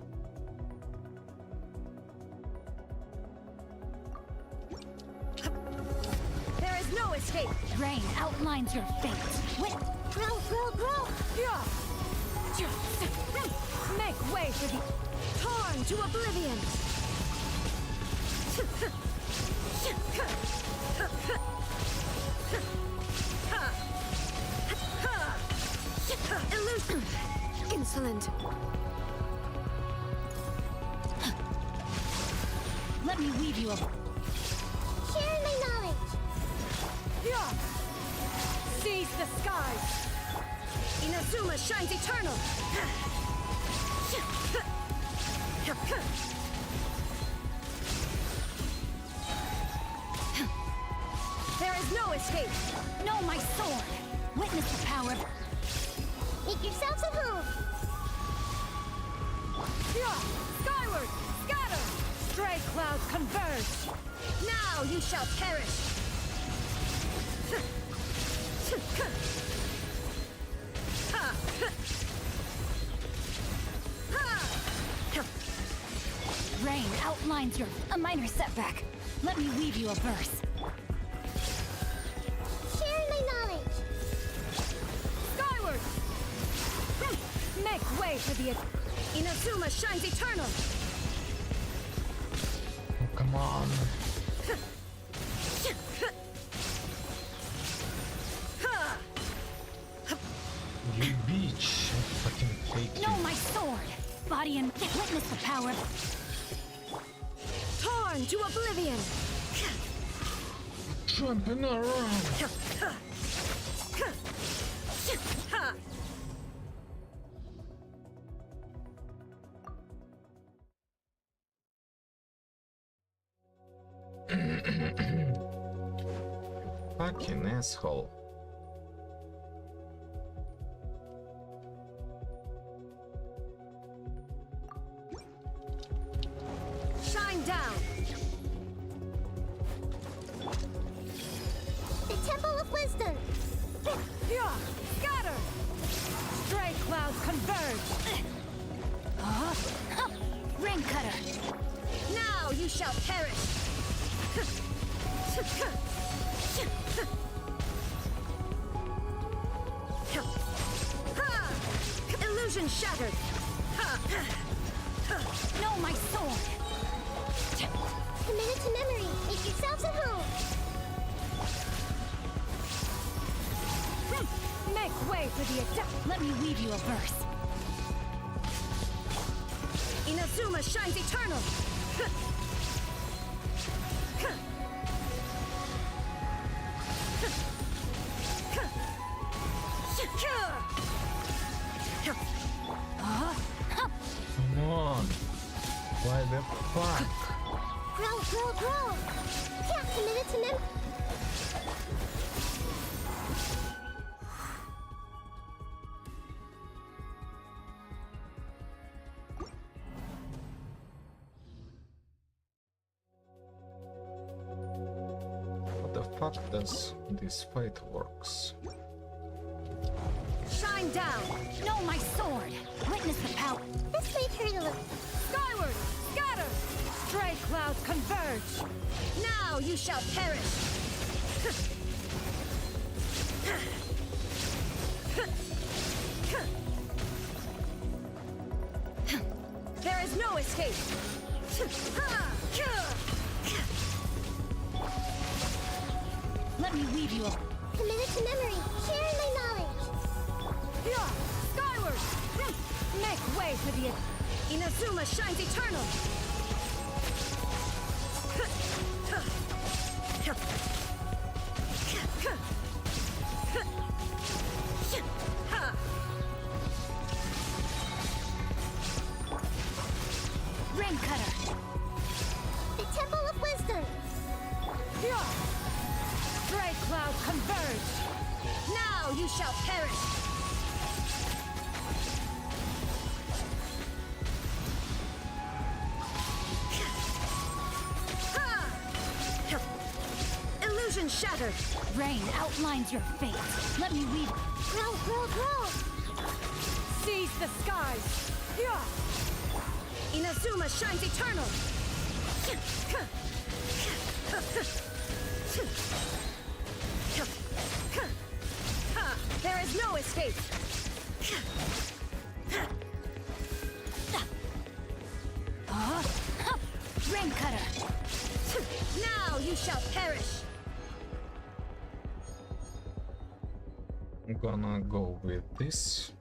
There is no escape. Rain outlines your fate. Wait. Grow, grow, grow. Make way for the torn to oblivion. Illusion. Insolent. Let me weave you a... Share my knowledge. Seize the skies. Inazuma shines eternal. There is no escape. No, my sword. Witness the power. Make yourselves at home. Skyward! Scatter! Stray clouds converge! Now you shall perish! Rain outlines a minor setback. Let me weave you a verse. Share my knowledge. Skyward! Make way for the... Inazuma shines eternal! Oh, come on. You bitch. I fucking hate No, you. my sword! Body and witness the power of... Torn to oblivion! Jumping around. Fucking asshole. Shine down! The Temple of Wisdom. Scatter! Stray clouds converge! Rain cutter! Now you shall perish! Illusion shattered! No, my sword! Commit it to memory. Make yourselves at home. Make way for the attack! Let me weave you a verse. Inazuma shines eternal! Come on. Why the fuck? Grow, grow, grow. Yeah, commit it to memory. What the fuck does this fight works? Shine down! No, my sword! Witness the power. This may hurt a little. Skyward! Scatter! Stray clouds converge! Now you shall perish! There is no escape! Let me weave you a... Commit it to memory. Share my knowledge. Skyward! Make way for the... Inazuma shines eternal! Rain cutter! The Temple of Wisdom. Stray clouds converge! Now you shall perish! Illusion shattered! Rain outlines your fate. Let me weave... Grow, grow, grow. Seize the skies! Inazuma shines eternal! There is no escape! Rain cutter! Now you shall perish! I'm gonna go with this.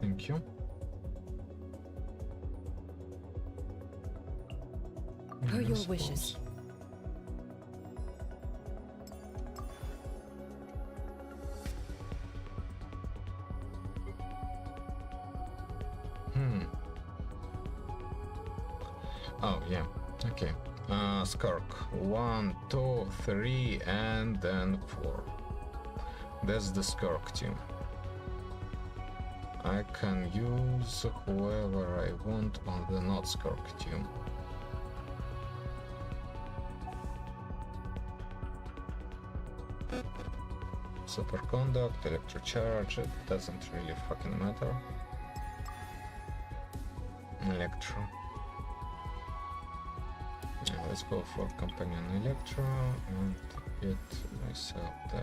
Thank you. Per your wishes. Skark. 1, 2, 3, and then 4. That's the Skark team. I can use whoever I want on the not Skark team. Superconduct, Electrocharge, it doesn't really fucking matter. Electro. Yeah, let's go for Companion Electro and get myself the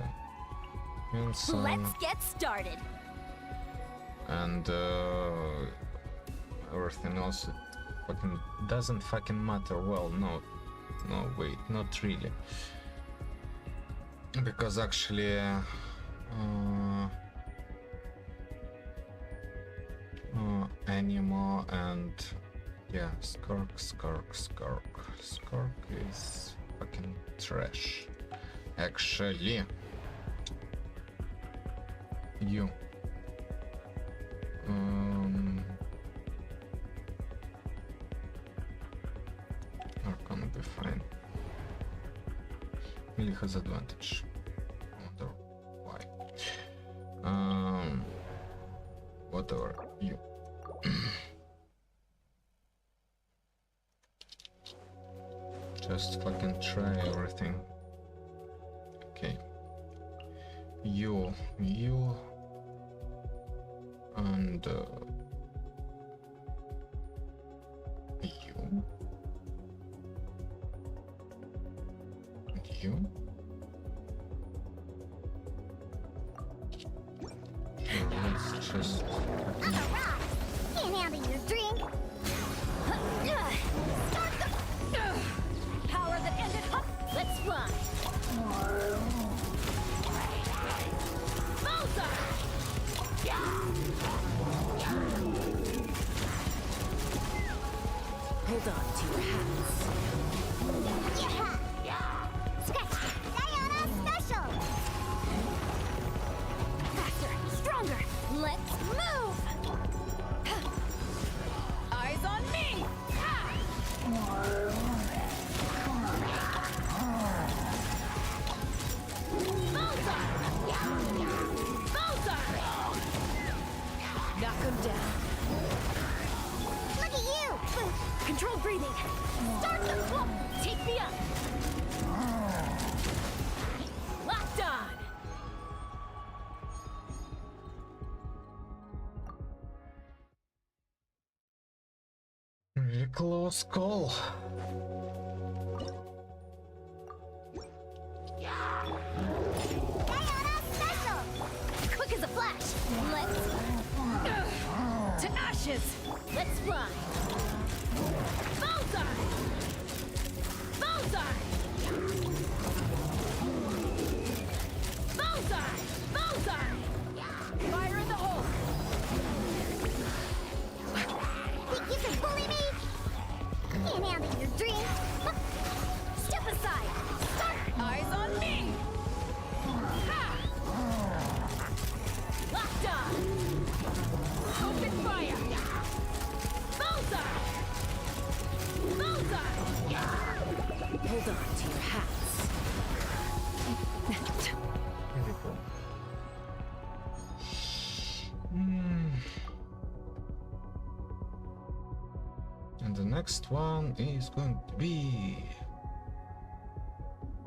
Ensign. Let's get started. And everything else fucking doesn't fucking matter. Well, no, wait, not really. Because actually Anima and yeah, Skark is fucking trash. Actually, you are gonna be fine. Melee has advantage. Wonder why. Whatever, you. Just fucking try everything. Okay. You, and you. Let's just. Can't handle your drink. Start the power that ended. Let's run. Bullseye! Hold on to your hats. Scratch. Diana special. Faster, stronger. Let's move. Eyes on me. Knock him down. Look at you. Controlled breathing. Start the whoop. Take me up. Locked on. Really close call. Diana special. Quick as a flash. Let's to ashes. Let's run. Bullseye. Bullseye. Bullseye. Bullseye. Fire in the hole. Think you can bully me? Can't handle your drink. Step aside. Start. Eyes on me. Ha! Locked on. Open fire. Bullseye. Bullseye. Hold on to your hats. Beautiful. And the next one is going to be.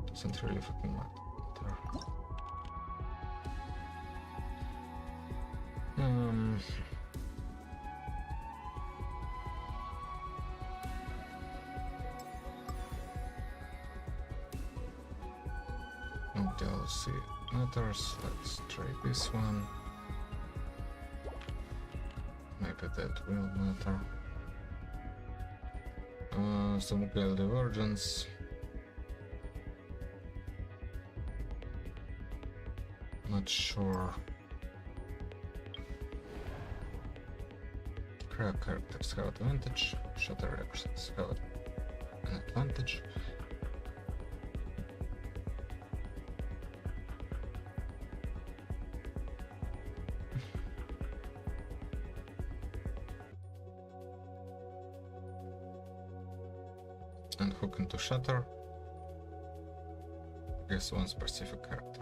Doesn't really fucking matter. No DLC matters. Let's try this one. Maybe that will matter. Some nuclear divergence. Not sure. Crack characters have advantage. Shatter reactions have an advantage. And hook into Shatter. Guess one specific character.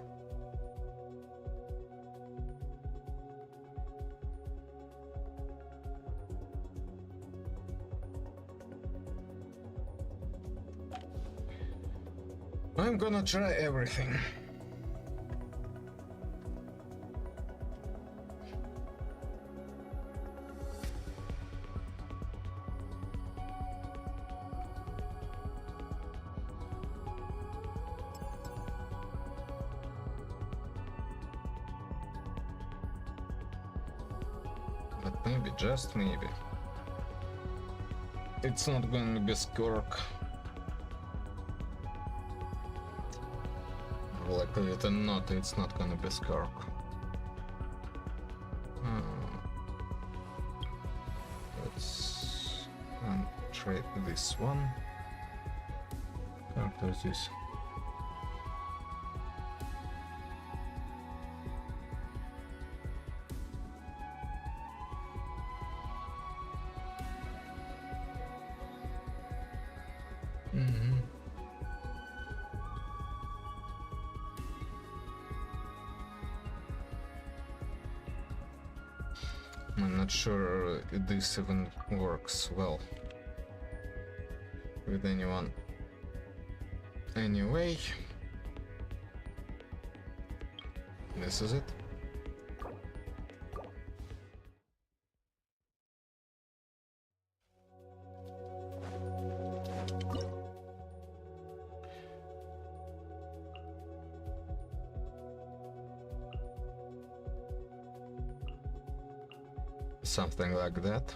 I'm gonna try everything. But maybe, just maybe, it's not gonna be Skurk. Likely than not, it's not gonna be Skurk. Let's trade this one. Character is this. I'm not sure this even works well with anyone. Anyway, this is it. Something like that.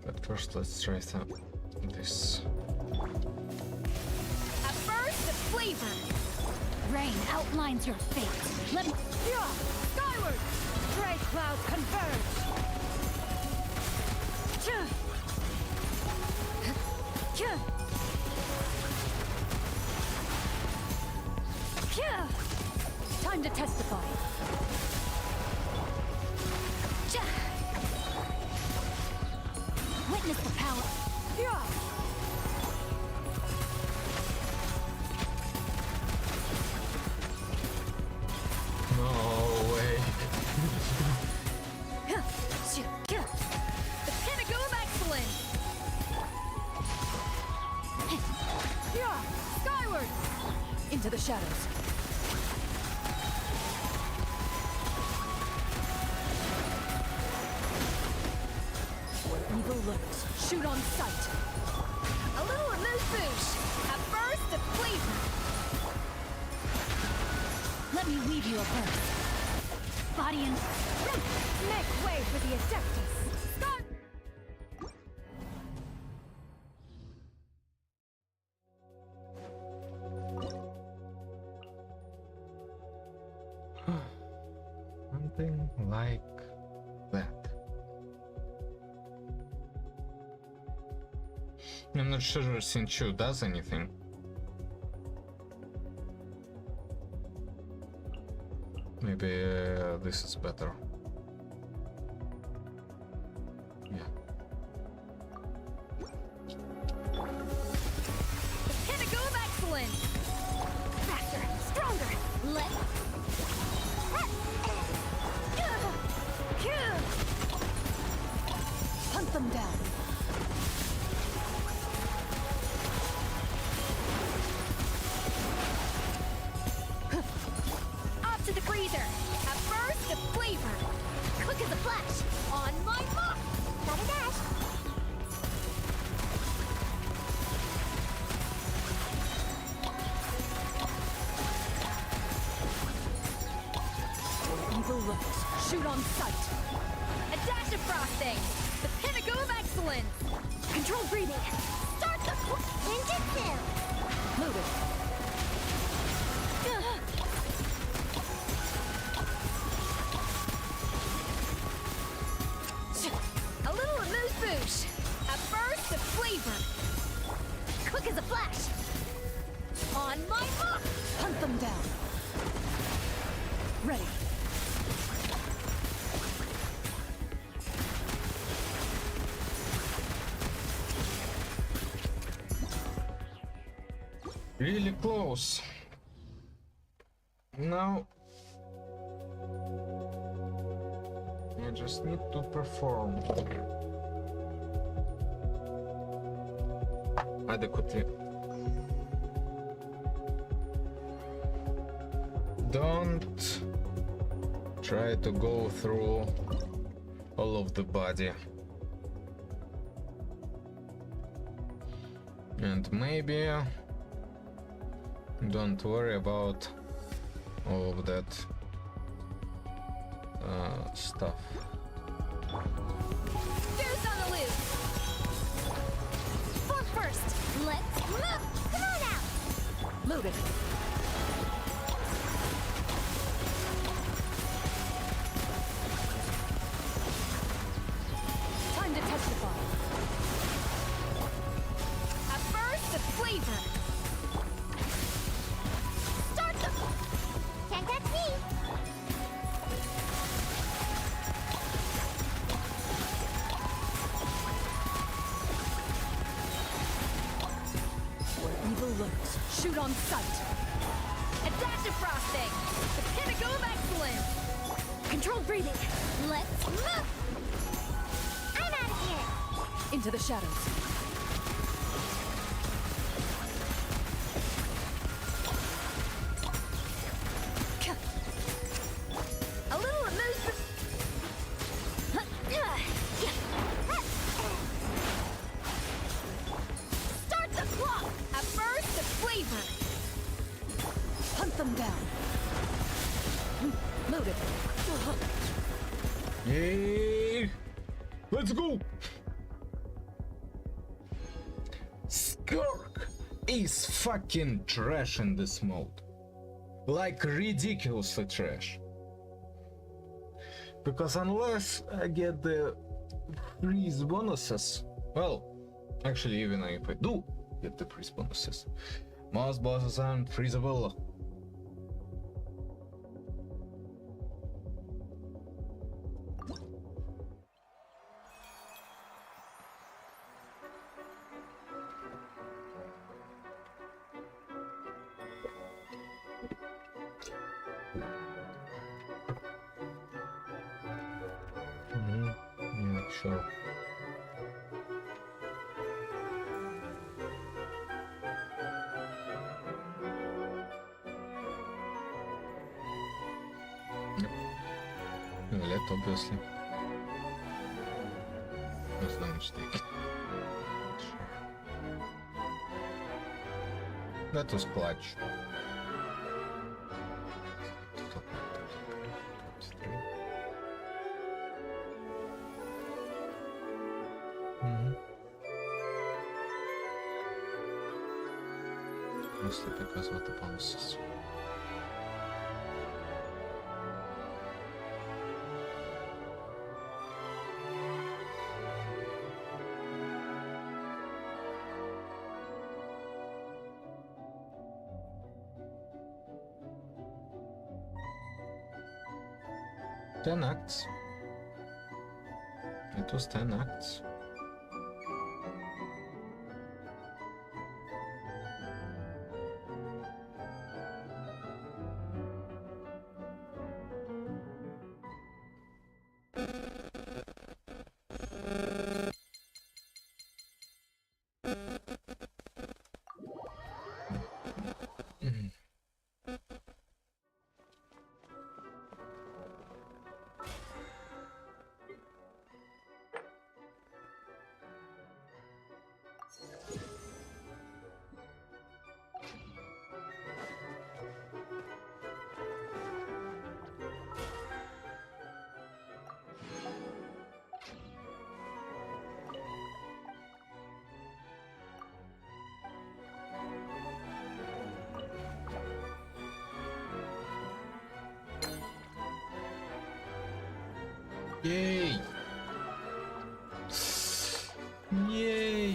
But first, let's try this. At first, the flavor. Rain outlines your fate. Let me. Skyward! Stray clouds converge! Time to testify. Witness the power. No way. The pinnacle of excellence! Skyward! Into the shadows. Evil looks. Shoot on sight. A little amuse-bouche. At first, the flavor. Let me weave you a burst. Body and... Make way for the Adeptus. Sky... Something like that. I'm not sure Xingqiu does anything. Maybe this is better. Yeah. The pinnacle of excellence! Faster, stronger. Let... Hunt them down. Up to the freezer. At first, the flavor. Quick as a flash. On my mark. Gotta dash. Evil looks. Shoot on sight. A dash of frosting. The pinnacle of excellence. Controlled breathing. Start the ninjutsu. Loaded. A little amuse-bouche. At first, the flavor. Quick as a flash. On my mark. Hunt them down. Ready. Really close. Now I just need to perform adequately. Don't try to go through all of the body. And maybe don't worry about all of that stuff. Goose on the loose. For first, let's move. Come on out. Loaded. Time to testify. At first, the flavor. Start the. Can't catch me. Where evil lurks, shoot on sight. A dash of frosting. The pinnacle of excellence. Controlled breathing. Let's move. I'm out of here. Into the shadows. A little amusement. Start the clock. At first, the flavor. Hunt them down. Loaded. Yay! Let's go! Skirk is fucking trash in this mode. Like ridiculously trash. Because unless I get the freeze bonuses, well, actually even if I do get the freeze bonuses, most bosses aren't freezable. Yeah, sure. Let obviously. What's the mistake? That was clutch. Mostly because of the bonuses. Ten acts. It was 10 acts. Yay! Yay!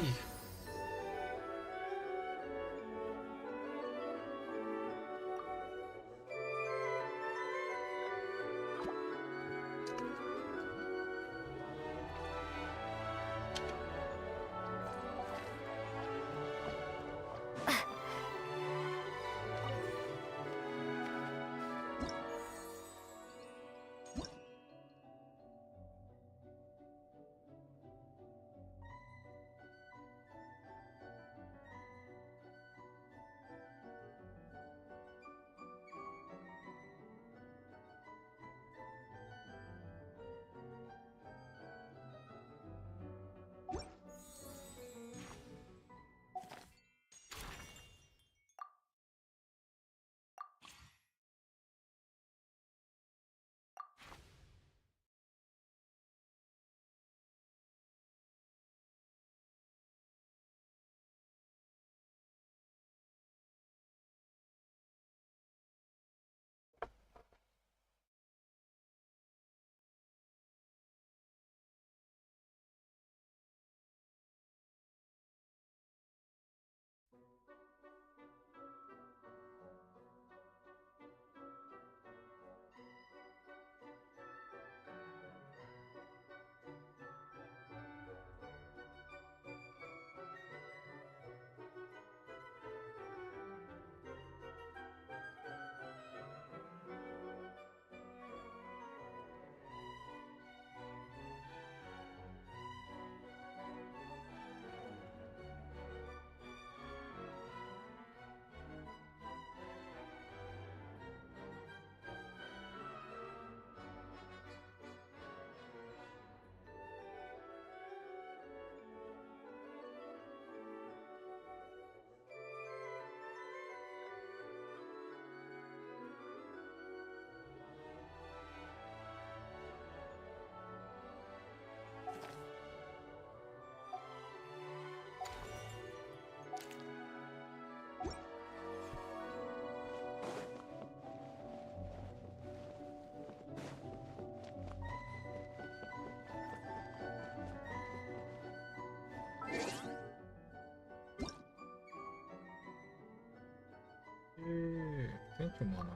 you, Mana.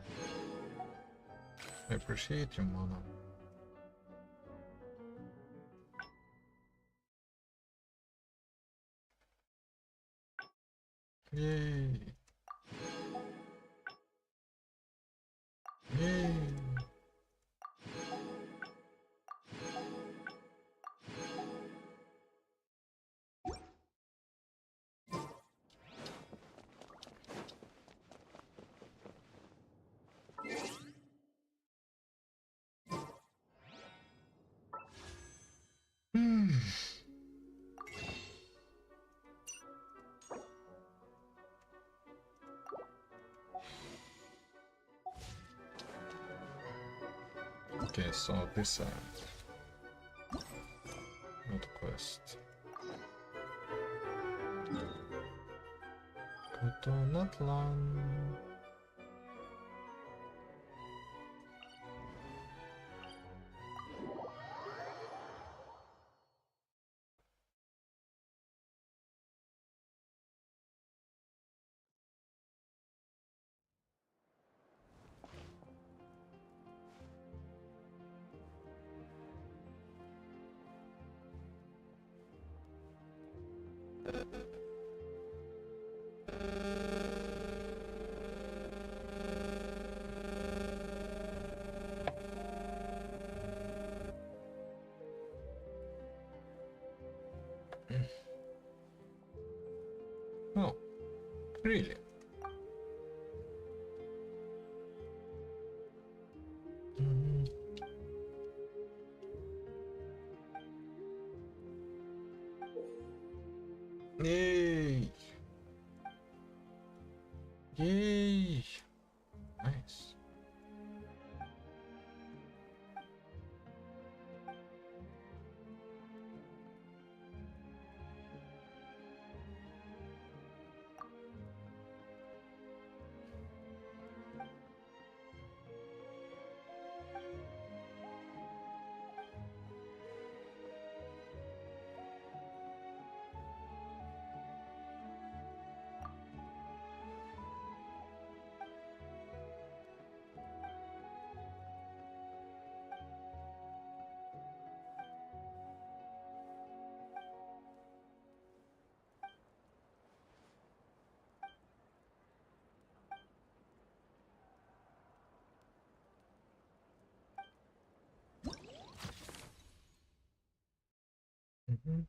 I appreciate you, Mana. Yay! Yay! Okay, so this end. Not quest. Go to Natlan. Oh, really? Yay! Yay! Nice. Mm-hmm.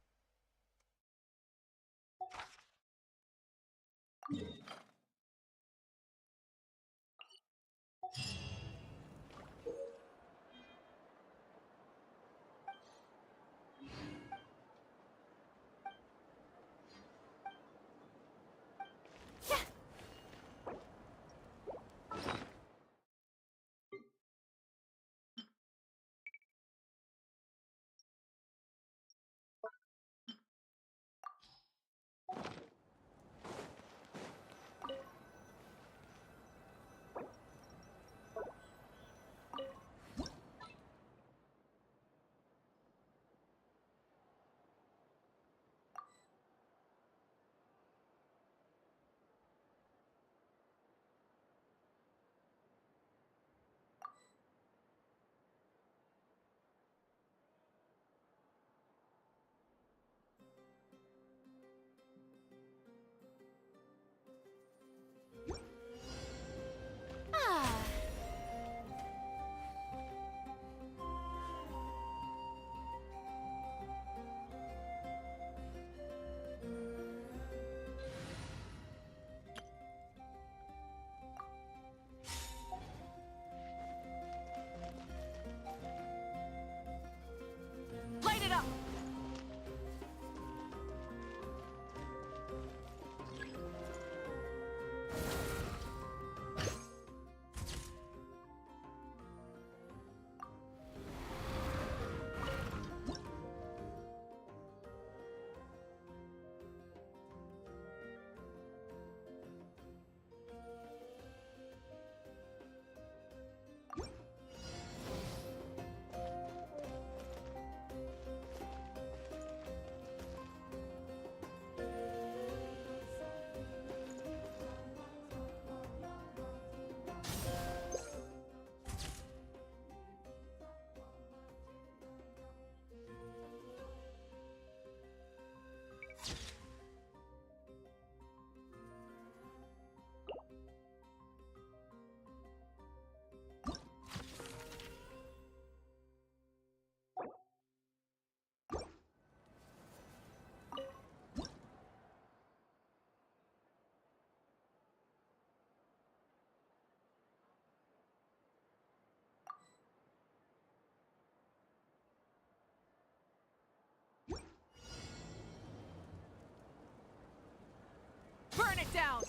down!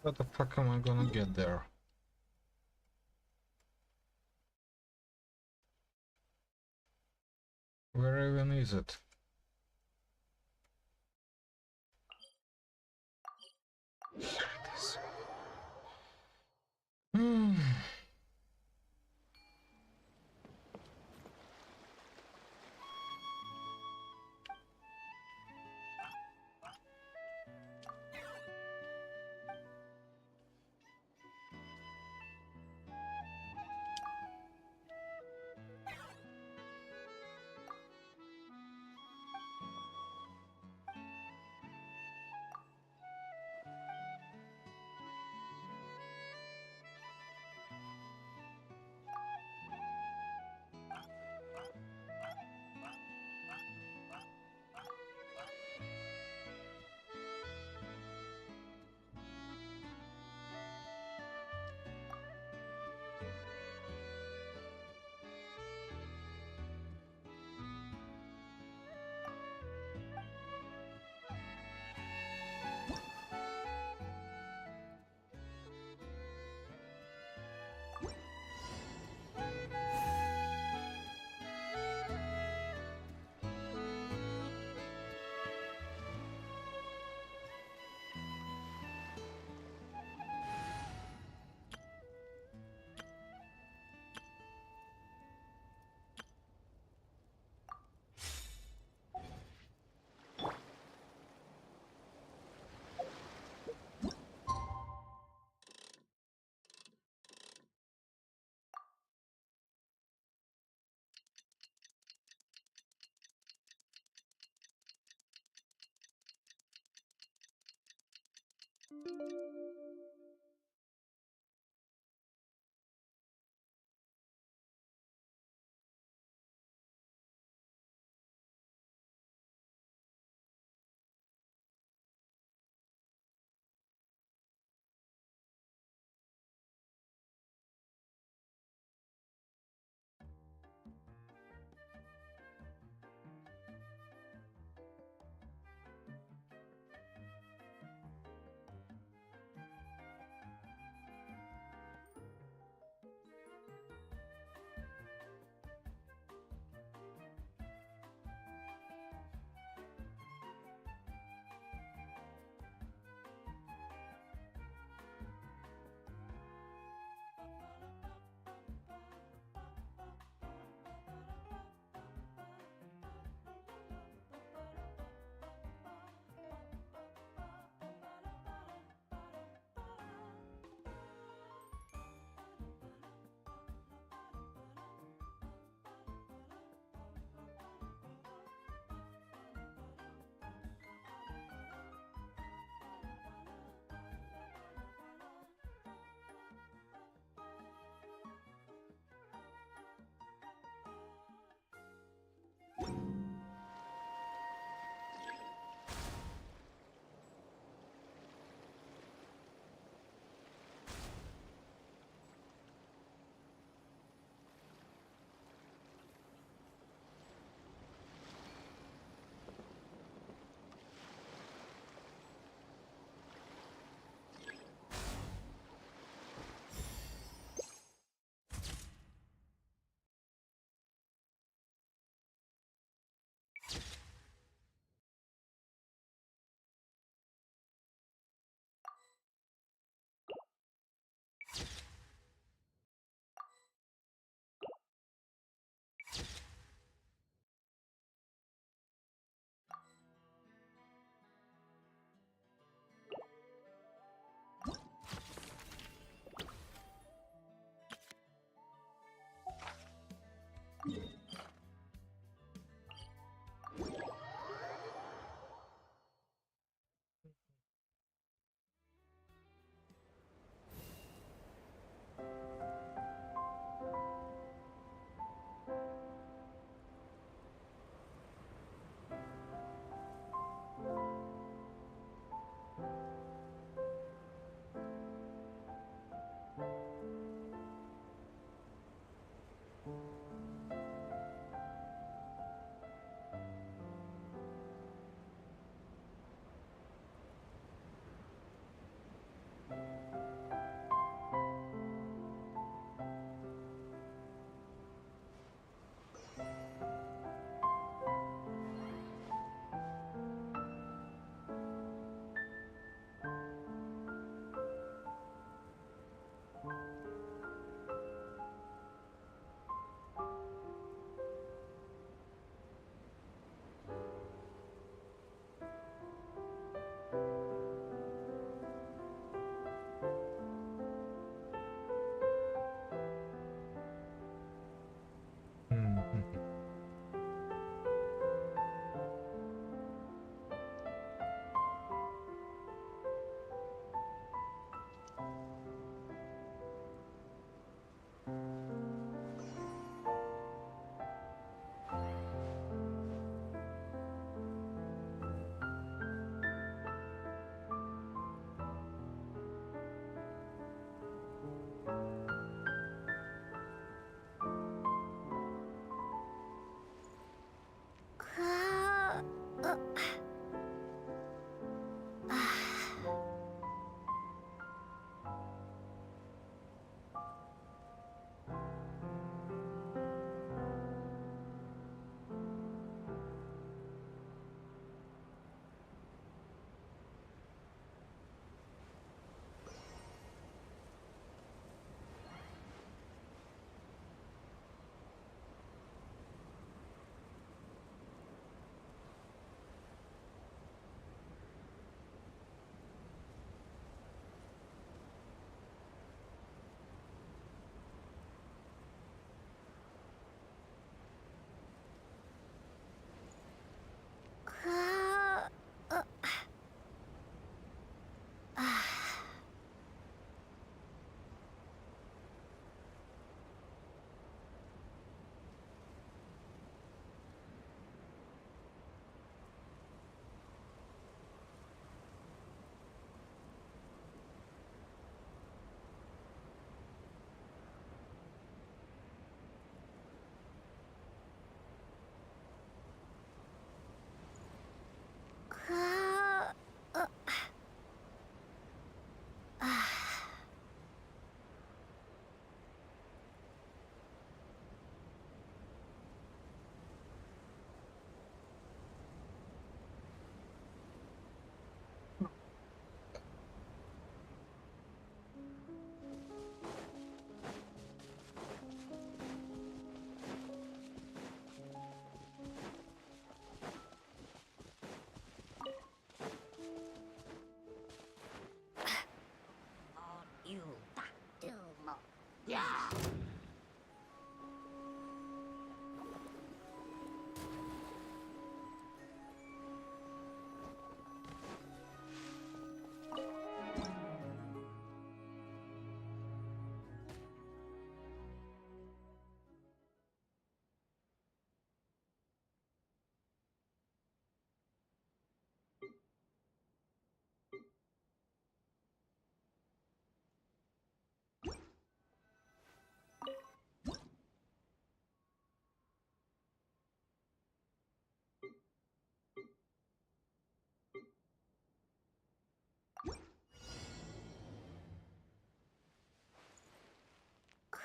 How the fuck am I gonna get there? Where even is it? Here it is.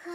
I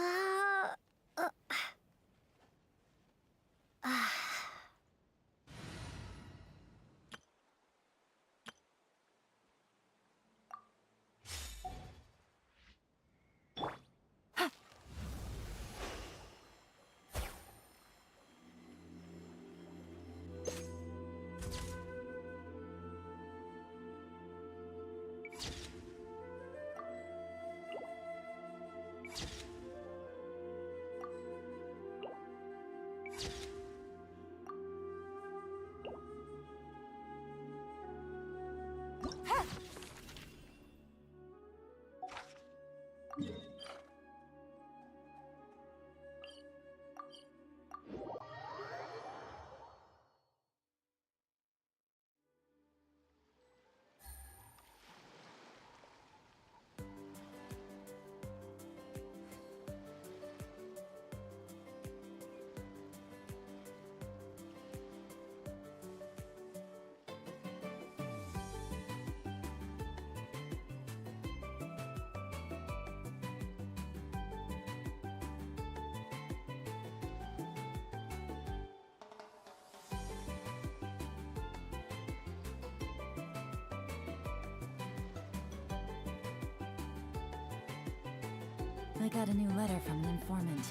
got a new letter from an informant.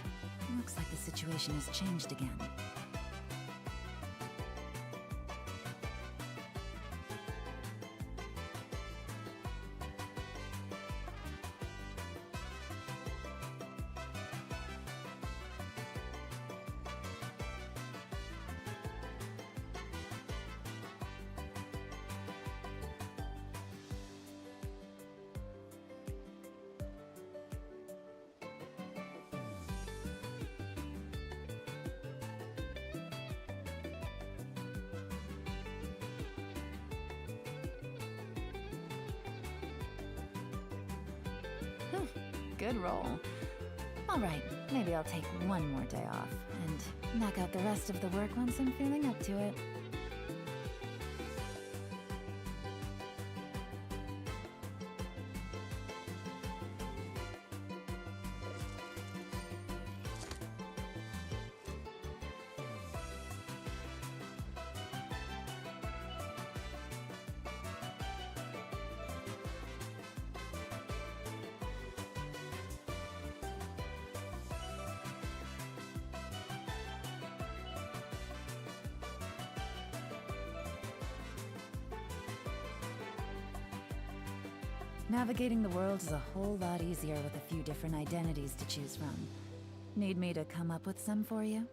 Looks like the situation has changed again. Good roll. All right, maybe I'll take one more day off and knock out the rest of the work once I'm feeling up to it. Navigating the world is a whole lot easier with a few different identities to choose from. Need me to come up with some for you?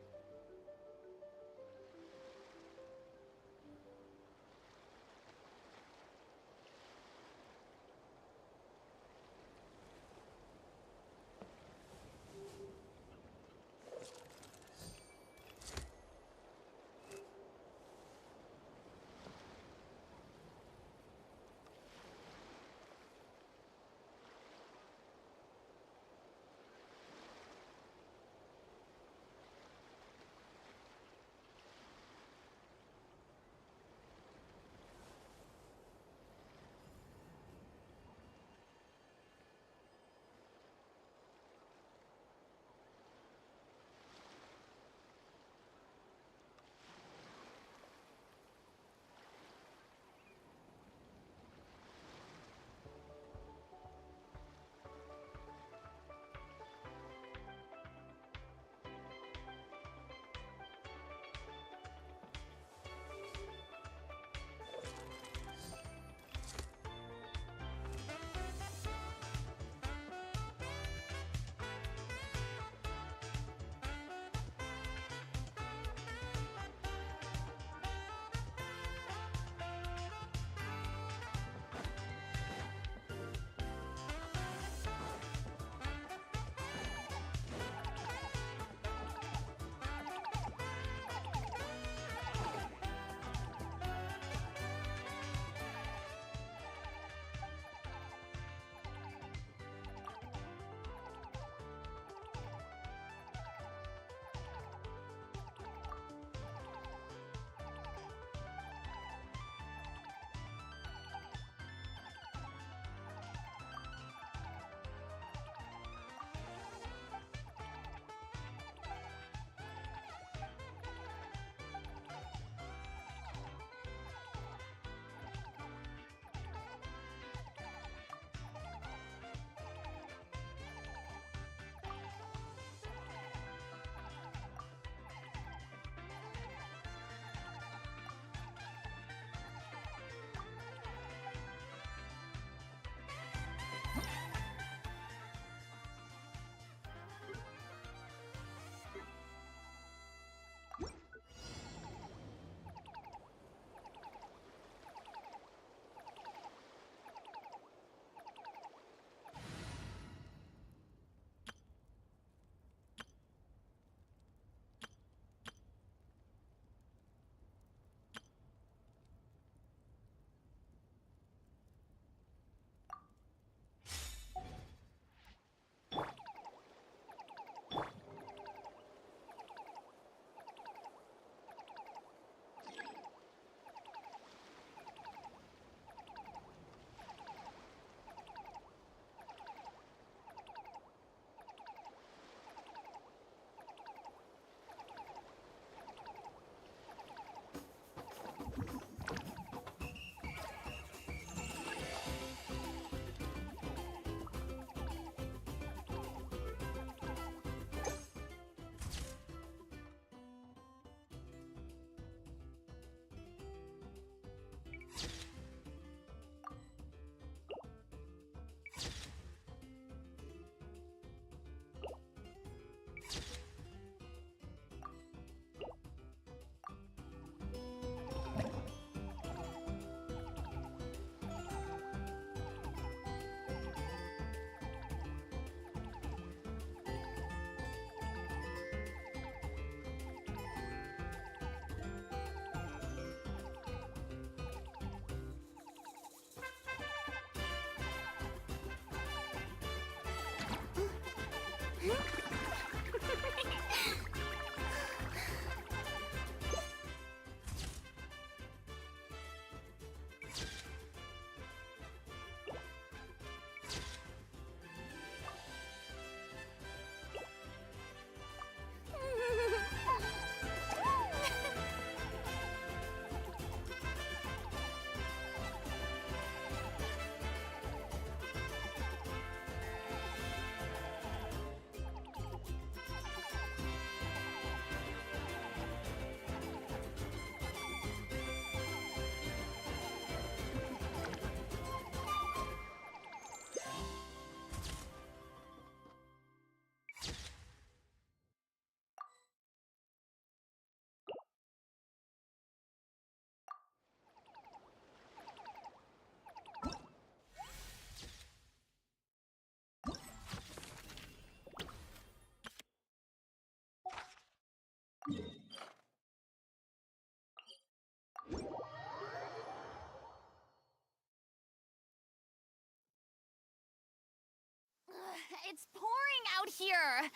It's pouring out here!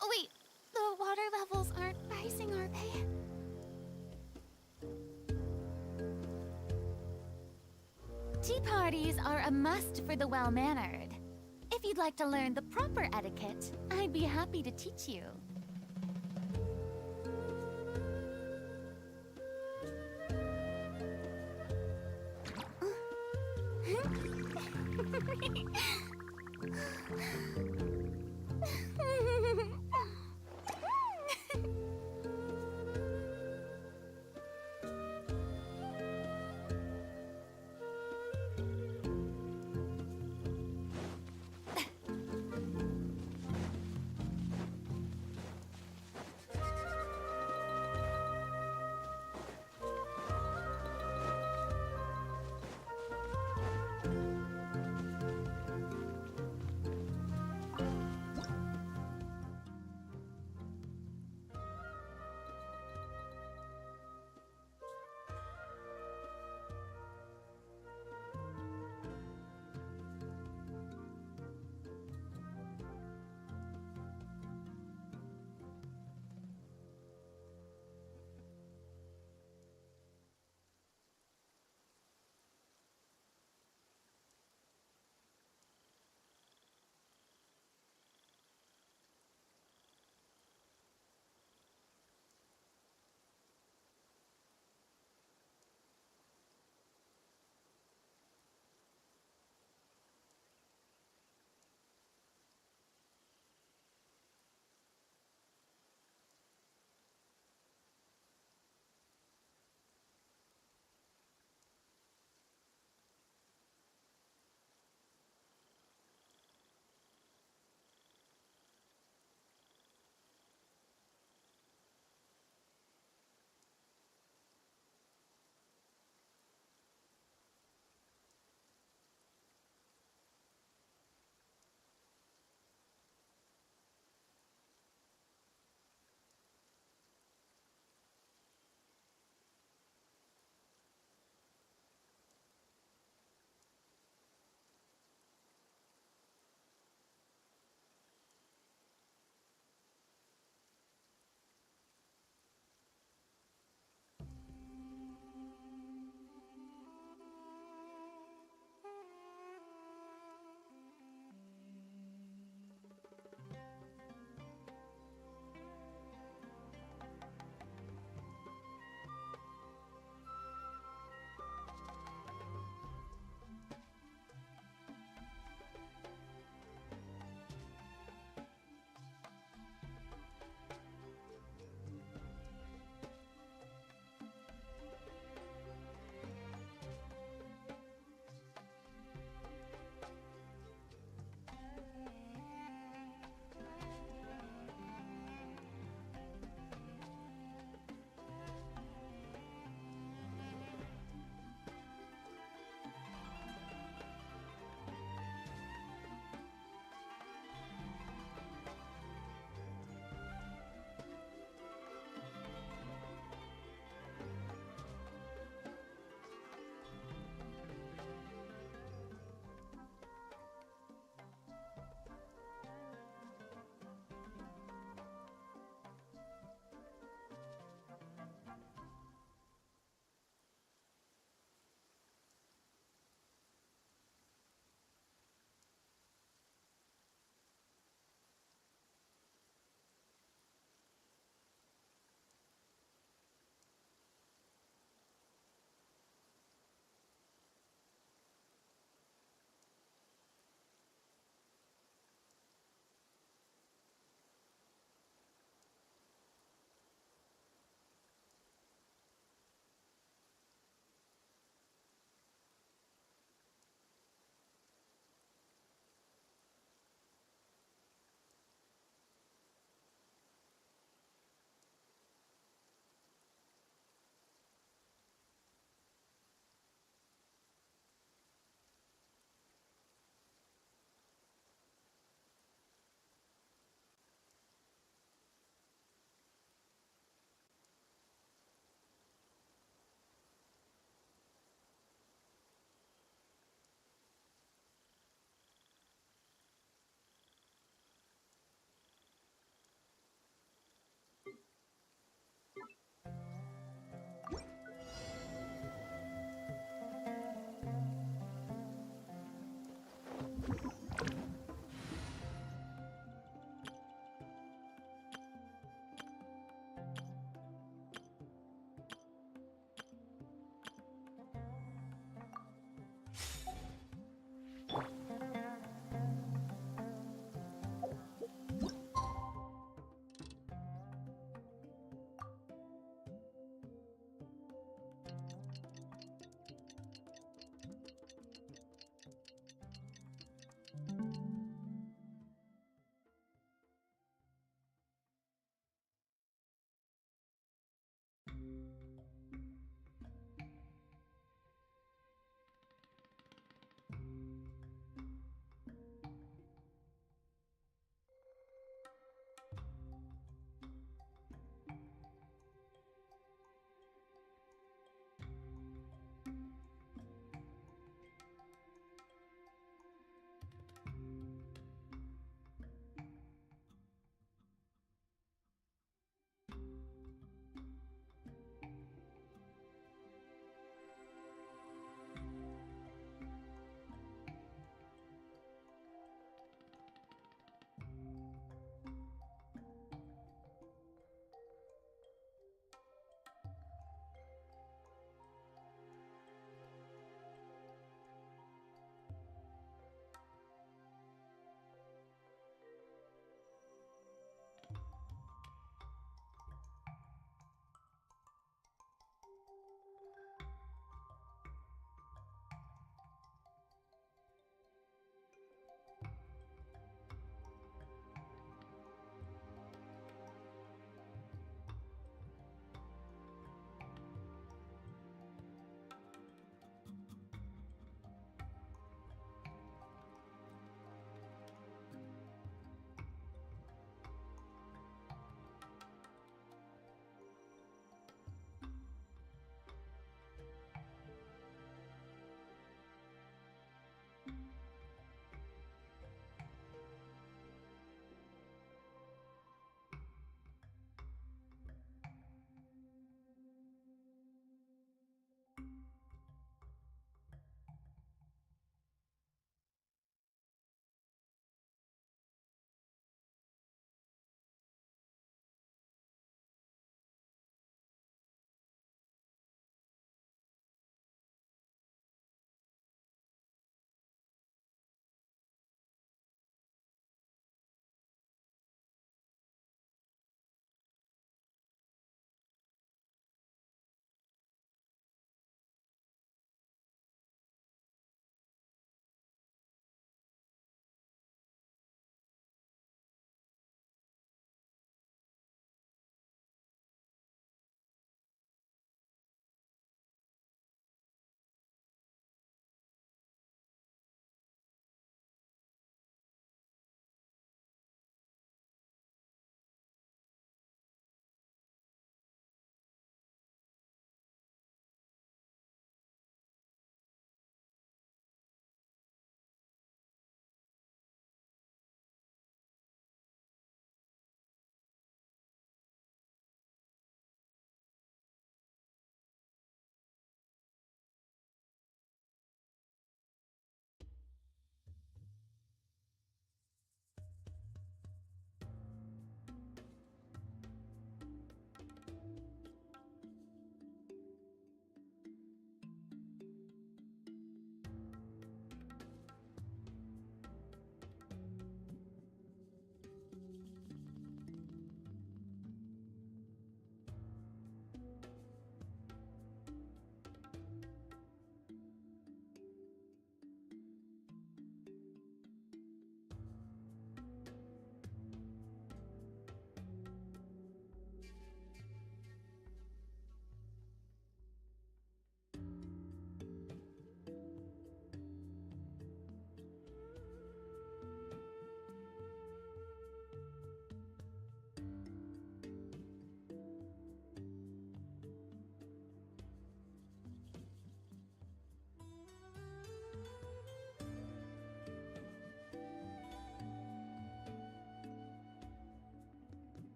Oh, wait, the water levels aren't rising, are they? Tea parties are a must for the well-mannered. If you'd like to learn the proper etiquette, I'd be happy to teach you.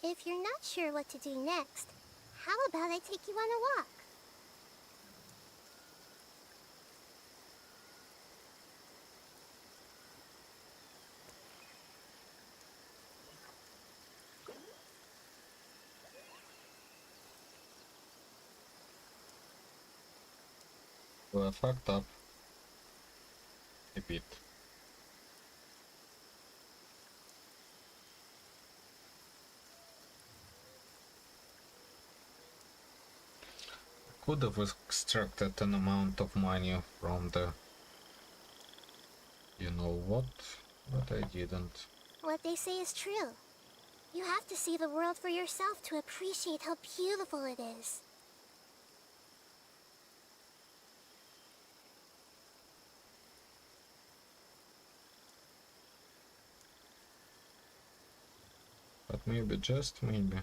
If you're not sure what to do next, how about I take you on a walk? We're fucked up a bit. Could have extracted an amount of money from the you know what, but I didn't. What they say is true. You have to see the world for yourself to appreciate how beautiful it is. But maybe, just maybe.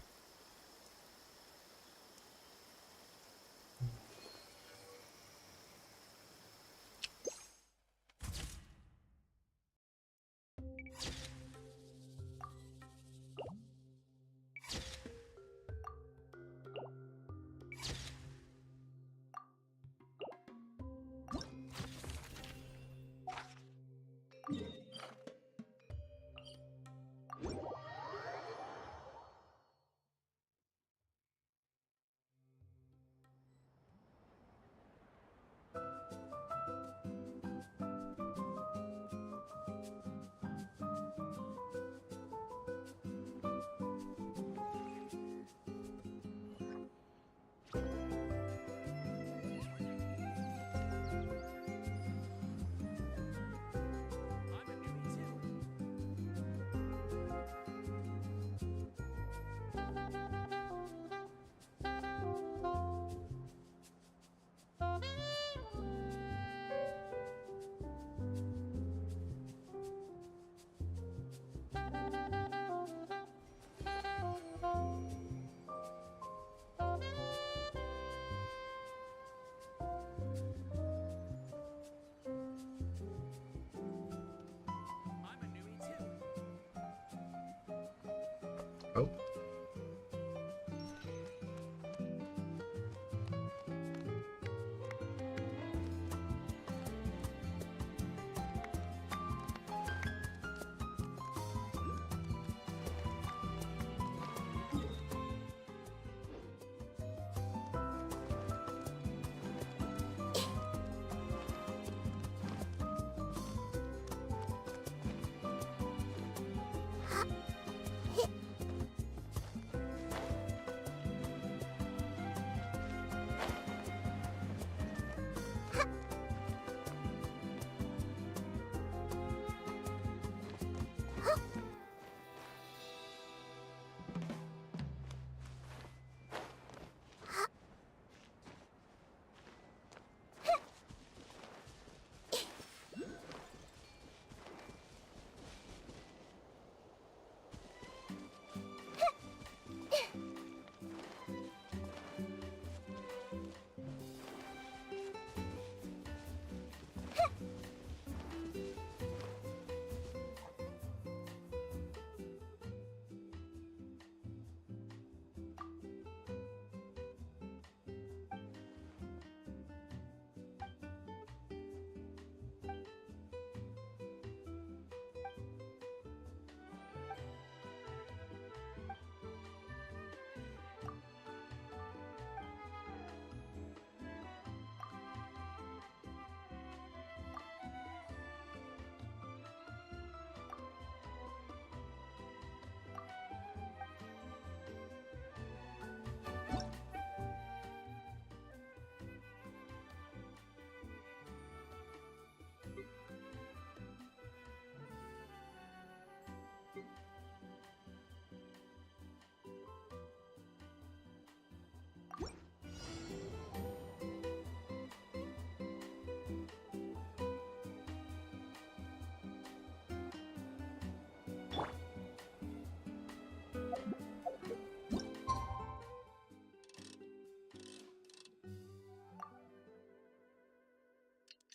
Oh.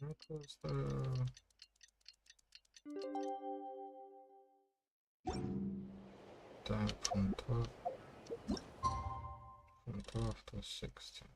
What was the tap on top? From 12 to 16.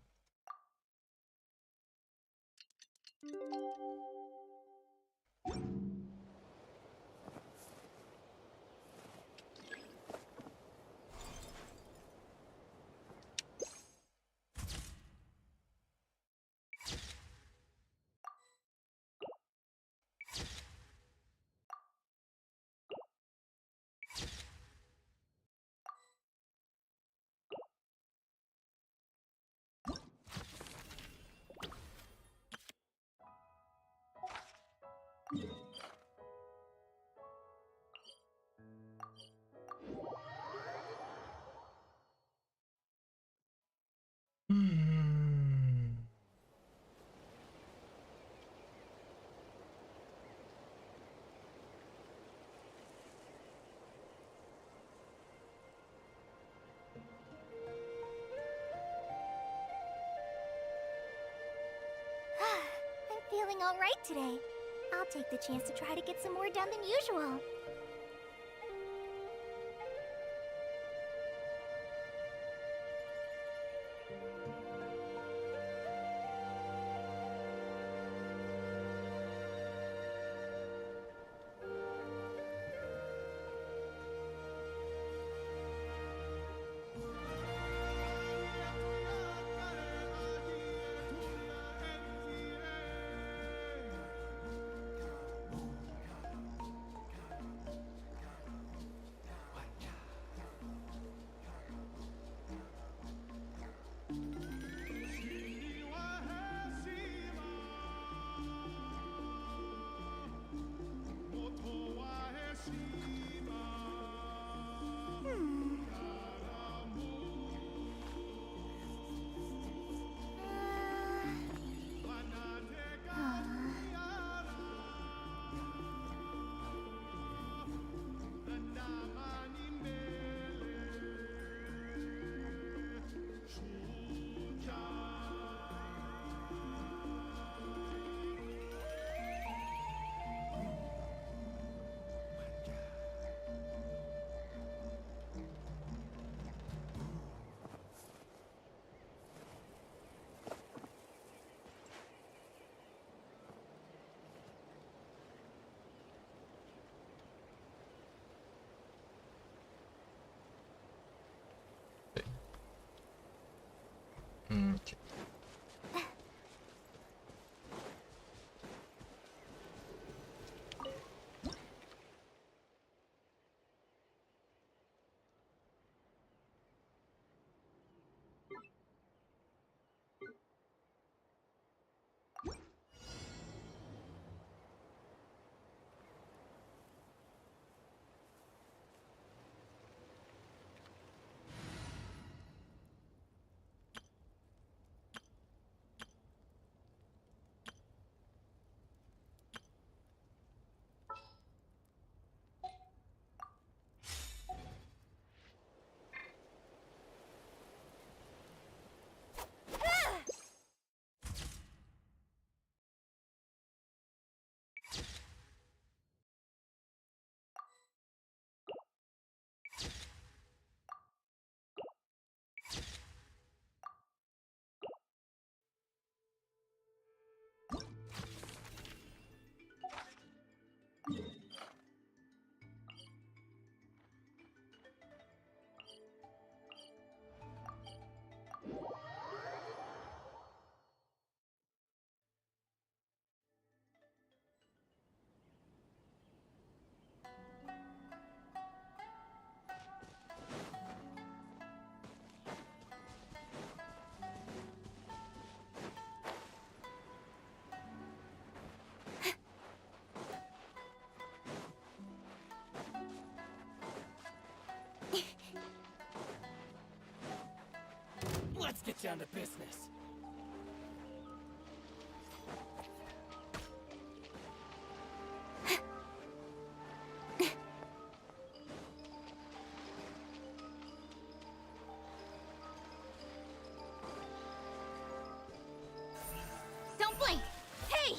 I'm feeling alright today. I'll take the chance to try to get some more done than usual. Okay. Let's get down to business. Don't blink! Hey!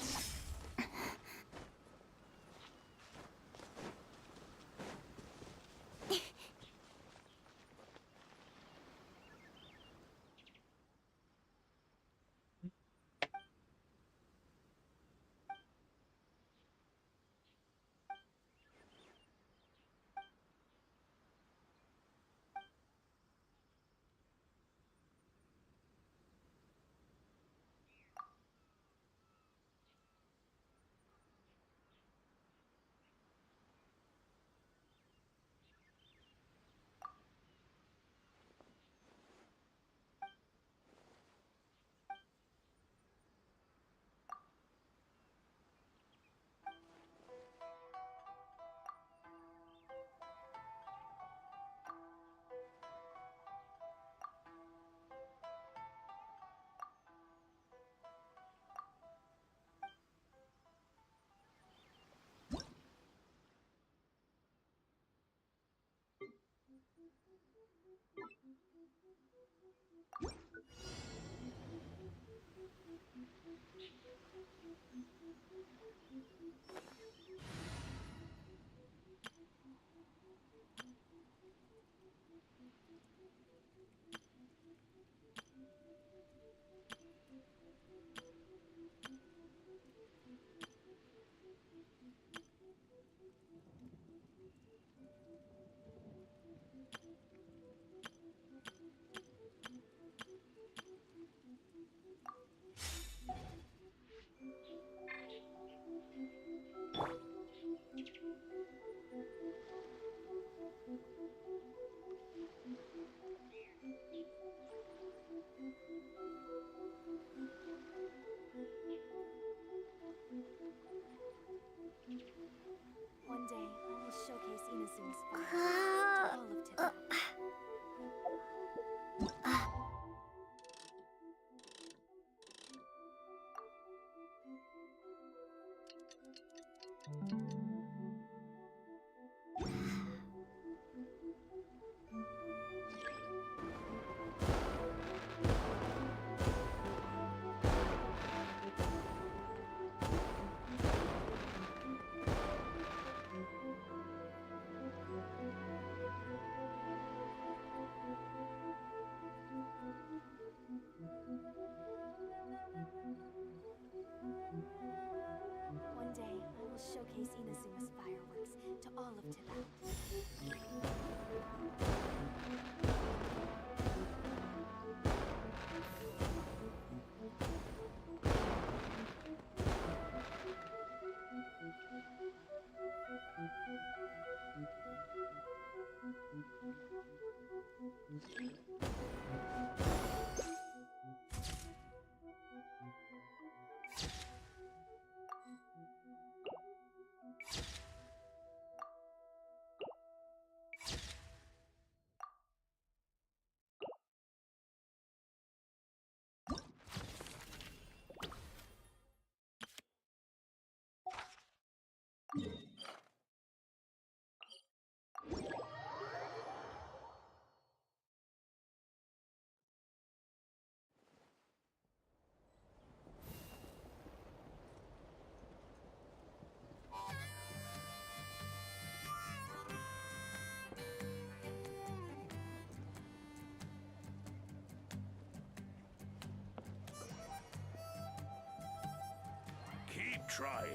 Keep trying.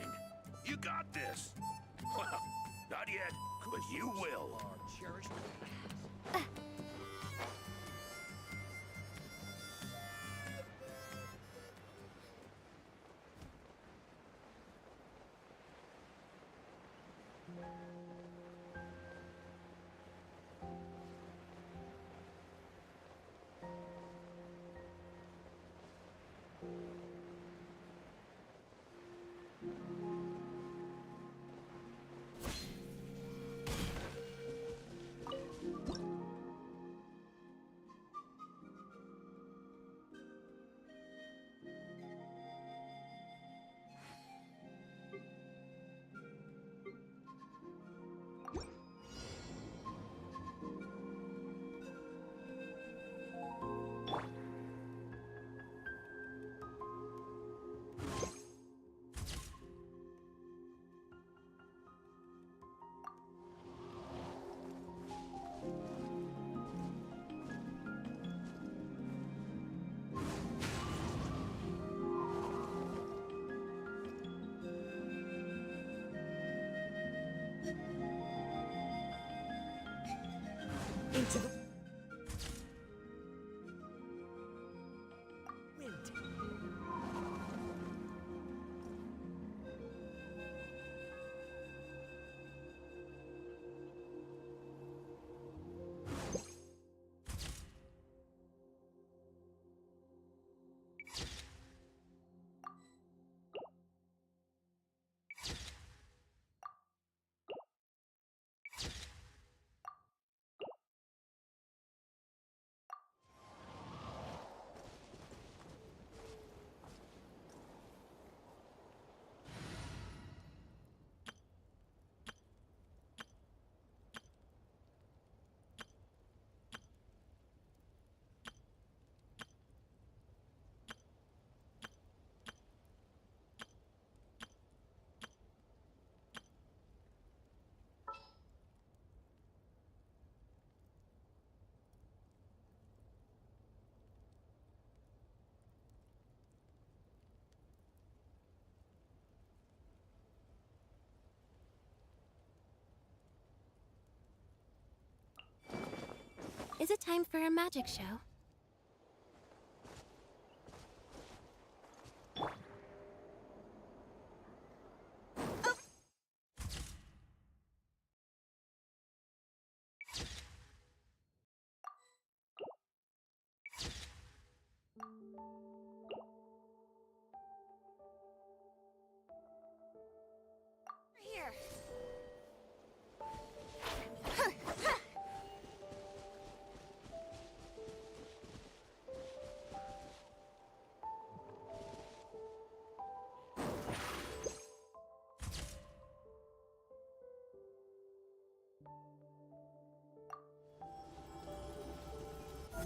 You got this. Well, not yet, but you will. Into the wind. Is it time for a magic show? Here.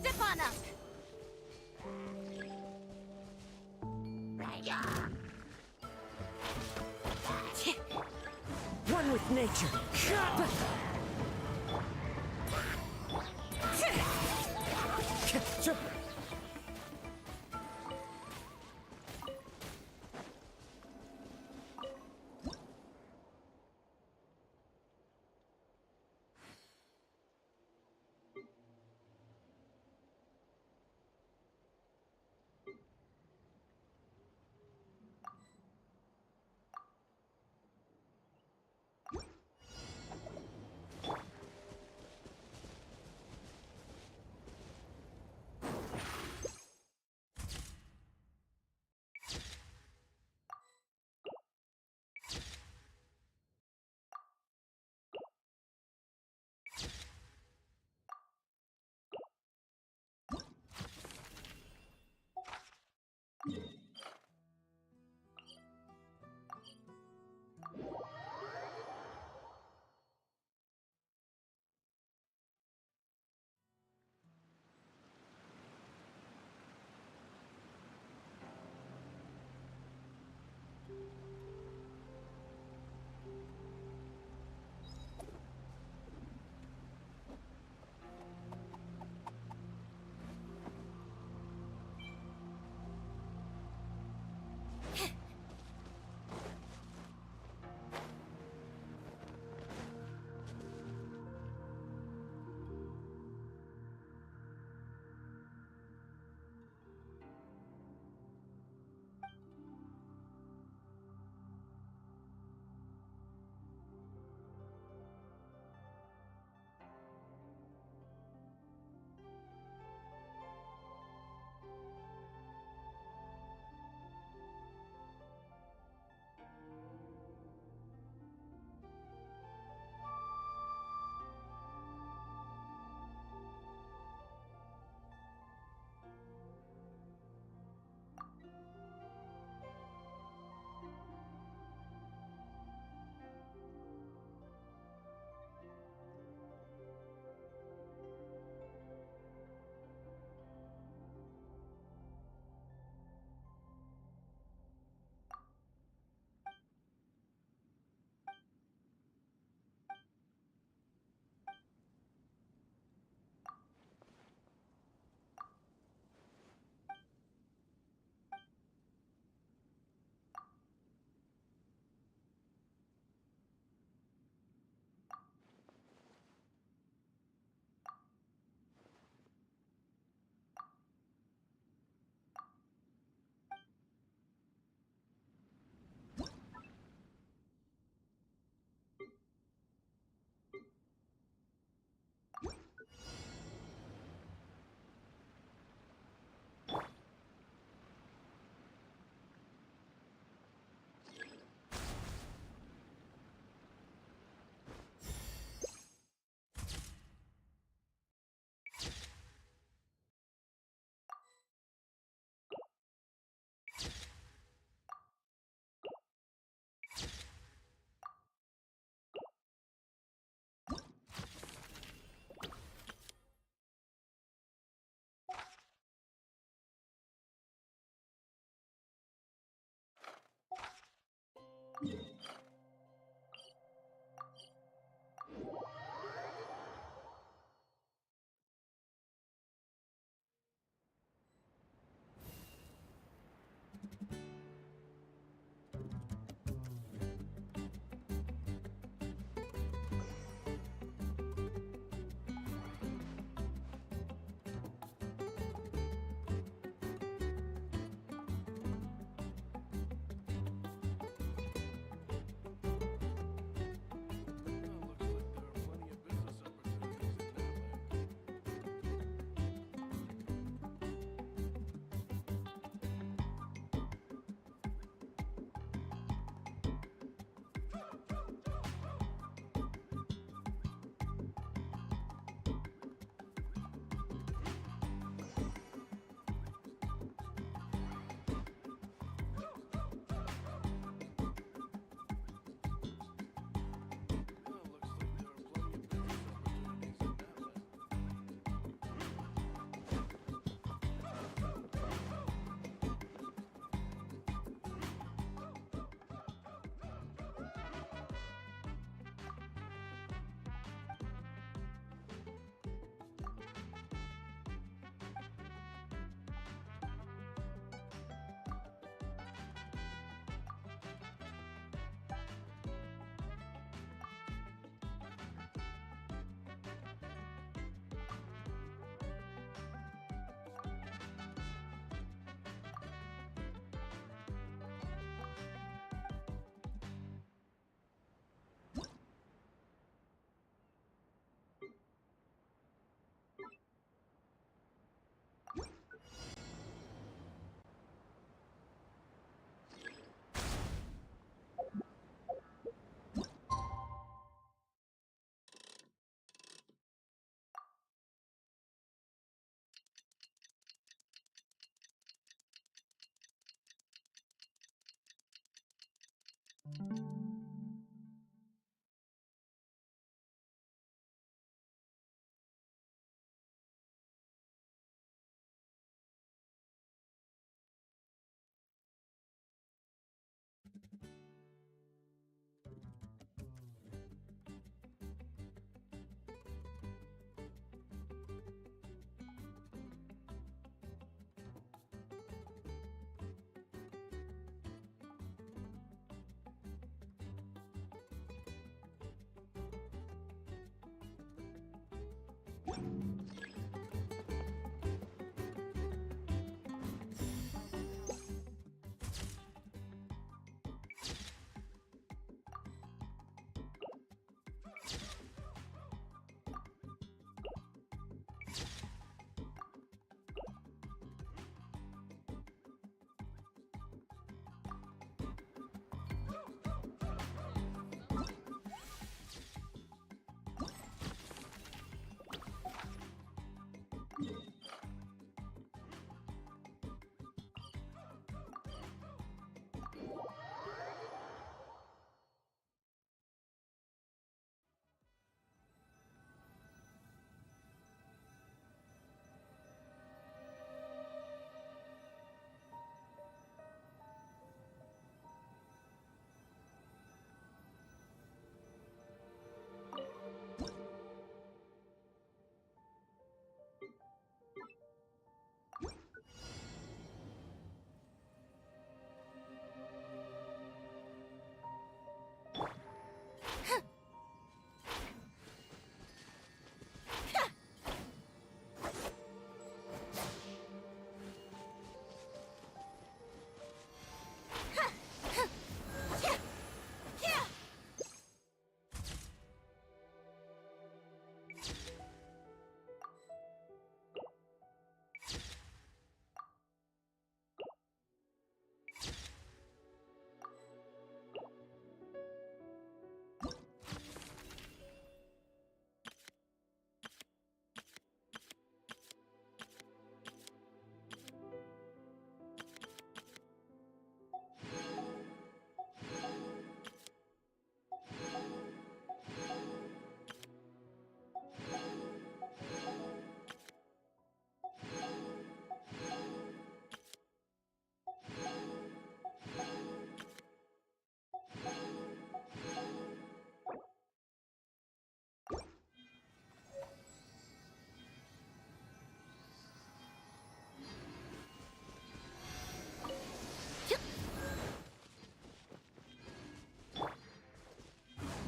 Step on up. One with nature.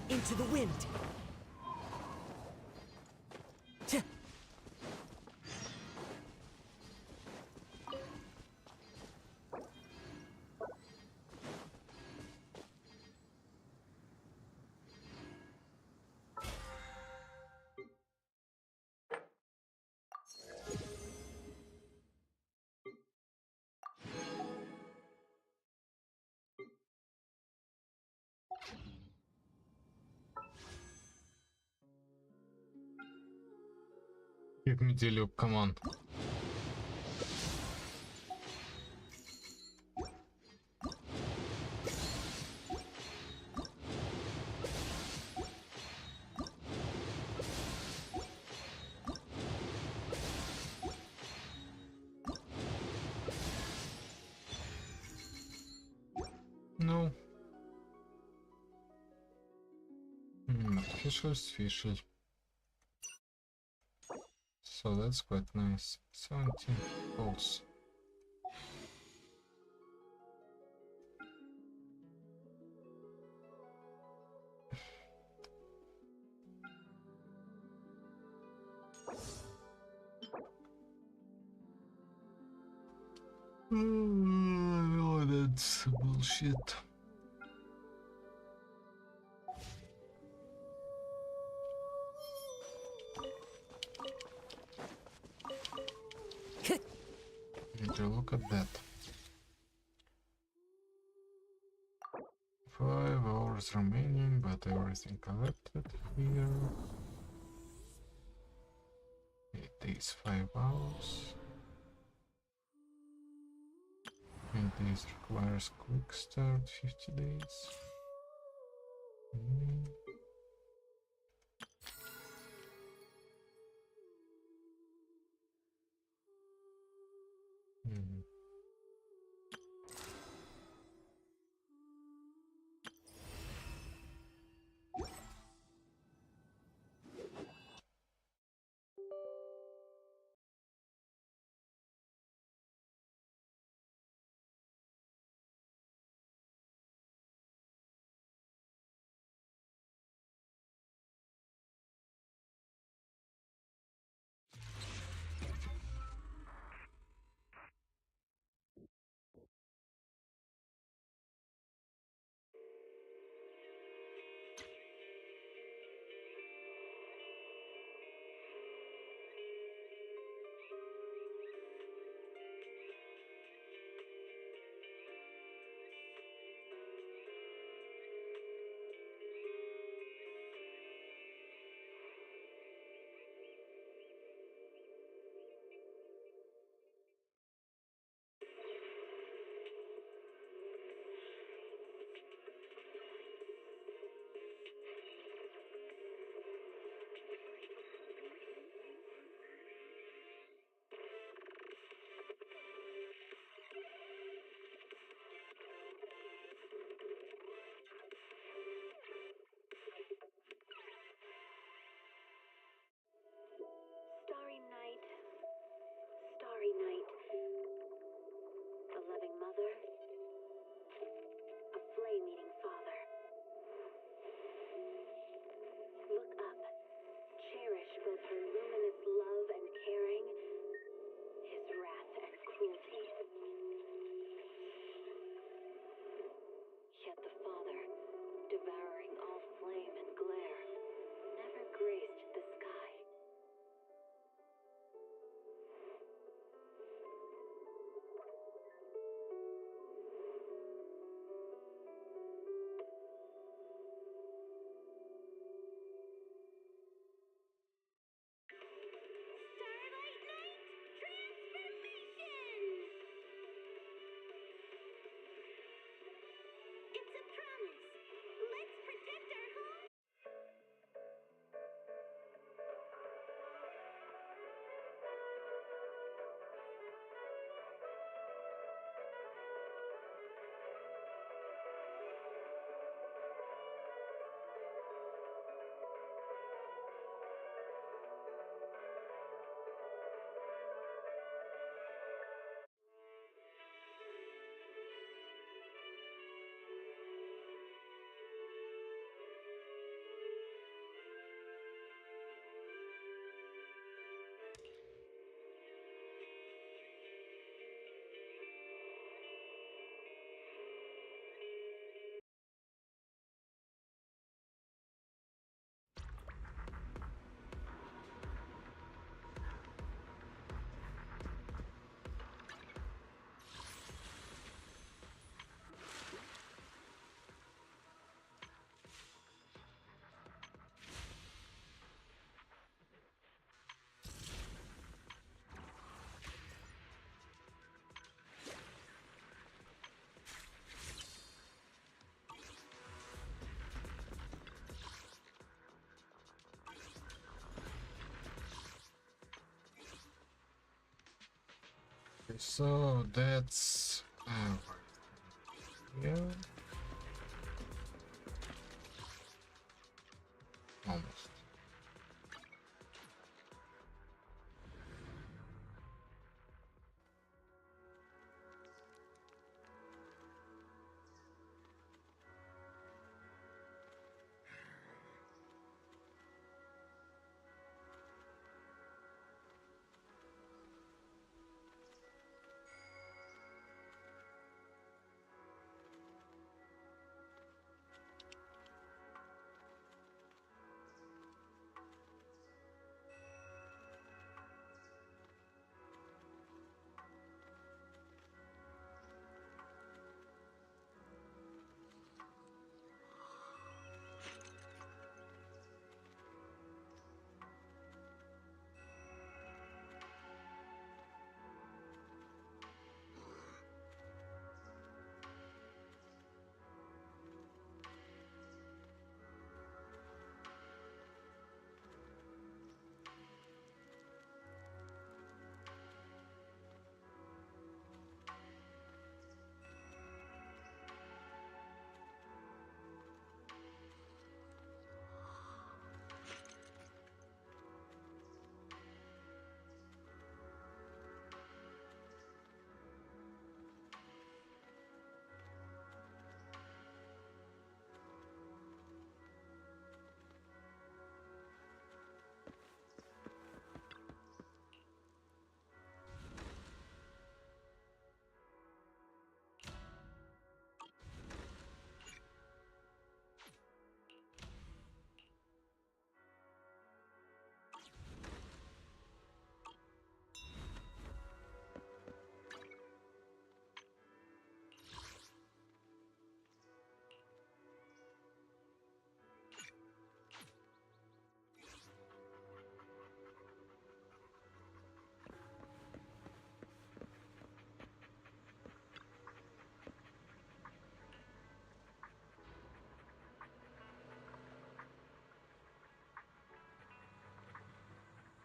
Into the wind. Give me the loop, come on. No. Artificial is official. So that's quite nice. 17 volts. Oh, that's bullshit. Look at that. 5 hours remaining, but everything collected here. It takes 5 hours. And this requires quick start 50 days. Okay, so that's yeah. Almost.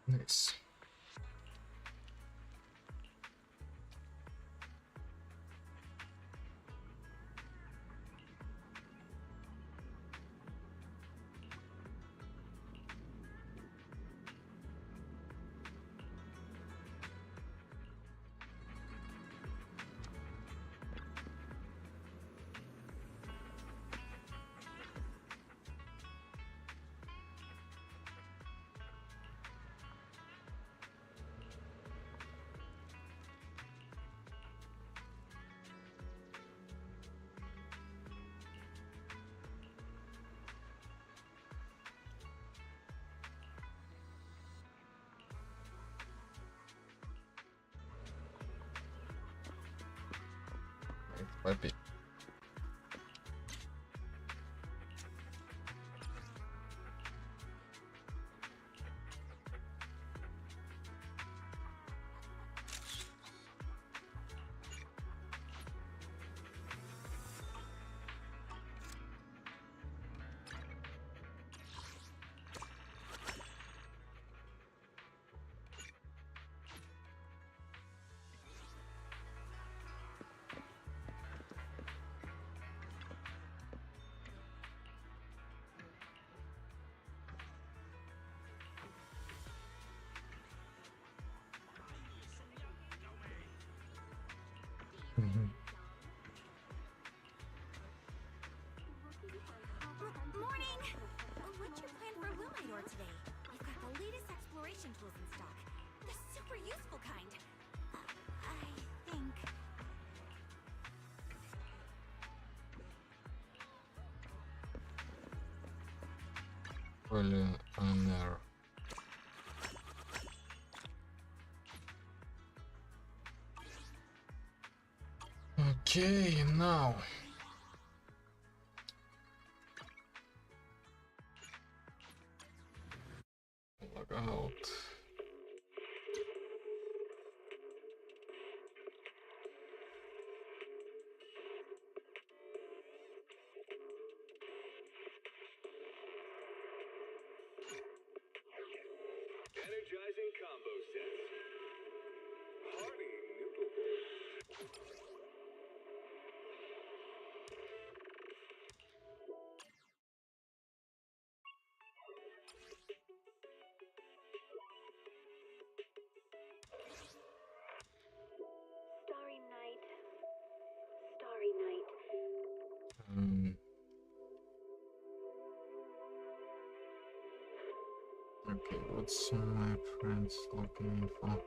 Nice. Might be. Morning! What's your plan for Lumidor today? We've got the latest exploration tools in stock. The super useful kind. I think... Well, honor. Okay, now. Log out. Energizing combo sets. Hearty noodle Okay, what's my friends looking for?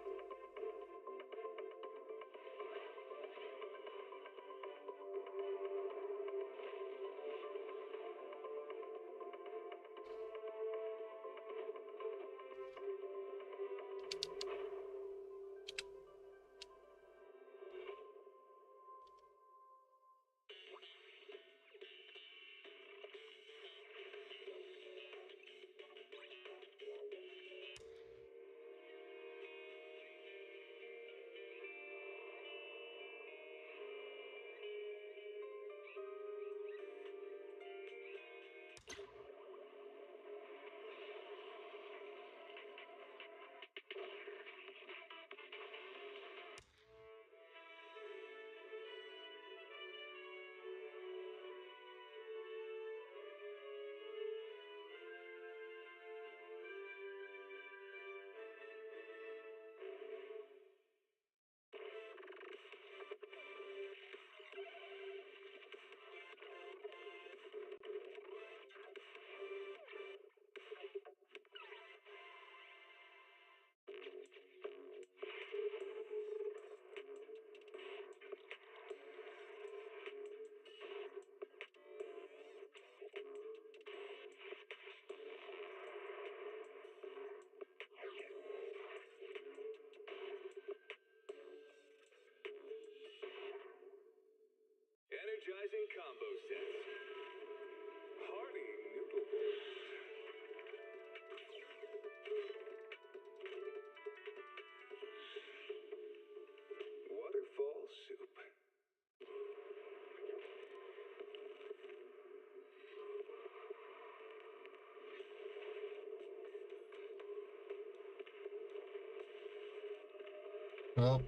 Energizing combo sets. Hearty noodle bowls. Waterfall soup. Well,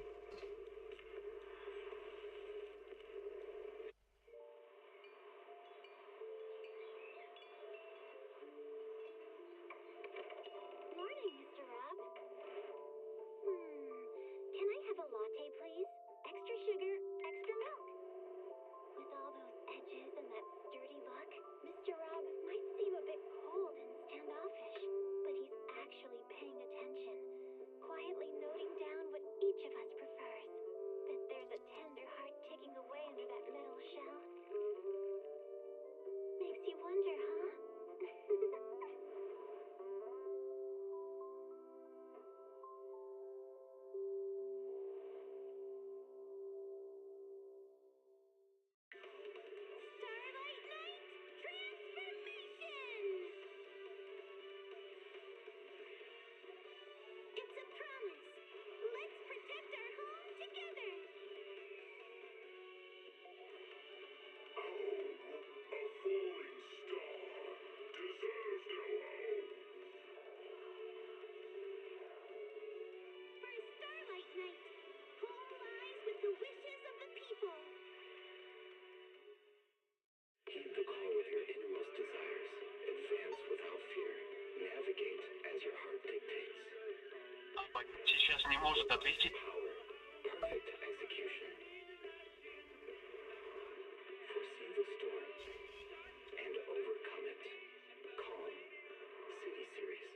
Morning, Mr. Rob. Can I have a latte, please? Extra sugar, extra milk. With all those edges and that sturdy look, Mr. Rob might seem a bit cold and standoffish, but he's actually paying attention, quietly noting down what each of us prefers. Bet there's a tender heart ticking away under that metal shell. Makes you wonder, huh? Starlight Knight transformation! It's a promise. Let's protect our home together. A falling star deserves no home. For Starlight Knight, home lies with the wishes of the people. Keep the call with your innermost desires. Advance without fear. Navigate as your heart dictates. Сейчас не может ответить. Power. Perfect execution. Foresee the storm and overcome it. Calm. City Series.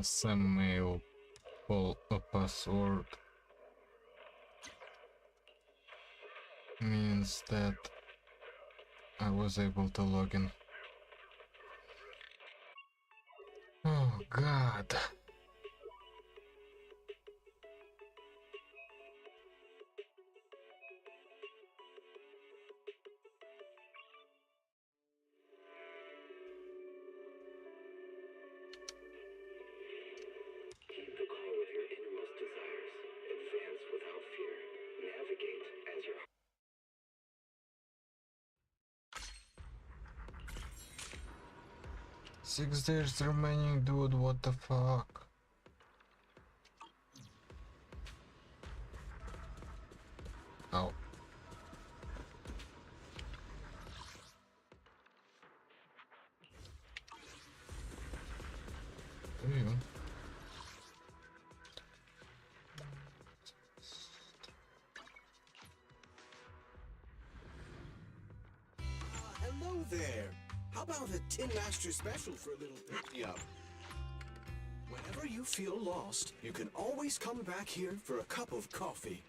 Some mail pull a password means that I was able to log in. Oh God. Keep the call with your innermost desires. Advance without fear. Navigate as your 6 days remaining, dude, what the fuck? Ow. There you go. Hello there. How about a Tin Master special for a little pick-me-up? Whenever you feel lost, you can always come back here for a cup of coffee.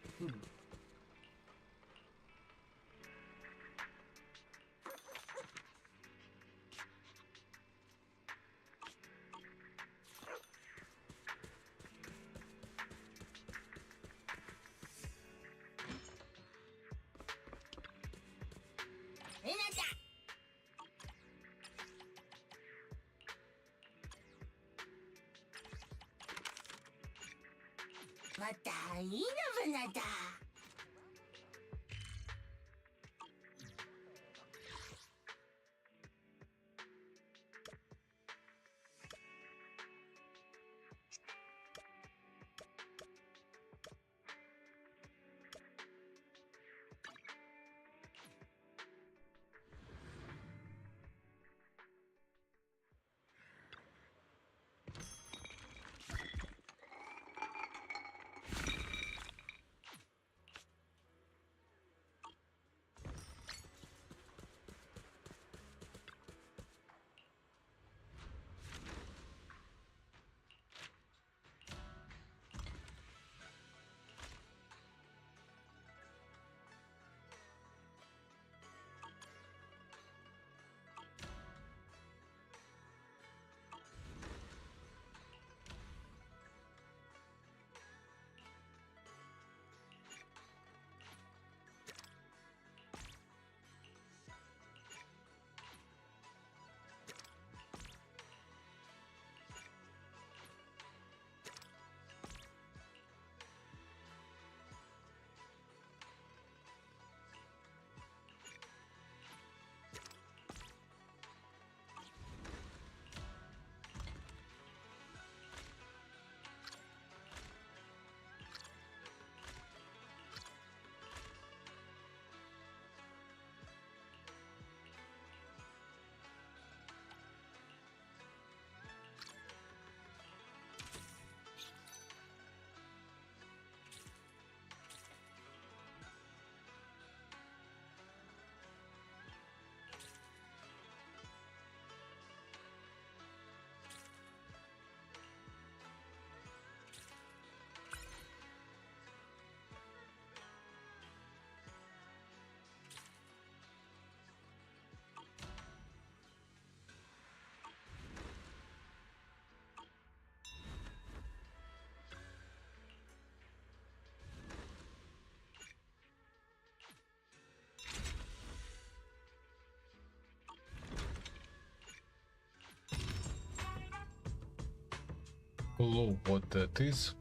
Clue what that is.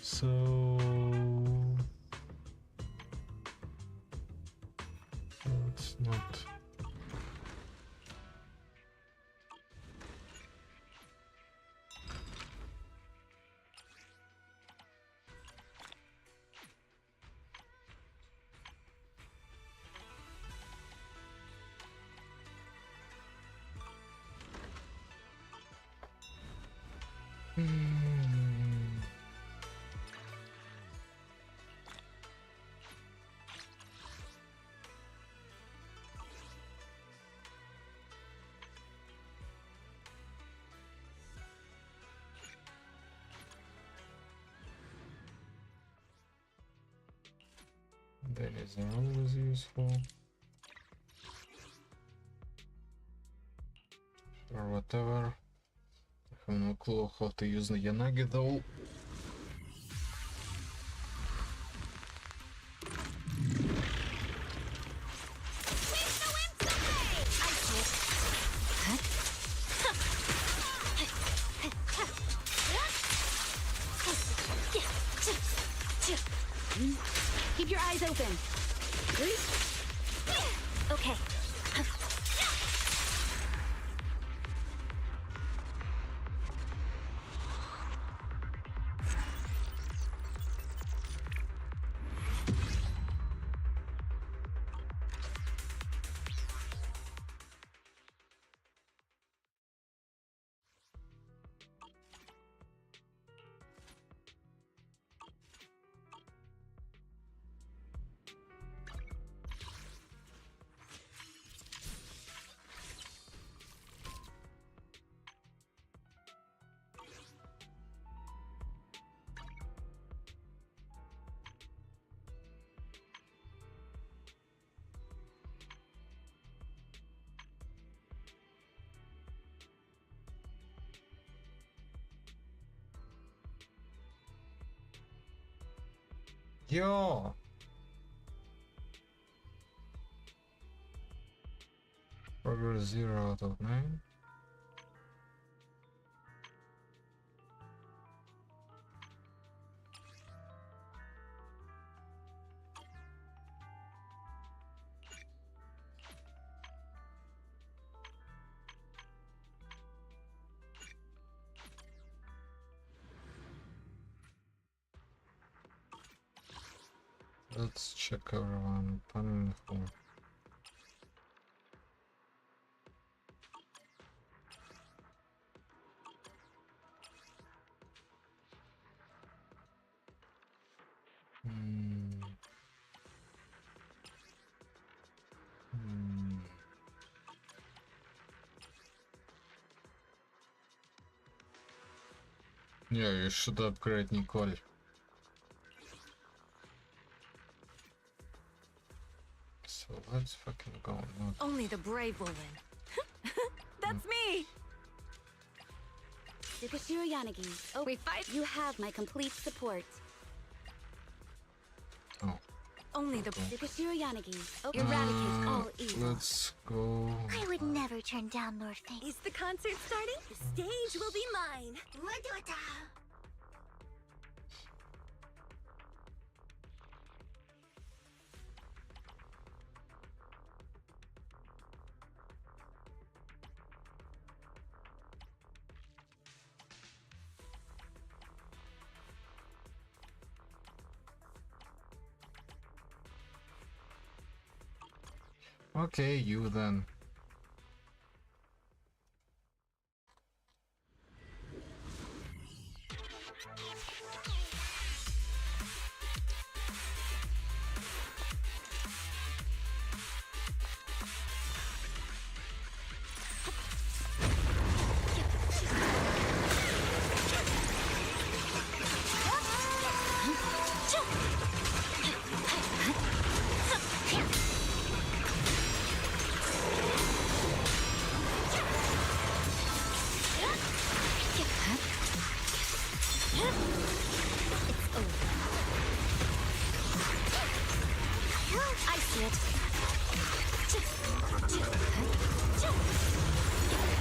So it's not. Dailies are always useful. Or whatever. I have no clue how to use the Yanagi though. Keep your eyes open. Okay. Yo! Progress 0 out of 9. Let's check everyone. Panel 4. Yeah, you should upgrade Nicole. So let's fucking go. Not Only the brave will win. That's me! Tsukashiro Yanagi. Oh, we fight. You have my complete support. Oh. Only the Tsukashiro Yanagi. Oh, eradicate all evil. Let's go. I would never turn down Lord Fate. Is the concert starting? The stage will be mine. Okay, you then. I see it.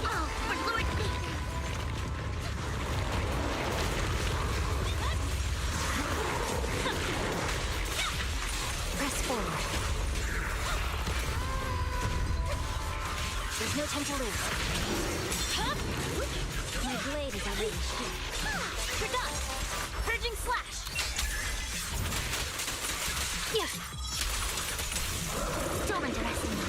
Oh, for Lord Fate. Press forward. There's no time to lose. My blade is already sheathed. You're done. Purging slash. Yeah. Don't underestimate me.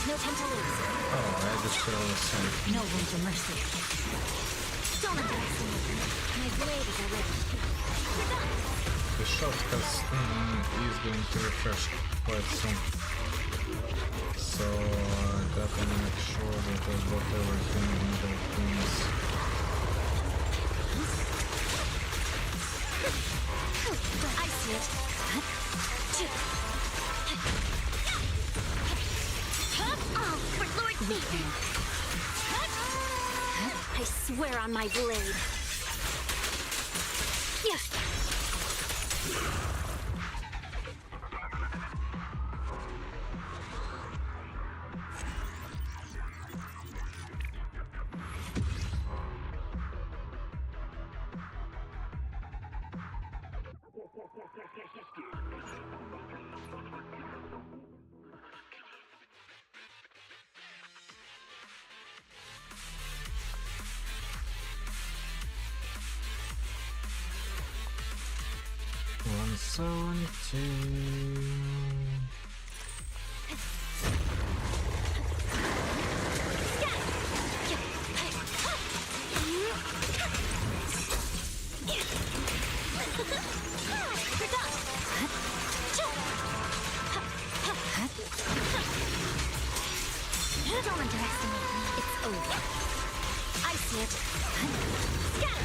No time to lose. Oh, I just feel the same. No room for mercy. Don't underestimate me. My blade is already here. You're done. The shortcut is going to refresh quite soon. So I gotta make sure that I got everything in the things. I see it. Oh, for Lord Satan! I swear on my blade. Yeah. Don't underestimate me. It's over. I see it. Scatter!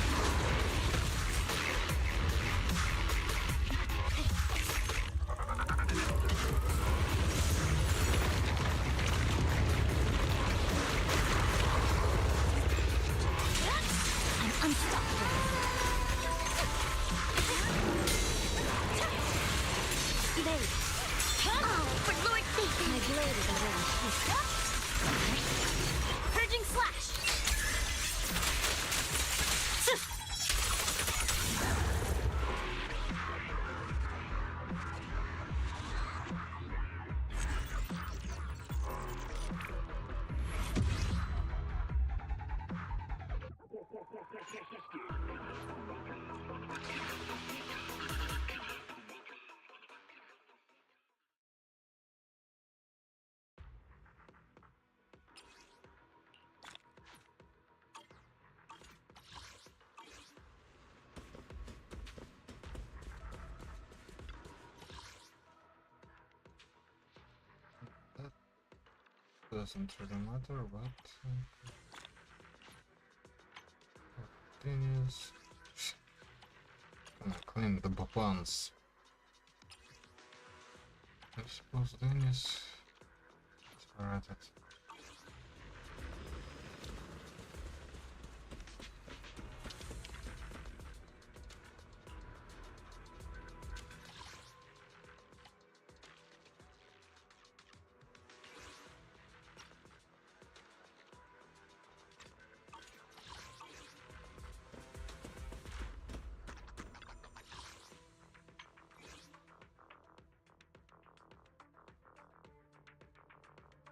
I'm unstoppable. Blade. Oh, for Lord Satan! My blade is already Purging slash! Doesn't really matter, but continues. Gonna clean the buttons. I suppose Dennis. Let's write it.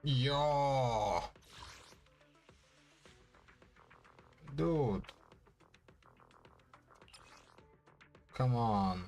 Yo, dude, come on.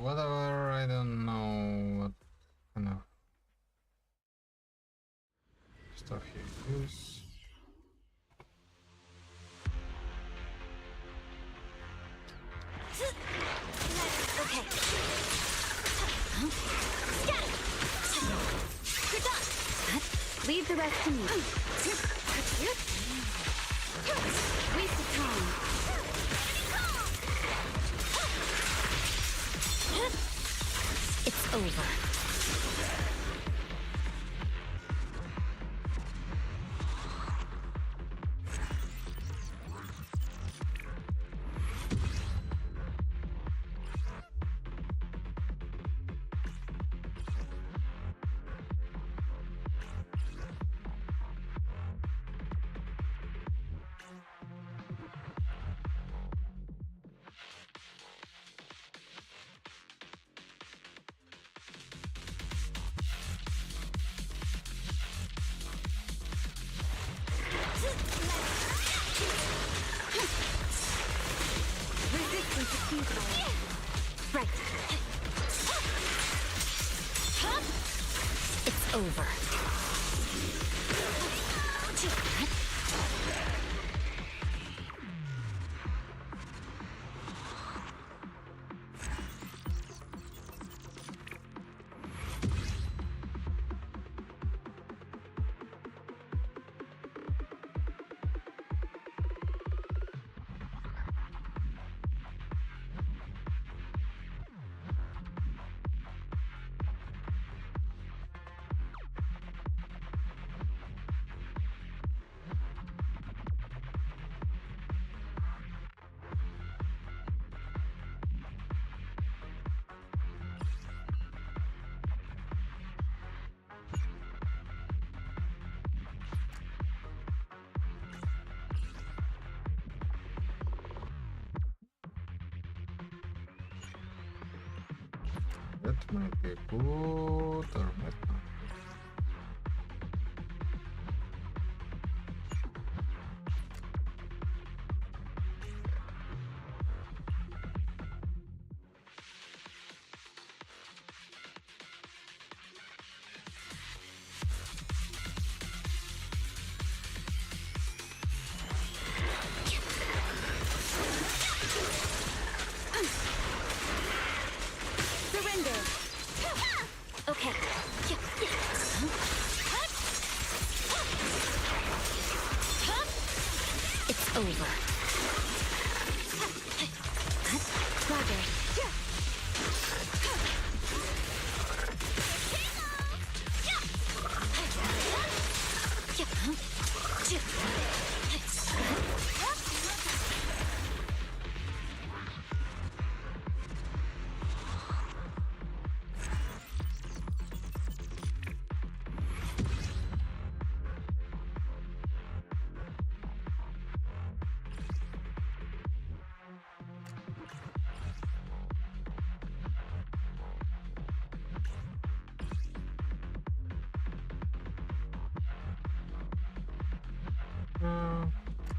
Whatever, I don't know what kind of stuff he use. Okay. Scatter! You're done! Leave the rest to me. Waste of time. It's over. Right. It's over. That might be good or might not. Surrender. Okay. It's over. Roger.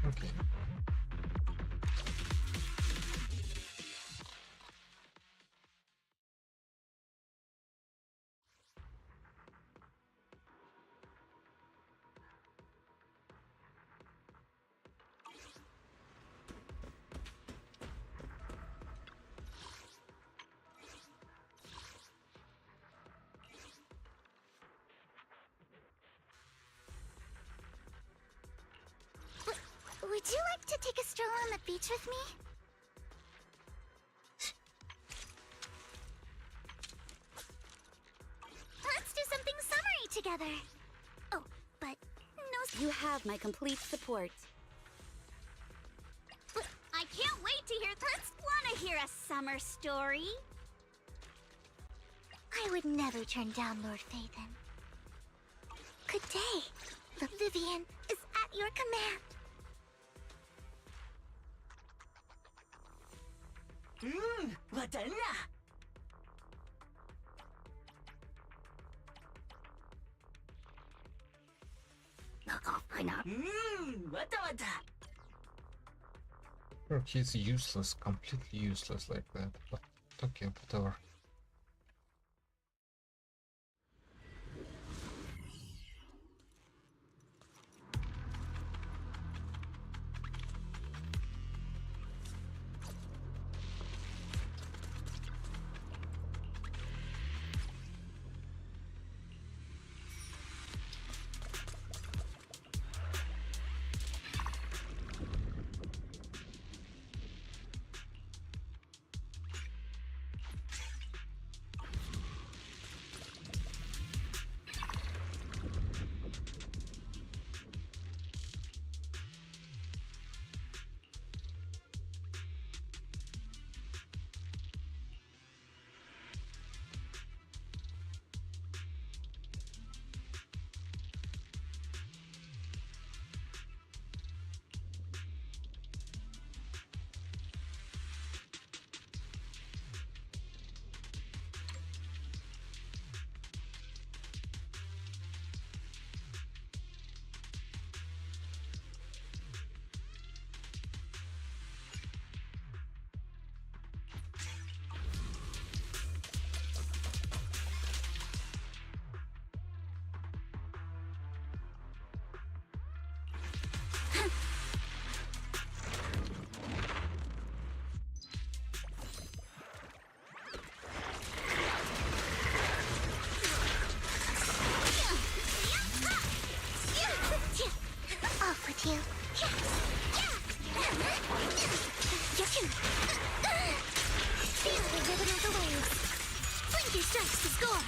Okay. Would you like to take a stroll on the beach with me? Let's do something summery together. Oh, but no... You have my complete support. But I can't wait to hear... Let's wanna hear a summer story. I would never turn down Lord Phaethon. Good day. The Vivian is at your command. Madonna! Oh, he's useless, completely useless like that. What okay, whatever. Off with you. Feel the rhythm of the waves. Blinky strikes to score.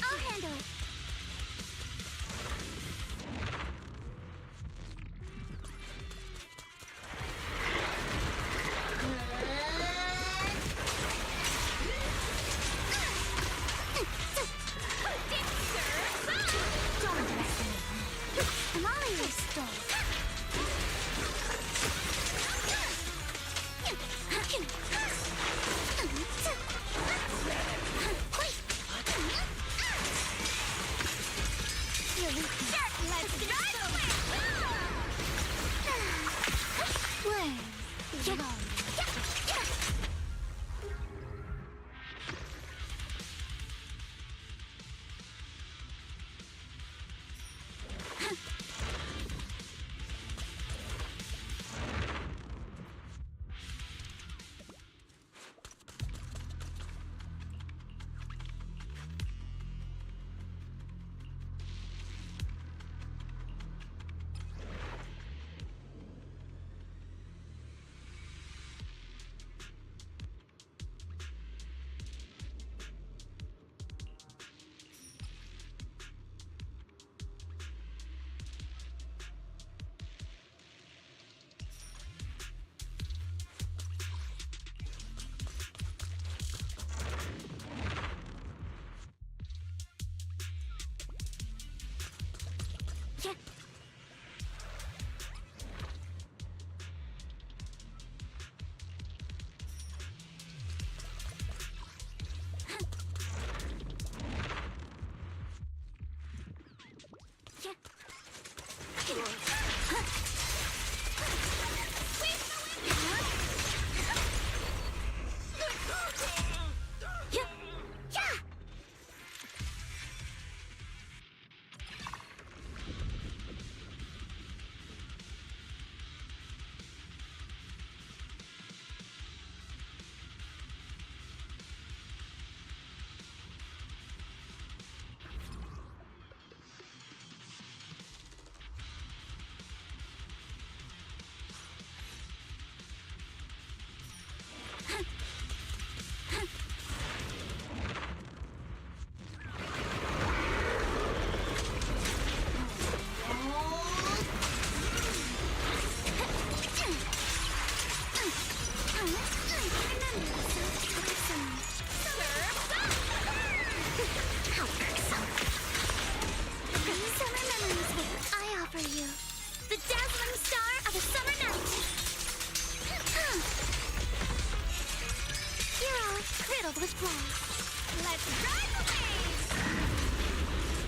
I'll handle it. I'm all yours,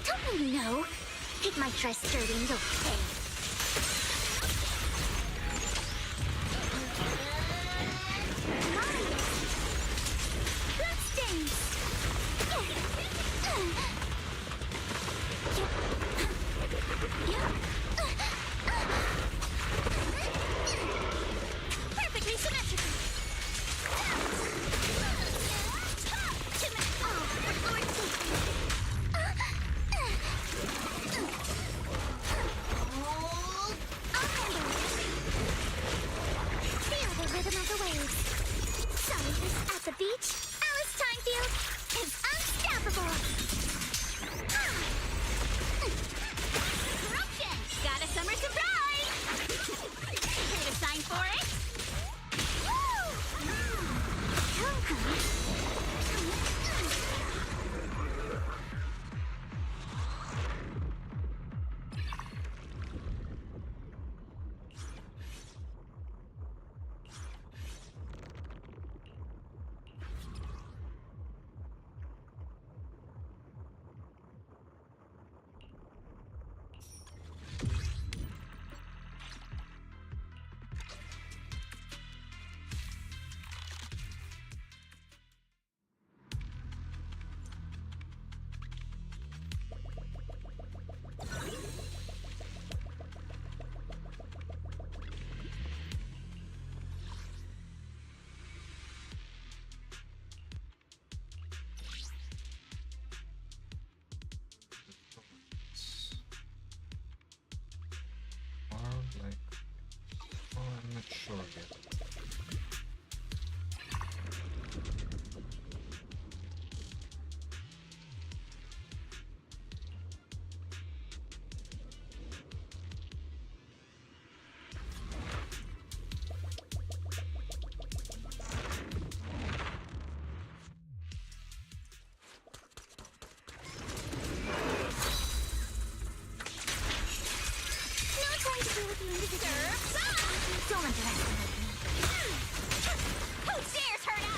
Don't you know? It might try skirting the way. Perfectly symmetrical. Feel the rhythm of the waves. Solidus at the beach, Alice Timefield is unstoppable. Corruption! Got a summer surprise! Here to sign for it? I'm not sure yet. Don't underestimate me. Who dares hurt us?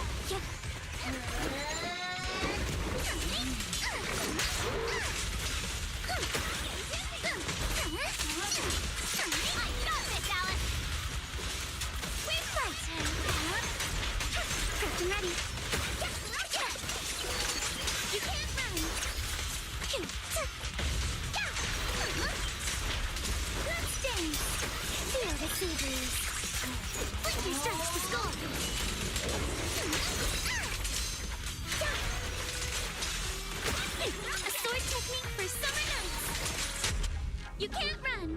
I got this, Alice. We fight. Captain ready. You can't run. Let's dance. Feel the sea breeze. Lightning strikes the skull. A sword technique for summer nights. You can't run.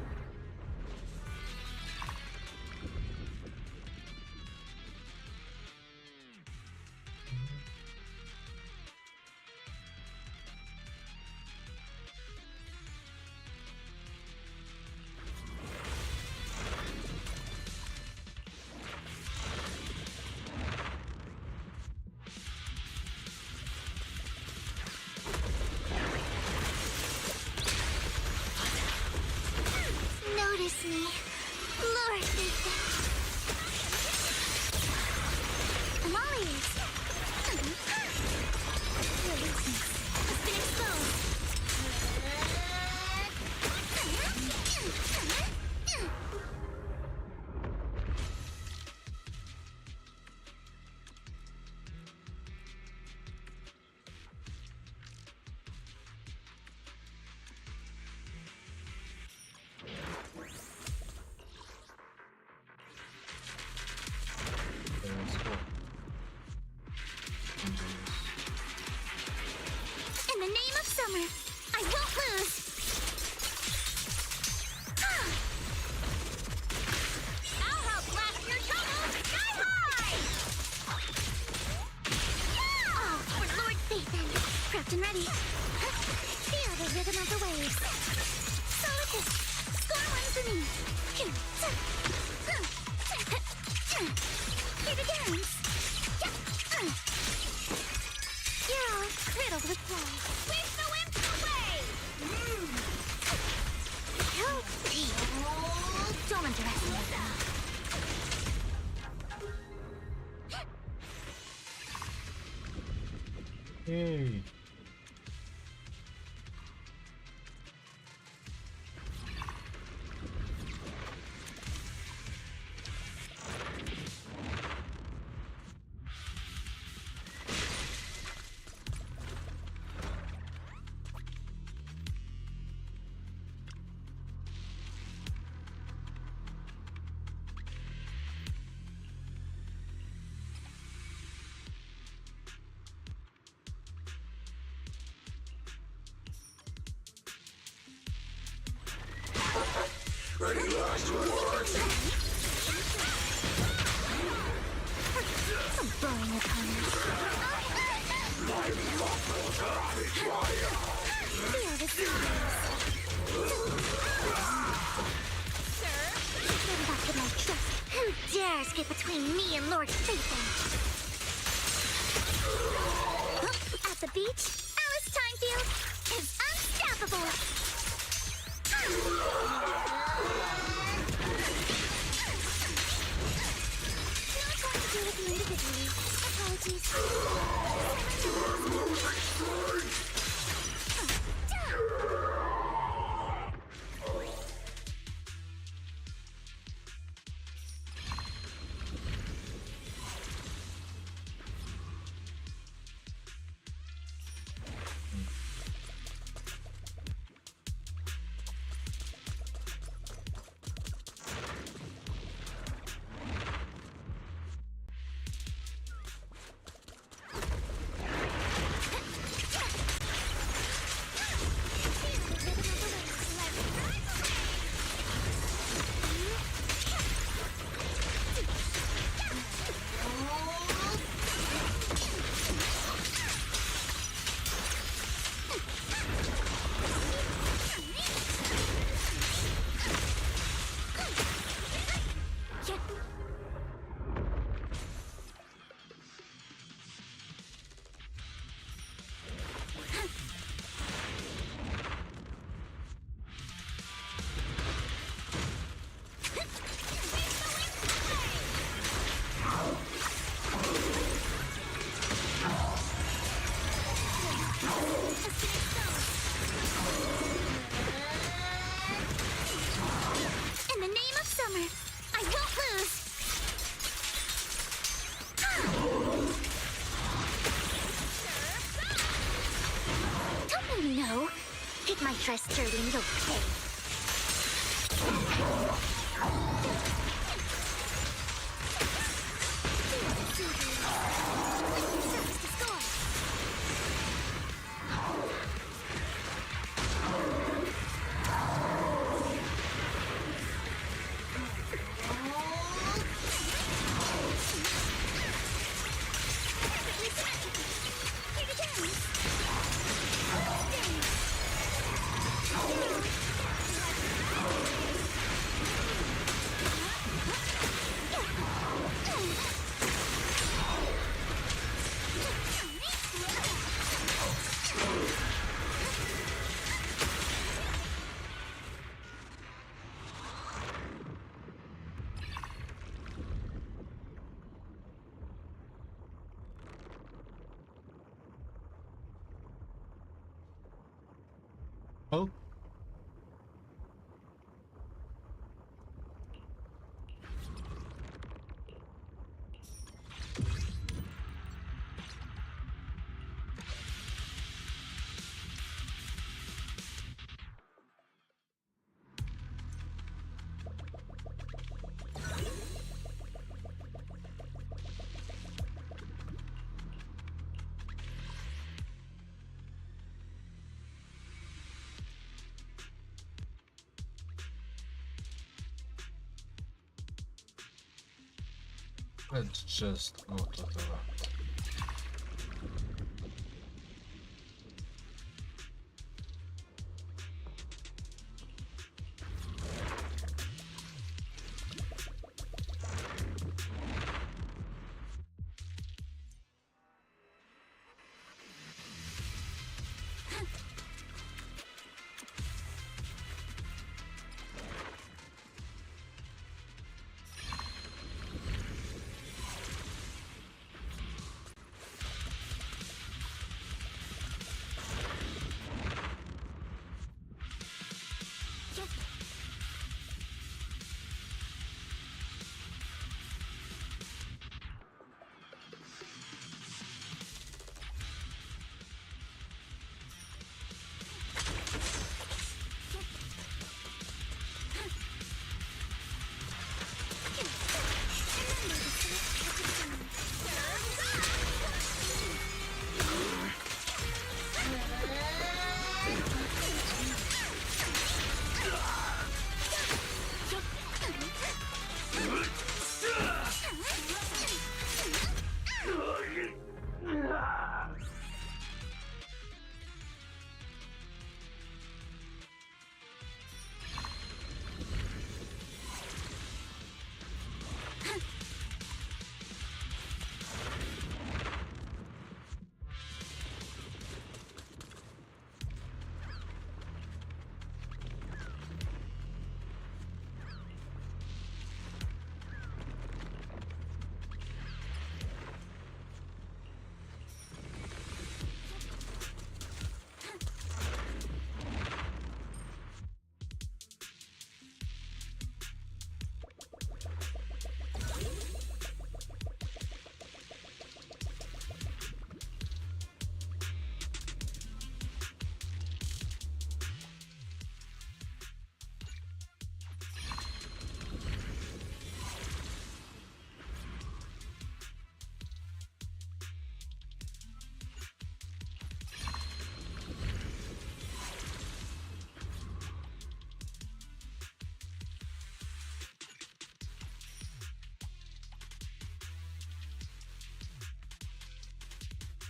Notice me. Lord Nathan. I'm all ears. Your weakness has been exposed. In the name of summer, I won't lose. I'll help blast your troubles sky high. Oh, for Lord Nathan, prepped and ready. Feel the rhythm of the waves. Solidus, score one for me. Here to dance. You're all riddled with flaws. Sweep the wimps away! Help me! Don't underestimate them. Yay. Any last words? I'm burning your kindness. Feel the sweetness. Sir? Get back with my trust. Who dares get between me and Lord Phaethon? At the beach, Alice Timefield is unstoppable. Individually. Apologies. In the name of summer, I won't lose. Don't let me know. Hit my dress dirty and you'll pay. Oh. Let's just go to the left.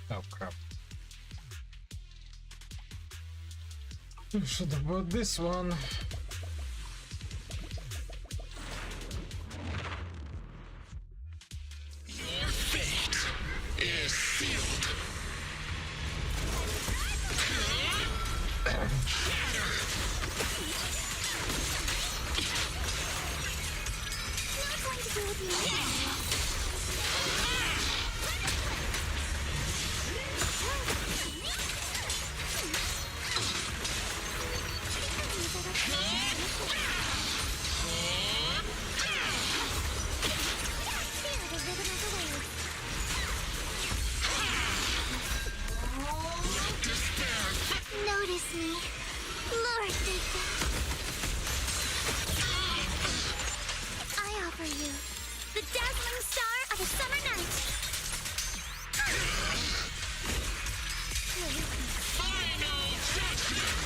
Oh crap. Should have bought this one. Your fate is sealed. Not going to do with me. Notice me, Lord Dayton. I offer you the dazzling star of a summer night. Final judgment.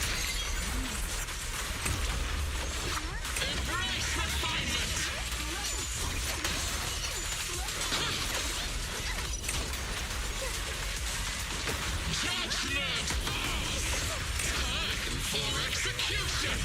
Embrace refinement. Judgment. Time for execution.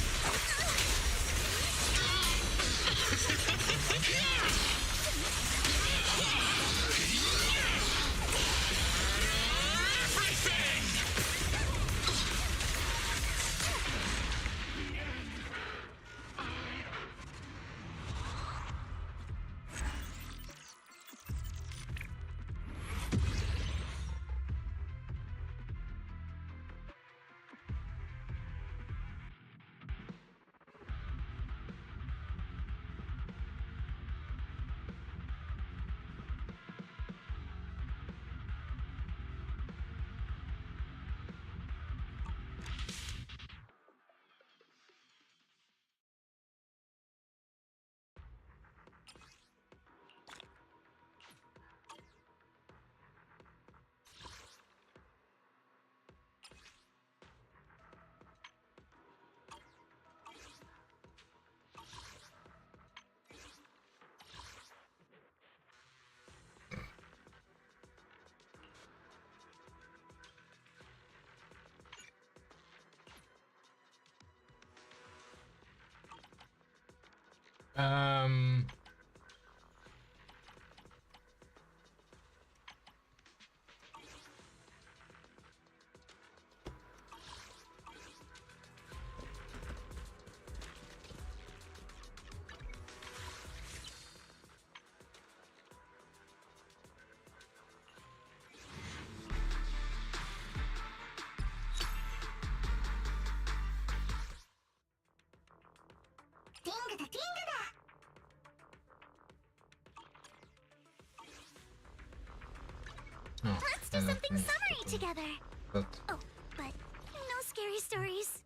Let's do something summery together. But Oh, but no scary stories.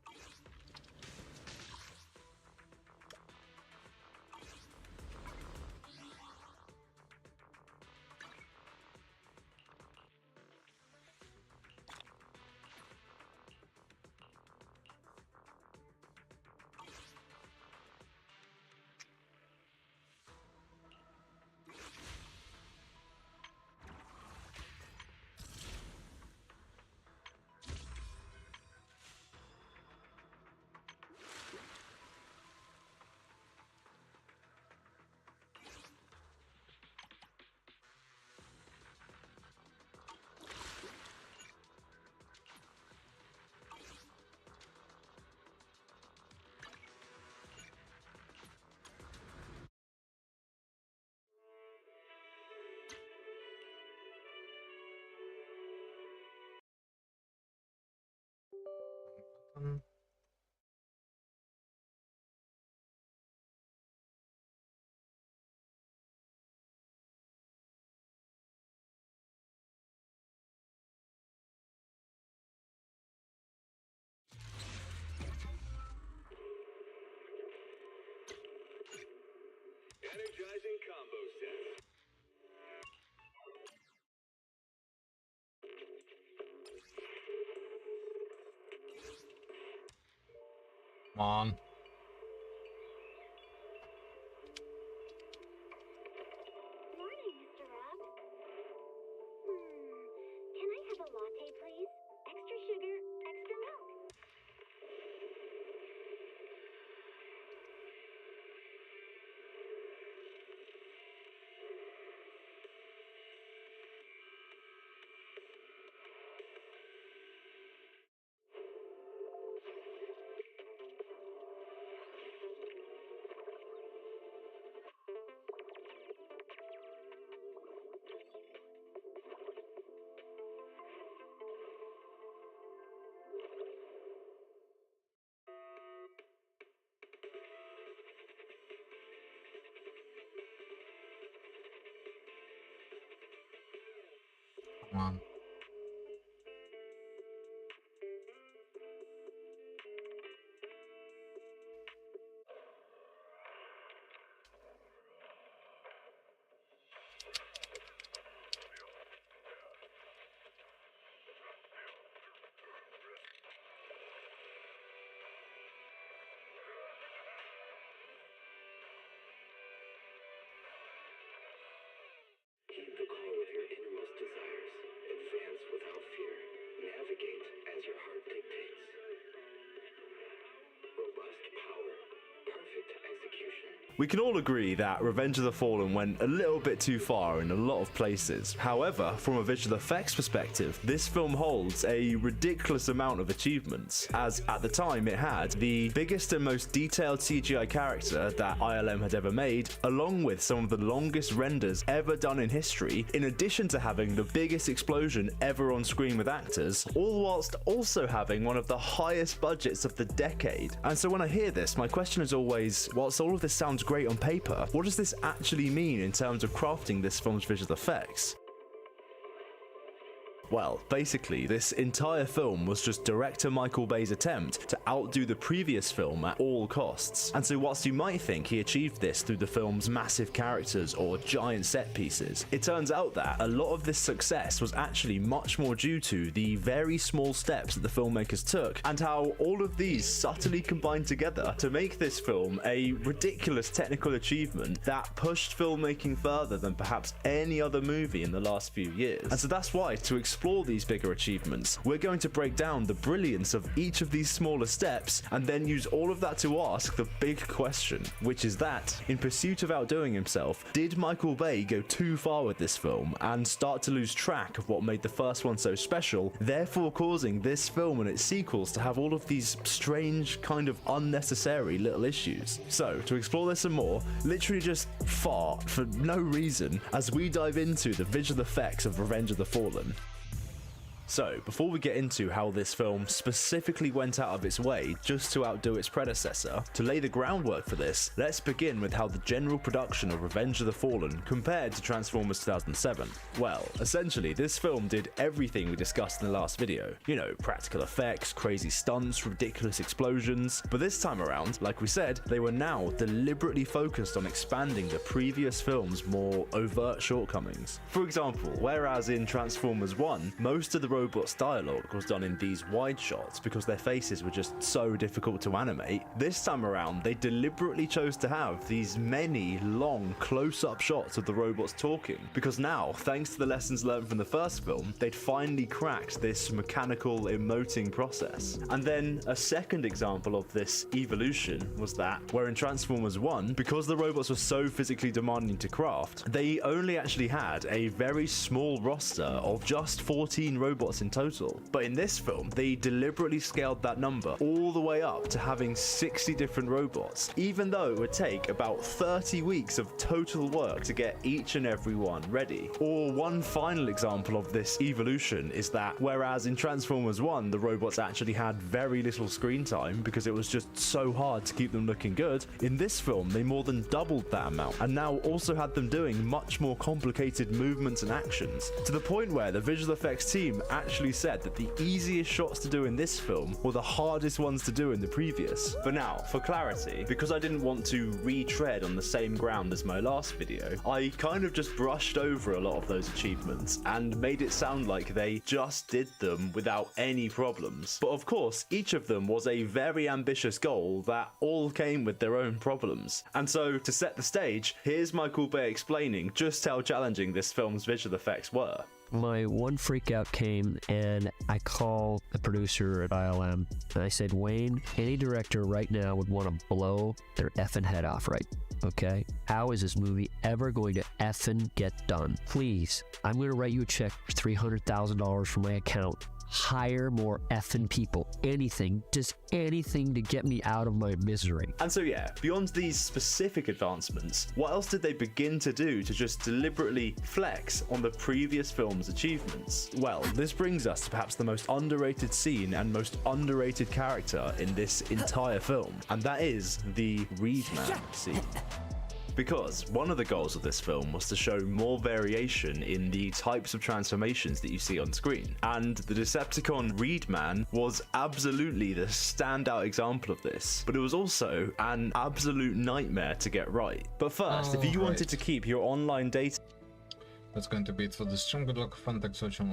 Energizing combo set. come on. Morning, Mr. Rob. Can I have a man. Heed the call of your innermost desires. Advance without fear. Navigate as your heart dictates. Robust power. Perfect execution. We can all agree that Revenge of the Fallen went a little bit too far in a lot of places. However, from a visual effects perspective, this film holds a ridiculous amount of achievements, as at the time it had the biggest and most detailed CGI character that ILM had ever made, along with some of the longest renders ever done in history, in addition to having the biggest explosion ever on screen with actors, all whilst also having one of the highest budgets of the decade. And so when I hear this, my question is always, whilst all of this sounds great on paper, what does this actually mean in terms of crafting this film's visual effects? Well, basically, this entire film was just director Michael Bay's attempt to outdo the previous film at all costs. And so whilst you might think he achieved this through the film's massive characters or giant set pieces, it turns out that a lot of this success was actually much more due to the very small steps that the filmmakers took, and how all of these subtly combined together to make this film a ridiculous technical achievement that pushed filmmaking further than perhaps any other movie in the last few years. And so that's why, to explore these bigger achievements, we're going to break down the brilliance of each of these smaller steps and then use all of that to ask the big question, which is that, in pursuit of outdoing himself, did Michael Bay go too far with this film and start to lose track of what made the first one so special, therefore causing this film and its sequels to have all of these strange, kind of unnecessary little issues? So, to explore this and more, literally just fart for no reason as we dive into the visual effects of Revenge of the Fallen. So, before we get into how this film specifically went out of its way just to outdo its predecessor, to lay the groundwork for this, let's begin with how the general production of Revenge of the Fallen compared to Transformers 2007. Well, essentially, this film did everything we discussed in the last video. You know, practical effects, crazy stunts, ridiculous explosions. But this time around, like we said, they were now deliberately focused on expanding the previous film's more overt shortcomings. For example, whereas in Transformers 1, most of the robots' dialogue was done in these wide shots because their faces were just so difficult to animate, this time around they deliberately chose to have these many long close-up shots of the robots talking, because now, thanks to the lessons learned from the first film, they'd finally cracked this mechanical emoting process. And then a second example of this evolution was that, where in Transformers 1, because the robots were so physically demanding to craft, they only actually had a very small roster of just 14 robots in total. But in this film, they deliberately scaled that number all the way up to having 60 different robots, even though it would take about 30 weeks of total work to get each and every one ready. Or one final example of this evolution is that, whereas in Transformers 1, the robots actually had very little screen time because it was just so hard to keep them looking good, in this film, they more than doubled that amount, and now also had them doing much more complicated movements and actions, to the point where the visual effects team actually said that the easiest shots to do in this film were the hardest ones to do in the previous. But now, for clarity, because I didn't want to retread on the same ground as my last video, I kind of just brushed over a lot of those achievements and made it sound like they just did them without any problems. But of course, each of them was a very ambitious goal that all came with their own problems. And so, to set the stage, here's Michael Bay explaining just how challenging this film's visual effects were. My one freak out came and I called the producer at ILM and I said, Wayne, any director right now would want to blow their effing head off, right? Okay? How is this movie ever going to effing get done? Please, I'm going to write you a check for $300,000 from my account. Hire more effing people. Anything, just anything to get me out of my misery. And so yeah, beyond these specific advancements, what else did they begin to do to just deliberately flex on the previous film's achievements? Well, this brings us to perhaps the most underrated scene and most underrated character in this entire film, and that is the Reed Man scene. Because one of the goals of this film was to show more variation in the types of transformations that you see on screen, and the Decepticon Reedman was absolutely the standout example of this, but it was also an absolute nightmare to get right. But first, if you wanted to keep your online data... That's going to be it for the stream. Good luck, fun, thanks for watching.